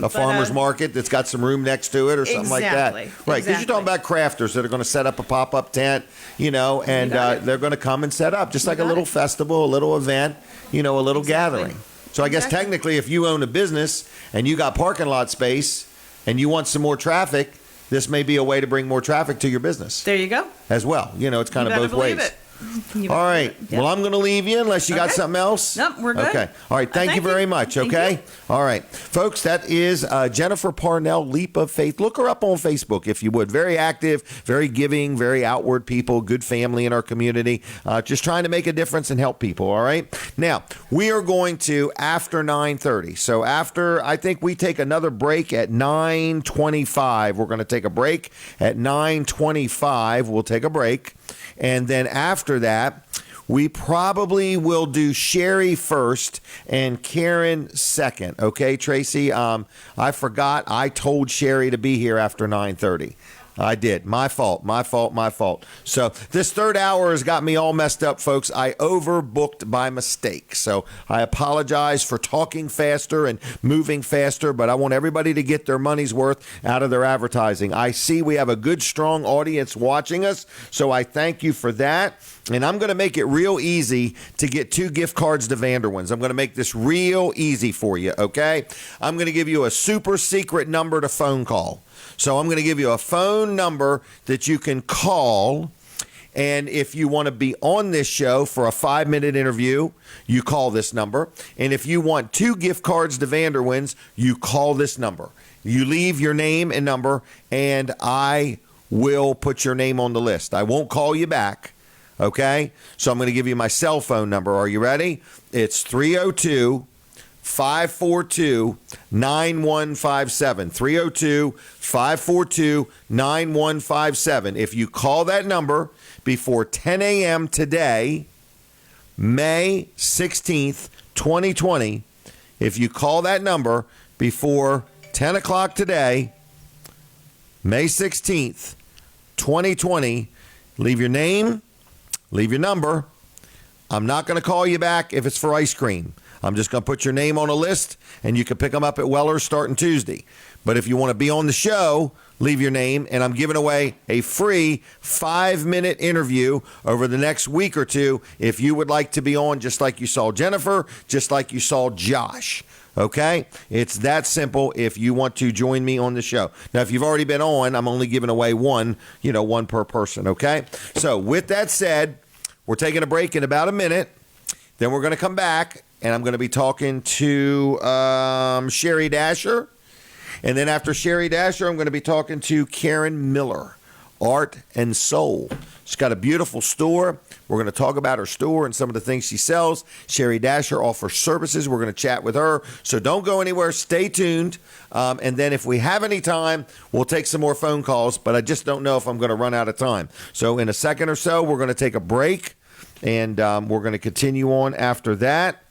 A farmer's market that's got some room next to it or something like that. Right. Because you're talking about crafters that are going to set up a pop-up tent, and they're going to come and set up, just like a little festival, a little event, a little gathering. So I guess technically if you own a business and you got parking lot space and you want some more traffic, this may be a way to bring more traffic to your business.
There you go.
As well. It's kind of both ways. All right.
Yep.
Well, I'm going to leave you unless you got something else.
Nope, we're good.
Okay. All right. Thank you very much. Okay. All right. Folks, that is Jennifer Parnell, Leap of Faith. Look her up on Facebook if you would. Very active, very giving, very outward people, good family in our community. Just trying to make a difference and help people. All right. Now, we are going to after 9:30. So after, I think we take another break at 9:25. We're going to take a break at 9:25. We'll take a break. And then after that, we probably will do Sherry first and Karen second. Okay, Tracy? I forgot. I told Sherry to be here after 9:30. I did. My fault. So this third hour has got me all messed up, folks. I overbooked by mistake. So I apologize for talking faster and moving faster, but I want everybody to get their money's worth out of their advertising. I see we have a good, strong audience watching us, so I thank you for that. And I'm going to make it real easy to get 2 gift cards to Vanderwins. I'm going to make this real easy for you, okay? I'm going to give you a super secret number to phone call. So I'm going to give you a phone number that you can call, and if you want to be on this show for a 5-minute interview, you call this number. And if you want 2 gift cards to Vanderwins, you call this number. You leave your name and number, and I will put your name on the list. I won't call you back, okay? So I'm going to give you my cell phone number. Are you ready? It's 302-542-9157. 302-542-9157. If you call that number before 10 a.m. today, May 16th, 2020, if you call that number before 10 o'clock today, May 16th, 2020, leave your name, leave your number. I'm not going to call you back if it's for ice cream. I'm just going to put your name on a list, and you can pick them up at Weller's starting Tuesday. But if you want to be on the show, leave your name, and I'm giving away a free 5-minute interview over the next week or two if you would like to be on, just like you saw Jennifer, just like you saw Josh. Okay? It's that simple if you want to join me on the show. Now, if you've already been on, I'm only giving away one per person. Okay? So with that said, we're taking a break in about a minute. Then we're going to come back, and I'm going to be talking to Sherry Dasher. And then after Sherry Dasher, I'm going to be talking to Karen Miller, Art and Soul. She's got a beautiful store. We're going to talk about her store and some of the things she sells. Sherry Dasher offers services. We're going to chat with her. So don't go anywhere. Stay tuned. And then if we have any time, we'll take some more phone calls. But I just don't know if I'm going to run out of time. So in a second or so, we're going to take a break. And we're going to continue on after that.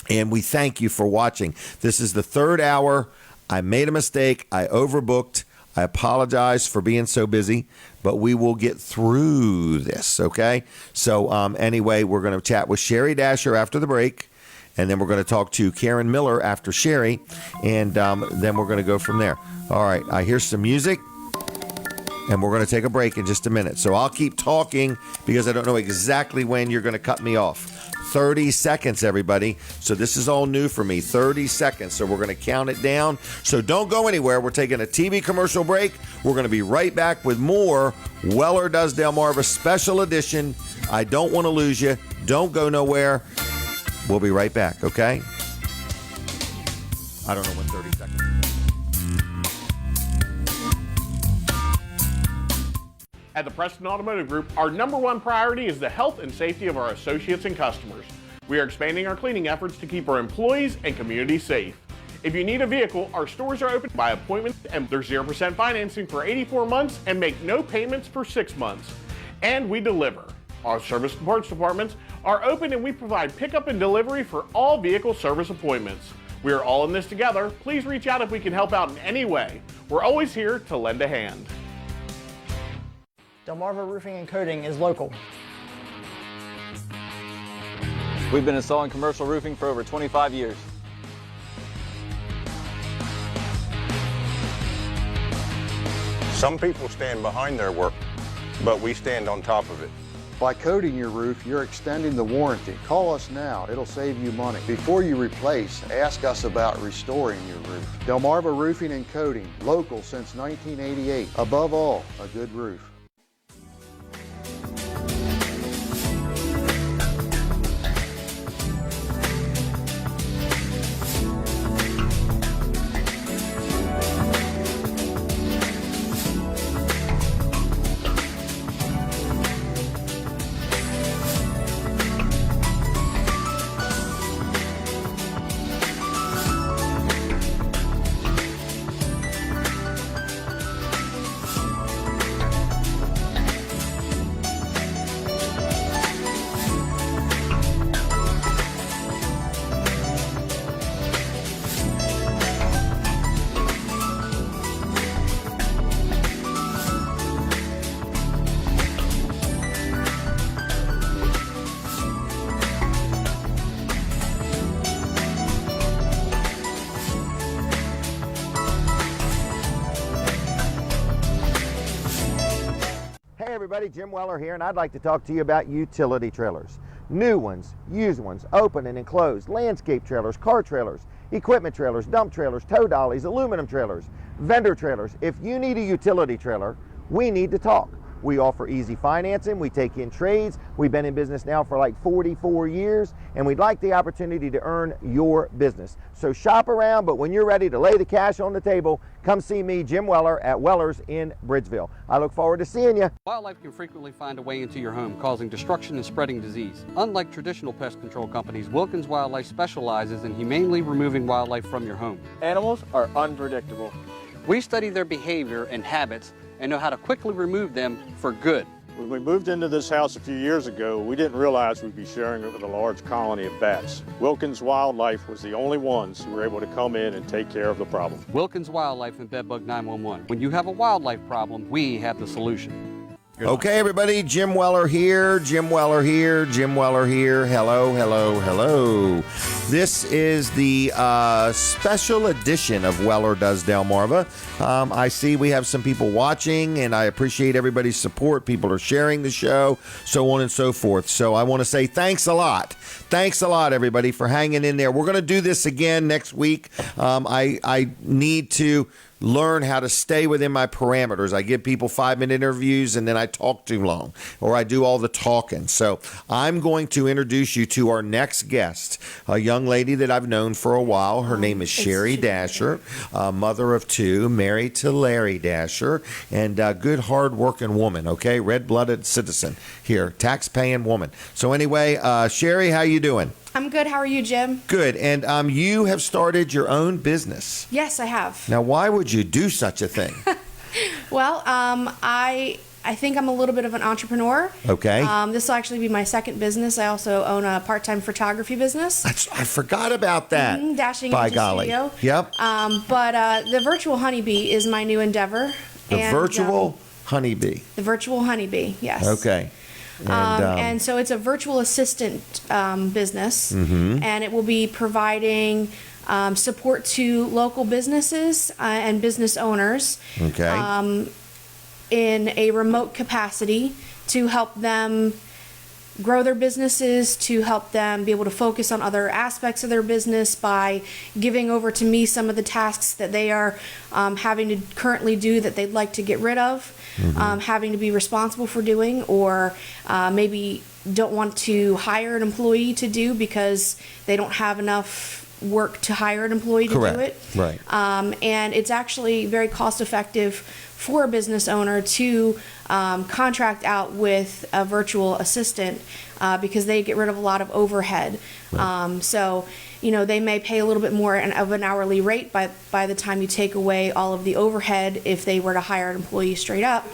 And we thank you for watching. This is the third hour. I made a mistake. I overbooked. I apologize for being so busy, but we will get through this, okay? So anyway, we're going to chat with Sherry Dasher after the break, and then we're going to talk to Karen Miller after Sherry, and then we're going to go from there. All right, I hear some music, and we're going to take a break in just a minute. So I'll keep talking because I don't know exactly when you're going to cut me off. 30 seconds, everybody. So this is all new for me. 30 seconds. So we're going to count it down. So don't go anywhere. We're taking a TV commercial break. We're going to be right back with more Weller Does Delmarva special edition. I don't want to lose you. Don't go nowhere. We'll be right back, okay? I don't know when 30 seconds.
At the Preston Automotive Group, our #1 priority is the health and safety of our associates and customers. We are expanding our cleaning efforts to keep our employees and community safe. If you need a vehicle, our stores are open by appointment, and there's 0% financing for 84 months and make no payments for 6 months. And we deliver. Our service and parts departments are open, and we provide pickup and delivery for all vehicle service appointments. We are all in this together. Please reach out if we can help out in any way. We're always here to lend a hand.
Delmarva Roofing and Coating is local.
We've been installing commercial roofing for over 25 years.
Some people stand behind their work, but we stand on top of it.
By coating your roof, you're extending the warranty. Call us now. It'll save you money. Before you replace, ask us about restoring your roof. Delmarva Roofing and Coating, local since 1988. Above all, a good roof.
everybody, Jim Weller here, and I'd like to talk to you about utility trailers. New ones, used ones, open and enclosed, landscape trailers, car trailers, equipment trailers, dump trailers, tow dollies, aluminum trailers, vendor trailers. If you need a utility trailer, we need to talk. We offer easy financing, we take in trades. We've been in business now for like 44 years, and we'd like the opportunity to earn your business. So shop around, but when you're ready to lay the cash on the table, come see me, Jim Weller, at Weller's in Bridgeville. I look forward to seeing you.
Wildlife can frequently find a way into your home, causing destruction and spreading disease. Unlike traditional pest control companies, Wilkins Wildlife specializes in humanely removing wildlife from your home.
Animals are unpredictable.
We study their behavior and habits and know how to quickly remove them for good.
When we moved into this house a few years ago, we didn't realize we'd be sharing it with a large colony of bats. Wilkins Wildlife was the only ones who were able to come in and take care of the problem.
Wilkins Wildlife and Bedbug 911. When you have a wildlife problem, we have the solution.
Okay, everybody, Jim Weller here, Jim Weller here, Jim Weller here. Hello, hello, hello. This is the special edition of Weller Does Delmarva. I see we have some people watching, and I appreciate everybody's support. People are sharing the show, so on and so forth. So I want to say thanks a lot. Thanks a lot, everybody, for hanging in there. We're going to do this again next week. I need to learn how to stay within my parameters. I give people 5-minute interviews and then I talk too long, or I do all the talking. So I'm going to introduce you to our next guest, a young lady that I've known for a while. Her name is Sherry Dasher, mother of 2, married to Larry Dasher, and a good hard-working woman, okay? Red-blooded citizen here, tax-paying woman. So anyway, Sherry, how you doing?
I'm good. How are you, Jim?
Good. And you have started your own business.
Yes, I have.
Now, why would you do such a thing?
Well, I think I'm a little bit of an entrepreneur.
Okay.
This will actually be my second business. I also own a part-time photography business.
I forgot about that.
Dashing
By
Energy
golly.
Studio.
Yep.
But the virtual honeybee is my new endeavor.
The virtual honeybee.
The virtual honeybee, yes.
Okay.
And so it's a virtual assistant business, and it will be providing support to local businesses and business owners in a remote capacity to help them grow their businesses, to help them be able to focus on other aspects of their business by giving over to me some of the tasks that they are having to currently do that they'd like to get rid of. Having to be responsible for doing, or maybe don't want to hire an employee to do because they don't have enough work to hire an employee to do it.
Right.
And it's actually very cost effective for a business owner to contract out with a virtual assistant because they get rid of a lot of overhead. Right. So, you know, they may pay a little bit more of an hourly rate by the time you take away all of the overhead. If they were to hire an employee straight up,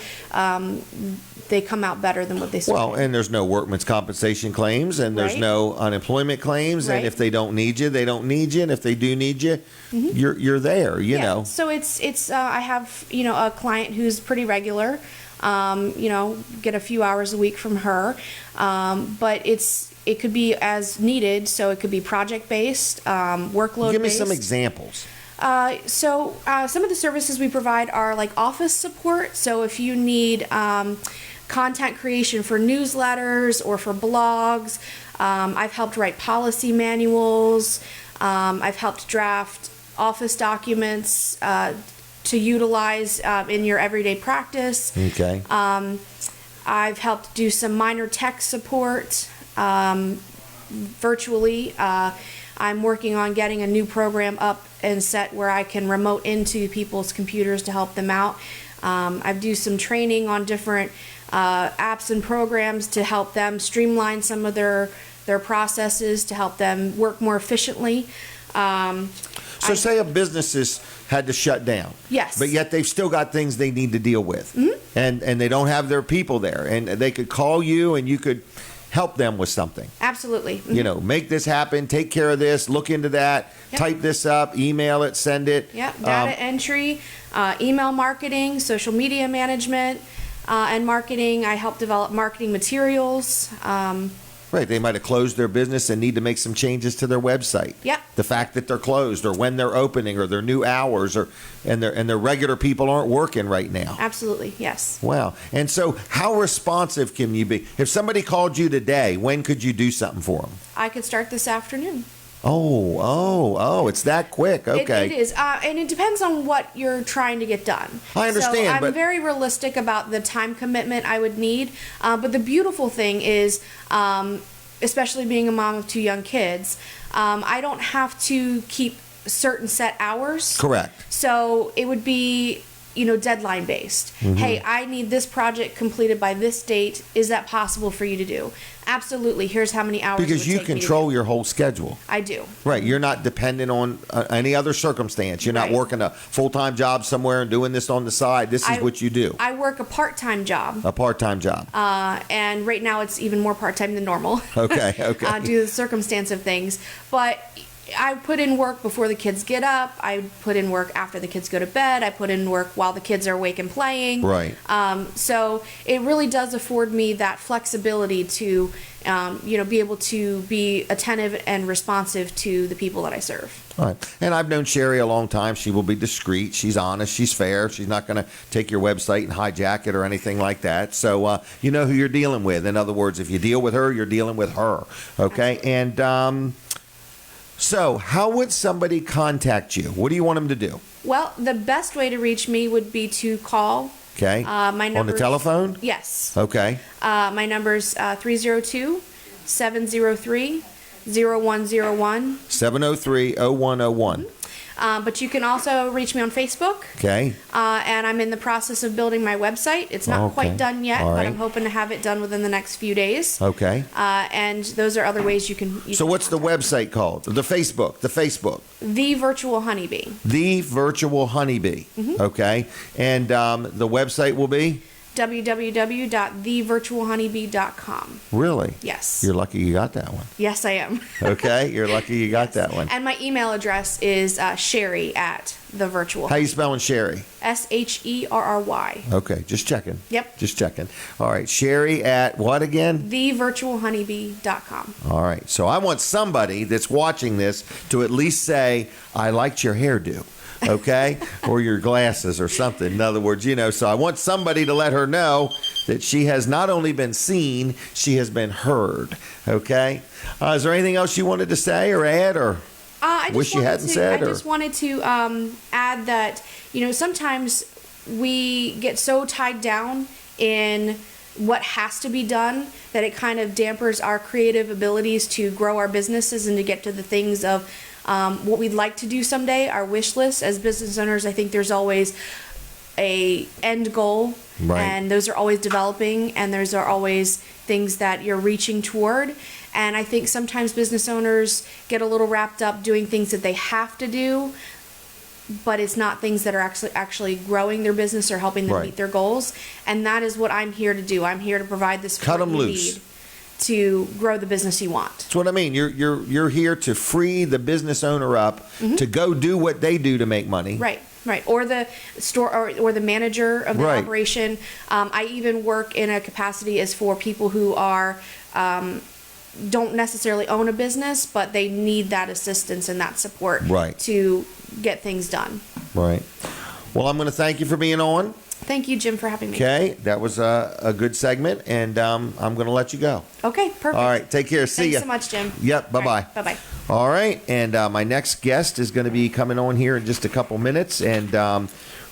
they come out better than what they started.
Well, and there's no workman's compensation claims, and there's no unemployment claims, and if they don't need you, they don't need you, and if they do need you, you're there, you know. So
it's I have, you know, a client who's pretty regular, you know, get a few hours a week from her, but it could be as needed, so it could be project-based, workload-based.
Give me some examples.
So some of the services we provide are like office support. So if you need content creation for newsletters or for blogs, I've helped write policy manuals. I've helped draft office documents to utilize in your everyday practice.
Okay.
I've helped do some minor tech support virtually. I'm working on getting a new program up and set where I can remote into people's computers to help them out. I do some training on different apps and programs to help them streamline some of their processes, to help them work more efficiently.
So say a business had to shut down.
Yes.
But yet they've still got things they need to deal with. And they don't have their people there. And they could call you and you could help them with something.
Absolutely.
You know, make this happen, take care of this, look into that, type this up, email it, send it.
Yep, data entry, email marketing, social media management, and marketing. I help develop marketing materials.
Right. They might have closed their business and need to make some changes to their website.
Yep.
The fact that they're closed or when they're opening or their new hours and their regular people aren't working right now.
Absolutely. Yes.
Wow. And so how responsive can you be? If somebody called you today, when could you do something for them?
I could start this afternoon.
Oh, it's that quick. Okay.
It is. And it depends on what you're trying to get done.
I understand,
So I'm
but
very realistic about the time commitment I would need. But the beautiful thing is, especially being a mom of 2 young kids, I don't have to keep certain set hours.
Correct.
So it would be, deadline based.
Mhm.
Hey, I need this project completed by this date. Is that possible for you to do? Absolutely. Here's how many hours.
because
it would
you
take me to
control
do.
your whole schedule.
I do.
Right. You're not dependent on any other circumstance. You're not
Right.
working a full-time job somewhere and doing this on the side. This is what you do.
I work a part-time job.
A part-time job.
And right now it's even more part-time than normal.
Okay, okay.
Due to the circumstance of things. But I put in work before the kids get up. I put in work after the kids go to bed. I put in work while the kids are awake and playing.
Right.
So it really does afford me that flexibility to, be able to be attentive and responsive to the people that I serve.
All right. And I've known Sherry a long time. She will be discreet. She's honest. She's fair. She's not going to take your website and hijack it or anything like that. So you know who you're dealing with. In other words, if you deal with her, you're dealing with her. Okay. And so how would somebody contact you? What do you want them to do?
Well, the best way to reach me would be to call.
Okay.
My
On the
number's-
telephone?
Yes.
Okay.
My number's 302-703-0101.
703-0101.
But you can also reach me on Facebook.
Okay.
And I'm in the process of building my website. It's not
Okay.
quite done yet,
All
but
right.
I'm hoping to have it done within the next few days.
Okay.
And those are other ways you can.
So what's the website called? The Facebook.
The Virtual Honeybee.
The Virtual Honeybee.
Mhm.
Okay. And the website will be?
www.thevirtualhoneybee.com.
Really?
Yes.
You're lucky you got that one.
Yes, I am.
Okay. You're lucky you got that one.
And my email address is Sherry at the Virtual.
How you spelling Sherry?
SHERRY.
Okay. Just checking.
Yep.
Just checking. All right. Sherry at what again?
TheVirtualHoneybee.com.
All right. So I want somebody that's watching this to at least say, I liked your hairdo. Okay? Or your glasses or something. In other words, so I want somebody to let her know that she has not only been seen, she has been heard. Okay? Is there anything else you wanted to say or add or wish you hadn't said?
I just wanted to add that, sometimes we get so tied down in what has to be done that it kind of dampers our creative abilities to grow our businesses and to get to the things of what we'd like to do someday, our wish list. As business owners, I think there's always a end goal,
Right.
and those are always developing, and those are always things that you're reaching toward. And I think sometimes business owners get a little wrapped up doing things that they have to do, but it's not things that are actually growing their business or helping them
Right.
meet their goals. And that is what I'm here to do. I'm here to provide this
Cut 'em
support you
loose.
need to grow the business you want.
That's what I mean. You're here to free the business owner up to go do what they do to make money.
Right. Or the store or the manager of the
Right.
operation. I even work in a capacity as for people who are don't necessarily own a business, but they need that assistance and that support
Right.
to get things done.
Right. Well, I'm going to thank you for being on.
Thank you, Jim, for having me.
Okay. That was a good segment, and I'm going to let you go.
Okay, perfect.
All right. Take care. See
Thanks
ya.
so much, Jim.
Yep. Bye-bye.
Bye-bye.
All right. And my next guest is going to be coming on here in just a couple minutes, and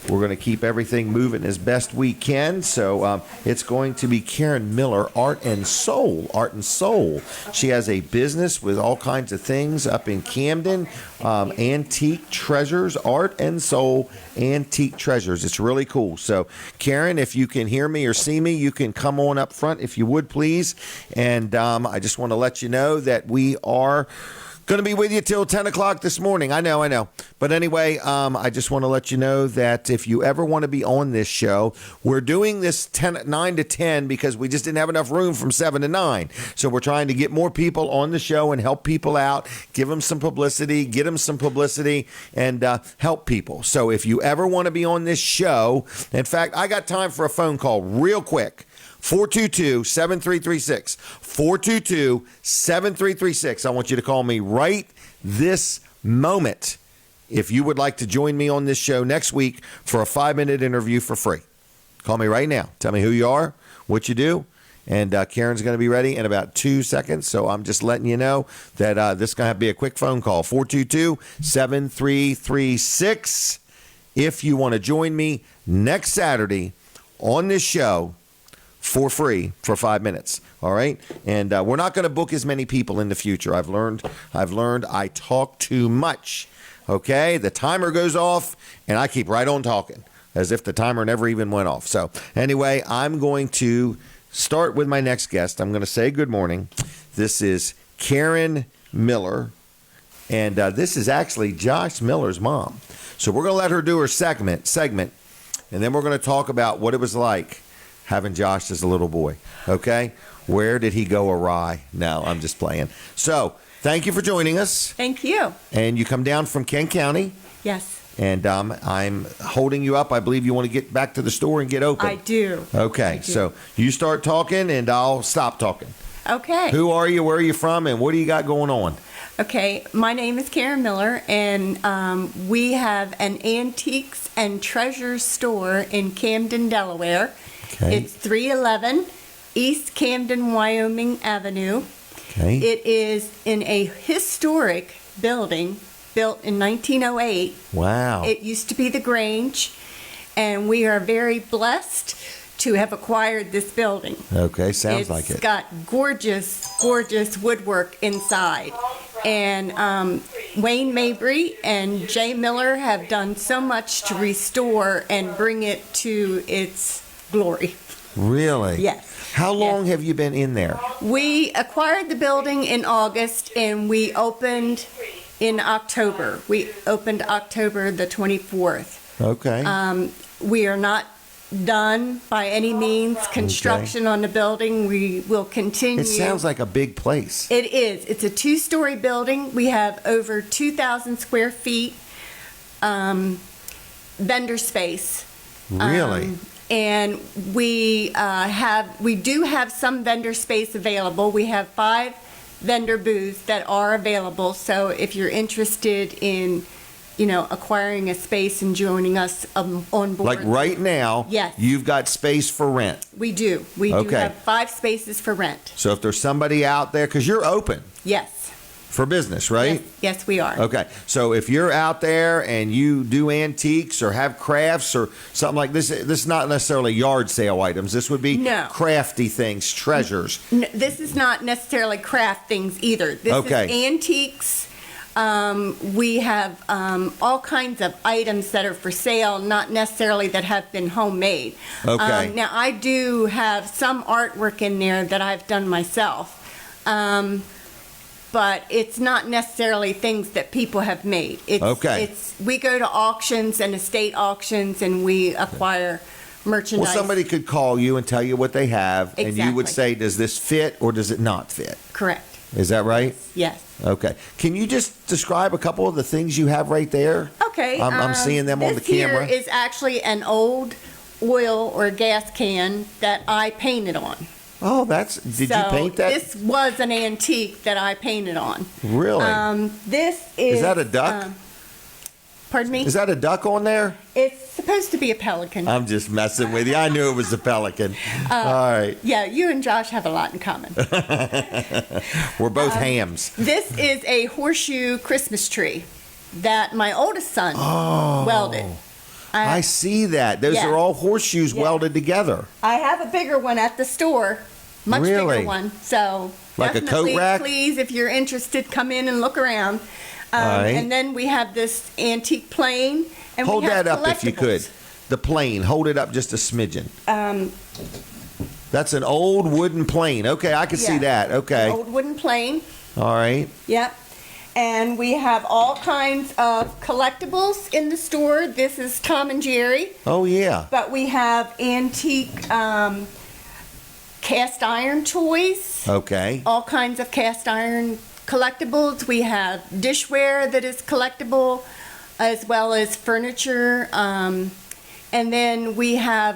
we're going to keep everything moving as best we can. So it's going to be Karen Miller, Art and Soul. Art and Soul. She has a business with all kinds of things up in Camden. Antique Treasures, Art and Soul Antique Treasures. It's really cool. So, Karen, if you can hear me or see me, you can come on up front if you would, please. And I just want to let you know that we are going to be with you till 10 o'clock this morning. I know. But anyway, I just want to let you know that if you ever want to be on this show, we're doing this 9 to 10 because we just didn't have enough room from 7 to 9. So we're trying to get more people on the show and help people out, give them some publicity, get them some publicity, and help people. So if you ever want to be on this show, in fact, I got time for a phone call real quick. 422-7336. 422-7336. I want you to call me right this moment if you would like to join me on this show next week for a 5-minute interview for free. Call me right now. Tell me who you are, what you do, and Karen's going to be ready in about 2 seconds. So I'm just letting you know that this is going to be a quick phone call. 422-7336. If you want to join me next Saturday on this show for free for 5 minutes. All right. And we're not going to book as many people in the future. I've learned I talk too much. Okay. The timer goes off and I keep right on talking as if the timer never even went off. So anyway, I'm going to start with my next guest. I'm going to say good morning. This is Karen Miller. And this is actually Josh Miller's mom. So we're going to let her do her segment. And then we're going to talk about what it was like having Josh as a little boy. Okay? Where did he go awry? No, I'm just playing. So, thank you for joining us.
Thank you.
And you come down from Kent County.
Yes.
And I'm holding you up. I believe you want to get back to the store and get open.
I do.
Okay.
I do.
So, you start talking and I'll stop talking.
Okay.
Who are you? Where are you from? And what do you got going on?
Okay. My name is Karen Miller, and we have an antiques and treasures store in Camden, Delaware.
Okay.
It's 311 East Camden, Wyoming Avenue.
Okay.
It is in a historic building built in 1908.
Wow.
It used to be the Grange, and we are very blessed to have acquired this building.
Okay, sounds like it.
It's got gorgeous, gorgeous woodwork inside. And Wayne Mabry and Jay Miller have done so much to restore and bring it to its glory.
Really?
Yes.
How long have you been in there?
We acquired the building in August and we opened in October. We opened October the 24th.
Okay.
We are not done by any means. Construction on the building, we will continue.
It sounds like a big place.
It is. It's a 2-story building. We have over 2,000 square feet vendor space.
Really?
And we do have some vendor space available. We have 5 vendor booths that are available. So if you're interested in, acquiring a space and joining us on board.
Like right now,
yes,
you've got space for rent.
We do. We do have 5 spaces for rent.
So if there's somebody out there, because you're open.
Yes.
For business, right?
Yes, we are.
Okay. So if you're out there and you do antiques or have crafts or something like this is not necessarily yard sale items. This would be crafty things, treasures.
No, this is not necessarily craft things either. This is antiques. We have all kinds of items that are for sale, not necessarily that have been homemade.
Okay.
Now, I do have some artwork in there that I've done myself. But it's not necessarily things that people have made. We go to auctions and estate auctions and we acquire merchandise.
Well, somebody could call you and tell you what they have, and you would say, does this fit or does it not fit?
Correct.
Is that right?
Yes.
Okay. Can you just describe a couple of the things you have right there?
Okay.
I'm seeing them on the camera.
This here is actually an old oil or gas can that I painted on.
Oh, did you paint that?
This was an antique that I painted on.
Really?
This is...
Is that a duck?
Pardon me?
Is that a duck on there?
It's supposed to be a pelican.
I'm just messing with you. I knew it was a pelican. All right.
Yeah, you and Josh have a lot in common.
We're both hams.
This is a horseshoe Christmas tree that my oldest son welded.
I see that. Those are all horseshoes welded together.
I have a bigger one at the store, much bigger one. So
like a coat rack?
Please, if you're interested, come in and look around.
Right.
And then we have this antique plane. And
hold
we have
that up if you could. The plane. Hold it up just a smidgen. That's an old wooden plane. Okay, I can see that. Okay.
An old wooden plane.
All right.
Yep. And we have all kinds of collectibles in the store. This is Tom and Jerry.
Oh, yeah.
But we have antique cast iron toys.
Okay.
All kinds of cast iron collectibles. We have dishware that is collectible, as well as furniture. And then we have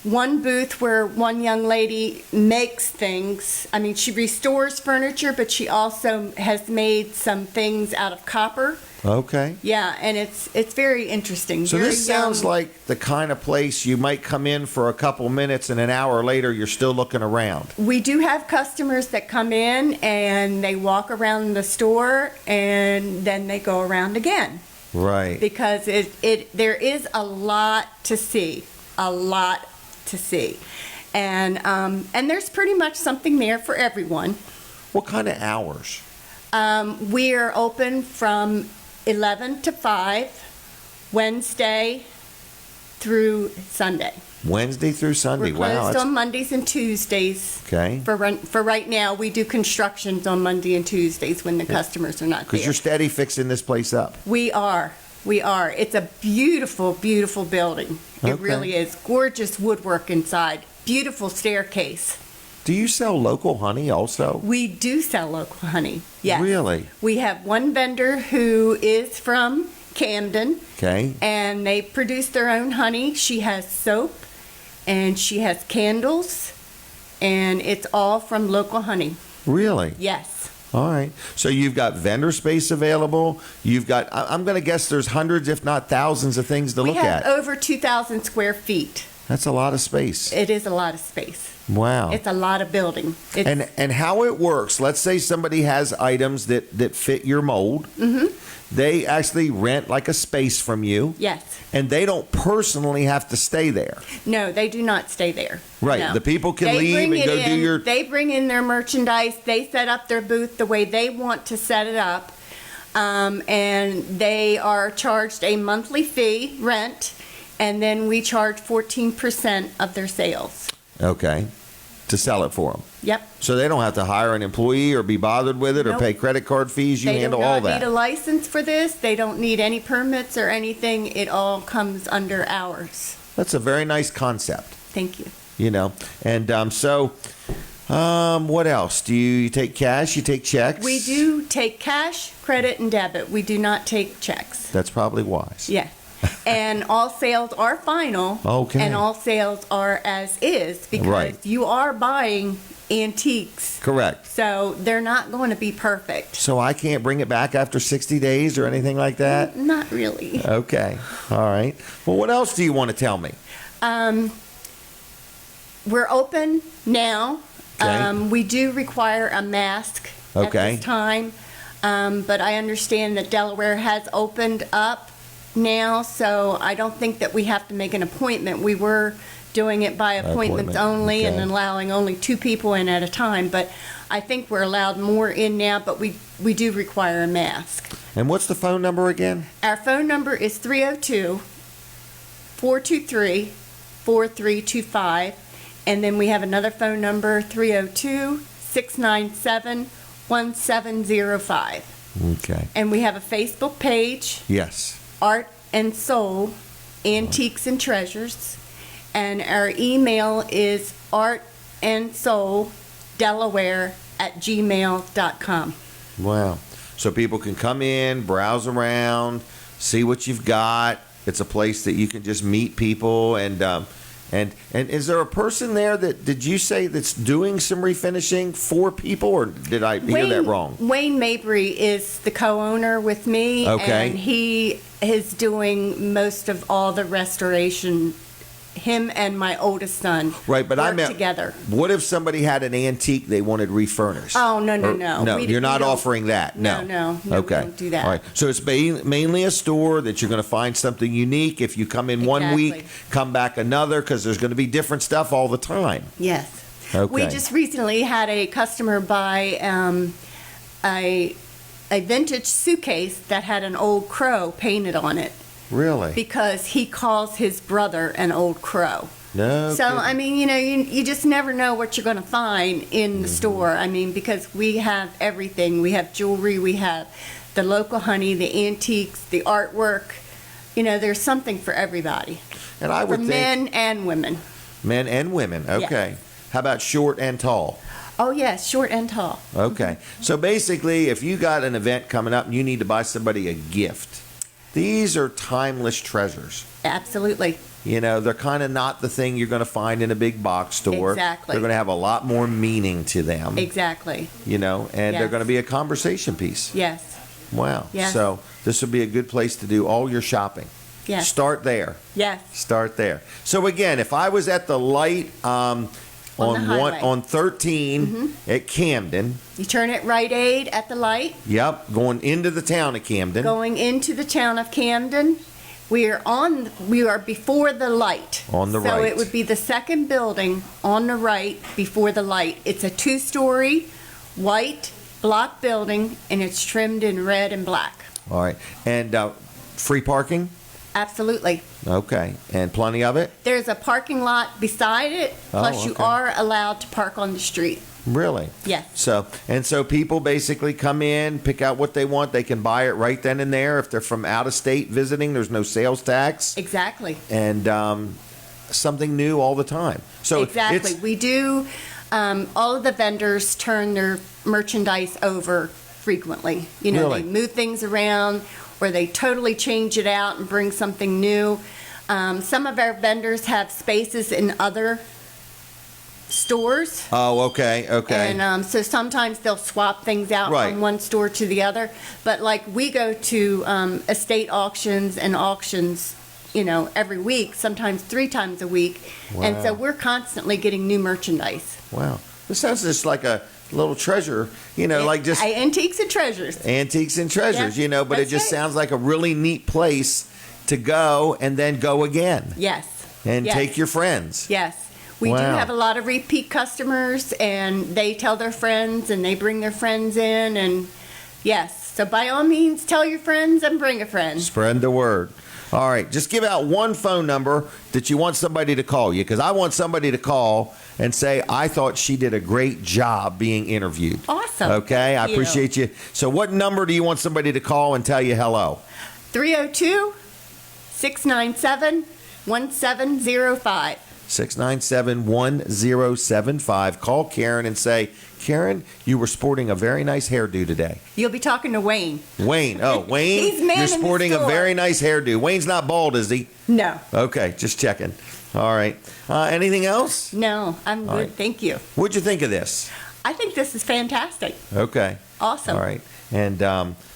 one booth where one young lady makes things. I mean, she restores furniture, but she also has made some things out of copper.
Okay.
Yeah, and it's very interesting.
So
very
this sounds like the kind of place you might come in for a couple minutes and an hour later you're still looking around.
We do have customers that come in and they walk around the store and then they go around again.
Right.
Because there is a lot to see. A lot to see. And there's pretty much something there for everyone.
What kind of hours?
We are open from 11 to 5, Wednesday through Sunday.
Wednesday through Sunday.
We're
Wow.
closed on Mondays and Tuesdays.
Okay.
For right now, we do constructions on Monday and Tuesdays when the customers are not there.
Because you're steady fixing this place up.
We are. It's a beautiful, beautiful building. It
Okay.
really is. Gorgeous woodwork inside. Beautiful staircase.
Do you sell local honey also?
We do sell local honey. Yes.
Really?
We have one vendor who is from Camden.
Okay.
And they produce their own honey. She has soap and she has candles, and it's all from local honey.
Really?
Yes.
All right. So you've got vendor space available. You've got, I'm going to guess there's hundreds, if not thousands, of things to look
We have
at.
over 2,000 square feet.
That's a lot of space.
It is a lot of space.
Wow.
It's a lot of building.
And how it works, let's say somebody has items that fit your mold.
Mm-hmm.
They actually rent like a space from you.
Yes.
And they don't personally have to stay there.
No, they do not stay there.
Right.
No.
The people can
They
leave
bring
and
it
go
in,
do your...
They bring in their merchandise. They set up their booth the way they want to set it up. And they are charged a monthly fee, rent, and then we charge 14% of their sales.
Okay. To sell it for them.
Yep.
So they don't have to hire an employee or be bothered with it or
Nope.
pay credit card fees. You
They
handle
do
all
not
that.
need a license for this. They don't need any permits or anything. It all comes under ours.
That's a very nice concept.
Thank you.
You know. And what else? Do you take cash? You take checks?
We do take cash, credit, and debit. We do not take checks.
That's probably wise.
Yes. And all sales are final.
Okay.
And all sales are as is because
Right.
you are buying antiques.
Correct.
So they're not going to be perfect.
So I can't bring it back after 60 days or anything like that?
Not really.
Okay. All right. Well, what else do you want to tell me?
We're open now.
Okay.
We do require a mask at
Okay.
this time. But I understand that Delaware has opened up now, so I don't think that we have to make an appointment. We were doing it by appointments only and
okay.
allowing only 2 people in at a time, but I think we're allowed more in now, but we do require a mask.
And what's the phone number again?
Our phone number is 302-423-4325, and then we have another phone number, 302-697-1705.
Okay.
And we have a Facebook page,
Yes.
Art and Soul, Antiques and Treasures. And our email is artandsouldelaware@gmail.com.
Wow. So people can come in, browse around, see what you've got. It's a place that you can just meet people. And is there a person there that, did you say, that's doing some refinishing for people, or did I hear that wrong?
Wayne Mabry is the co-owner with me.
Okay.
And he is doing most of all the restoration. Him and my oldest son
Right, but I
work
meant,
together.
what if somebody had an antique they wanted refurnished?
Oh, no.
No,
We-
you're
we
not
don't-
offering that. No.
No,
Okay.
we don't do that.
All right. So it's mainly a store that you're going to find something unique. If you come in one
Exactly.
week, come back another, because there's going to be different stuff all the time.
Yes.
Okay.
We just recently had a customer buy a vintage suitcase that had an old crow painted on it
Really?
because he calls his brother an old crow.
No.
So,
kidding.
I mean, you just never know what you're going to find in the store. I mean, because we have everything. We have jewelry, we have the local honey, the antiques, the artwork. There's something for everybody.
And I would
for
think
men and women.
men and women. Okay. How about short and tall?
Oh, yes, short and tall.
Okay. So basically, if you got an event coming up and you need to buy somebody a gift, these are timeless treasures.
Absolutely.
You know, they're kind of not the thing you're going to find in a big box store.
Exactly.
They're going to have a lot more meaning to them.
Exactly.
You know, and they're
Yes.
going to be a conversation piece.
Yes.
Wow.
Yes.
So this would be a good place to do all your shopping.
Yes.
Start there.
Yes.
Start there. So again, if I was at the light
the highway.
on 13 at Camden,
You turn at Rite Aid at the light,
yep, going into the town of Camden.
going into the town of Camden. We are before the light.
On the
so
right.
it would be the second building on the right before the light. It's a 2-story white block building, and it's trimmed in red and black.
All right. And free parking?
Absolutely.
Okay. And plenty of it?
There's a parking lot beside it, plus you
okay.
are allowed to park on the street.
Really?
Yes.
So people basically come in, pick out what they want. They can buy it right then and there. If they're from out of state visiting, there's no sales tax.
Exactly.
And something new all the time. So
exactly. We do. All of the vendors turn their merchandise over frequently. You know,
Really?
they move things around, or they totally change it out and bring something new. Some of our vendors have spaces in other stores.
Oh, okay.
And so sometimes they'll swap things out
Right.
from one store to the other. But like we go to estate auctions and auctions, you know, every week, sometimes 3 times a week. And so
Wow.
we're constantly getting new merchandise.
Wow. This sounds just like a little treasure, you know, like just
Antiques and treasures.
antiques and treasures,
Yeah,
you know, but it
that's
just
right.
sounds like a really neat place to go and then go again
Yes.
and
Yes.
take your friends.
Yes. We do
Wow.
have a lot of repeat customers, and they tell their friends, and they bring their friends in, and yes. So by all means, tell your friends and bring a friend.
Spread the word. All right, just give out one phone number that you want somebody to call you, because I want somebody to call and say, I thought she did a great job being interviewed.
Awesome.
Okay, I
Thank you.
appreciate you. So what number do you want somebody to call and tell you hello?
302-697-1705.
697-1075. Call Karen and say, Karen, you were sporting a very nice hairdo today.
You'll be talking to Wayne.
Wayne. Oh, Wayne,
He's man
you're
in the
sporting a
store.
very nice hairdo. Wayne's not bald, is he?
No.
Okay, just checking. All right. Anything else?
No, I'm
All
good.
right.
Thank you.
What'd you think of this?
I think this is fantastic.
Okay.
Awesome.
All right. And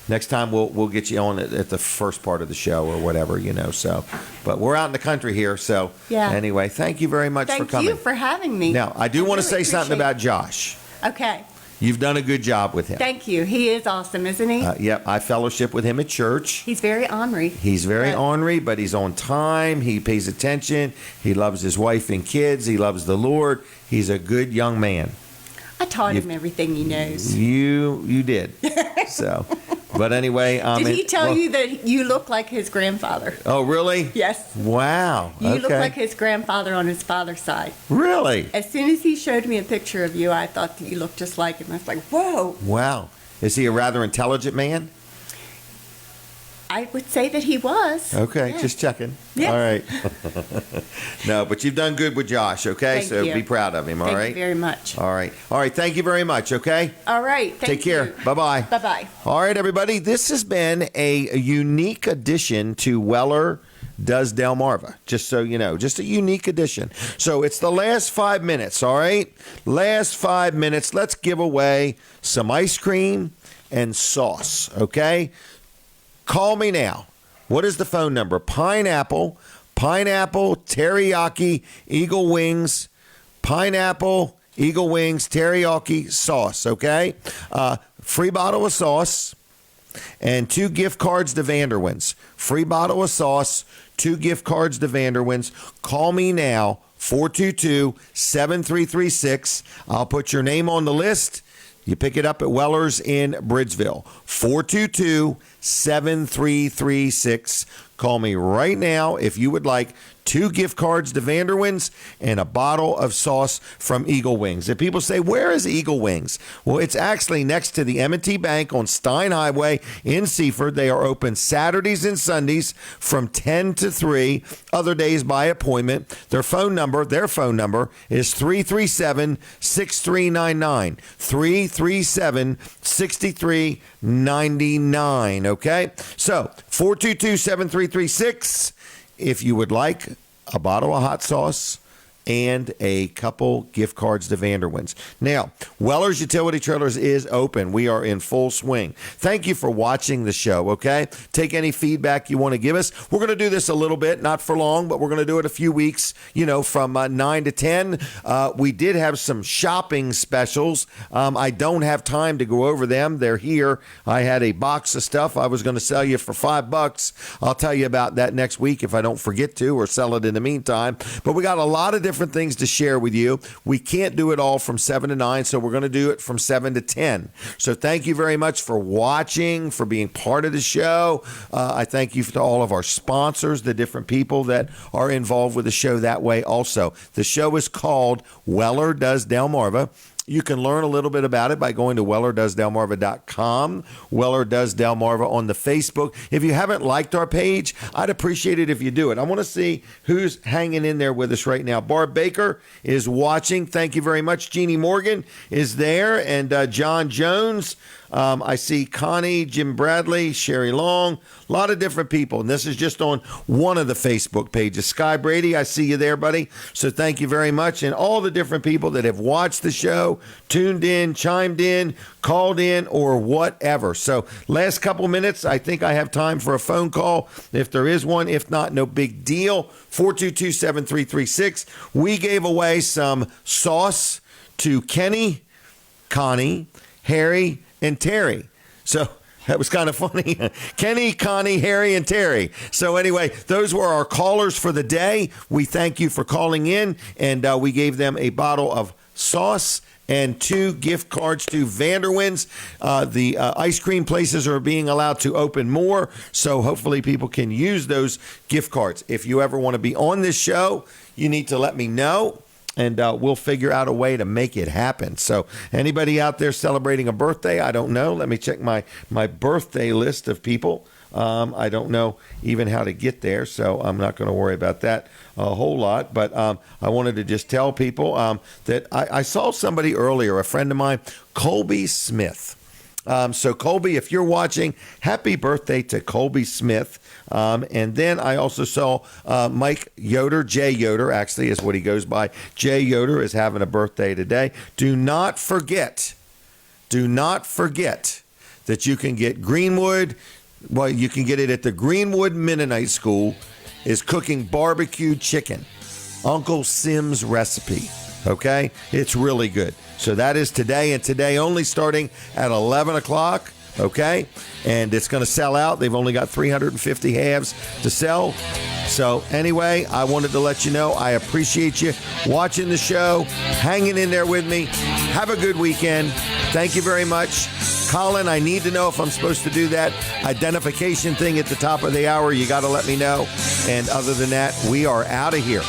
next time we'll get you on at the first part of the show or whatever, you know. So, but we're out in the country here, so
Yeah.
anyway, thank you very much for
Thank
coming.
you for having me.
Now, I do want to
really
say something
appreciate
about Josh.
Okay.
You've done a good job with him.
Thank you. He is awesome, isn't he?
Yep, I fellowship with him at church.
He's very ornery.
He's very ornery, but he's on time. He pays attention. He loves his wife and kids. He loves the Lord. He's a good young man.
I taught him everything he knows.
You did. So, but anyway,
Did he tell you that you look like his grandfather?
Oh, really?
Yes.
Wow.
You
okay.
look like his grandfather on his father's side.
Really?
As soon as he showed me a picture of you, I thought that you looked just like him. I was like, whoa.
Wow. Is he a rather intelligent man?
I would say that he was.
Okay,
Yeah.
just checking.
Yes.
All right. No, but you've done good with Josh, okay?
Thank
so
you.
be proud of him, all
Thank
right?
you very much.
All right. All right, thank you very much, okay?
All right.
Take care. Bye-bye.
Bye-bye.
All right, everybody. This has been a unique addition to Weller Does Delmarva. Just so you know, just a unique addition. So it's the last 5 minutes, all right? Last 5 minutes. Let's give away some ice cream and sauce, okay? Call me now. What is the phone number? Pineapple, teriyaki, eagle wings, pineapple, eagle wings, teriyaki sauce, okay? Free bottle of sauce and 2 gift cards to Vanderwins. Free bottle of sauce, 2 gift cards to Vanderwins. Call me now, 422-7336. I'll put your name on the list. You pick it up at Weller's in Bridgeville. 422-7336. Call me right now if you would like 2 gift cards to Vanderwins, and a bottle of sauce from Eagle Wings. If people say, where is Eagle Wings? Well, it's actually next to the M&T Bank on Stein Highway in Seaford. They are open Saturdays and Sundays from 10 to 3, other days by appointment. Their phone number is 337-6399. 337-6399, okay? So, 422-7336 if you would like a bottle of hot sauce and a couple gift cards to Vanderwins. Now, Weller's Utility Trailers is open. We are in full swing. Thank you for watching the show, okay? Take any feedback you want to give us. We're going to do this a little bit, not for long, but we're going to do it a few weeks, from 9 to 10. We did have some shopping specials. I don't have time to go over them. They're here. I had a box of stuff I was going to sell you for $5. I'll tell you about that next week if I don't forget to, or sell it in the meantime. But we got a lot of different things to share with you. We can't do it all from 7 to 9, so we're going to do it from 7 to 10. So thank you very much for watching, for being part of the show. I thank you to all of our sponsors, the different people that are involved with the show that way also. The show is called Weller Does Delmarva. You can learn a little bit about it by going to WellerDoesDelmarva.com, Weller Does Delmarva on the Facebook. If you haven't liked our page, I'd appreciate it if you do it. I want to see who's hanging in there with us right now. Barb Baker is watching. Thank you very much. Jeannie Morgan is there, and John Jones. I see Connie, Jim Bradley, Sherry Long, a lot of different people. And this is just on one of the Facebook pages. Sky Brady, I see you there, buddy. So thank you very much. And all the different people that have watched the show, tuned in, chimed in, called in, or whatever. So last couple minutes, I think I have time for a phone call if there is one. If not, no big deal. 422-7336. We gave away some sauce to Kenny, Connie, Harry, and Terry. So that was kind of funny. Kenny, Connie, Harry, and Terry. So anyway, those were our callers for the day. We thank you for calling in, and we gave them a bottle of sauce and 2 gift cards to Vanderwins. The ice cream places are being allowed to open more, so hopefully people can use those gift cards. If you ever want to be on this show, you need to let me know, and we'll figure out a way to make it happen. So anybody out there celebrating a birthday, I don't know. Let me check my birthday list of people. I don't know even how to get there, so I'm not going to worry about that a whole lot. But I wanted to just tell people that I saw somebody earlier, a friend of mine, Colby Smith. So Colby, if you're watching, happy birthday to Colby Smith. And then I also saw Mike Yoder, Jay Yoder, actually is what he goes by. Jay Yoder is having a birthday today. Do not forget that you can get Greenwood. Well, you can get it at the Greenwood Mennonite School, is cooking barbecued chicken. Uncle Sim's recipe. Okay? It's really good. So that is today, and today only, starting at 11 o'clock. Okay? And it's going to sell out. They've only got 350 halves to sell. So anyway, I wanted to let you know I appreciate you watching the show, hanging in there with me. Have a good weekend. Thank you very much. Colin, I need to know if I'm supposed to do that identification thing at the top of the hour. You got to let me know. And other than that, we are out of here.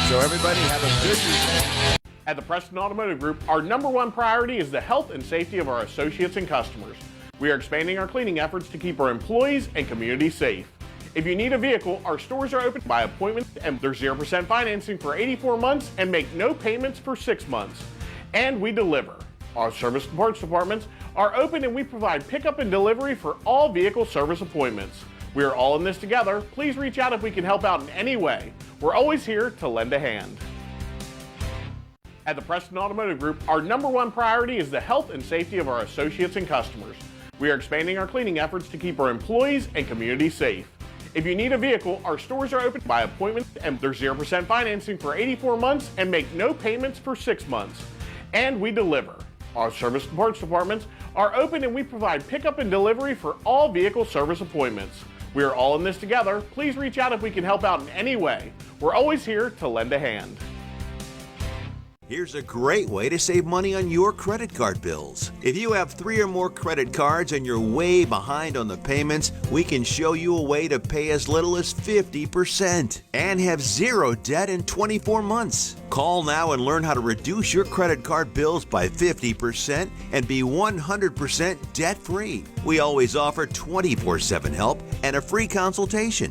So everybody have a good weekend.
At the Preston Automotive Group, our #1 priority is the health and safety of our associates and customers. We are expanding our cleaning efforts to keep our employees and community safe. If you need a vehicle, our stores are open by appointment, and there's 0% financing for 84 months and make no payments for 6 months. And we deliver. Our service and parts departments are open, and we provide pickup and delivery for all vehicle service appointments. We are all in this together. Please reach out if we can help out in any way. We're always here to lend a hand. At the Preston Automotive Group, our #1 priority is the health and safety of our associates and customers. We are expanding our cleaning efforts to keep our employees and community safe. If you need a vehicle, our stores are open by appointment, and there's 0% financing for 84 months and make no payments for 6 months. And we deliver. Our service and parts departments are open, and we provide pickup and delivery for all vehicle service appointments. We are all in this together. Please reach out if we can help out in any way. We're always here to lend a hand.
Here's a great way to save money on your credit card bills. If you have 3 or more credit cards and you're way behind on the payments, we can show you a way to pay as little as 50% and have zero debt in 24 months. Call now and learn how to reduce your credit card bills by 50% and be 100% debt-free. We always offer 24/7 help and a free consultation.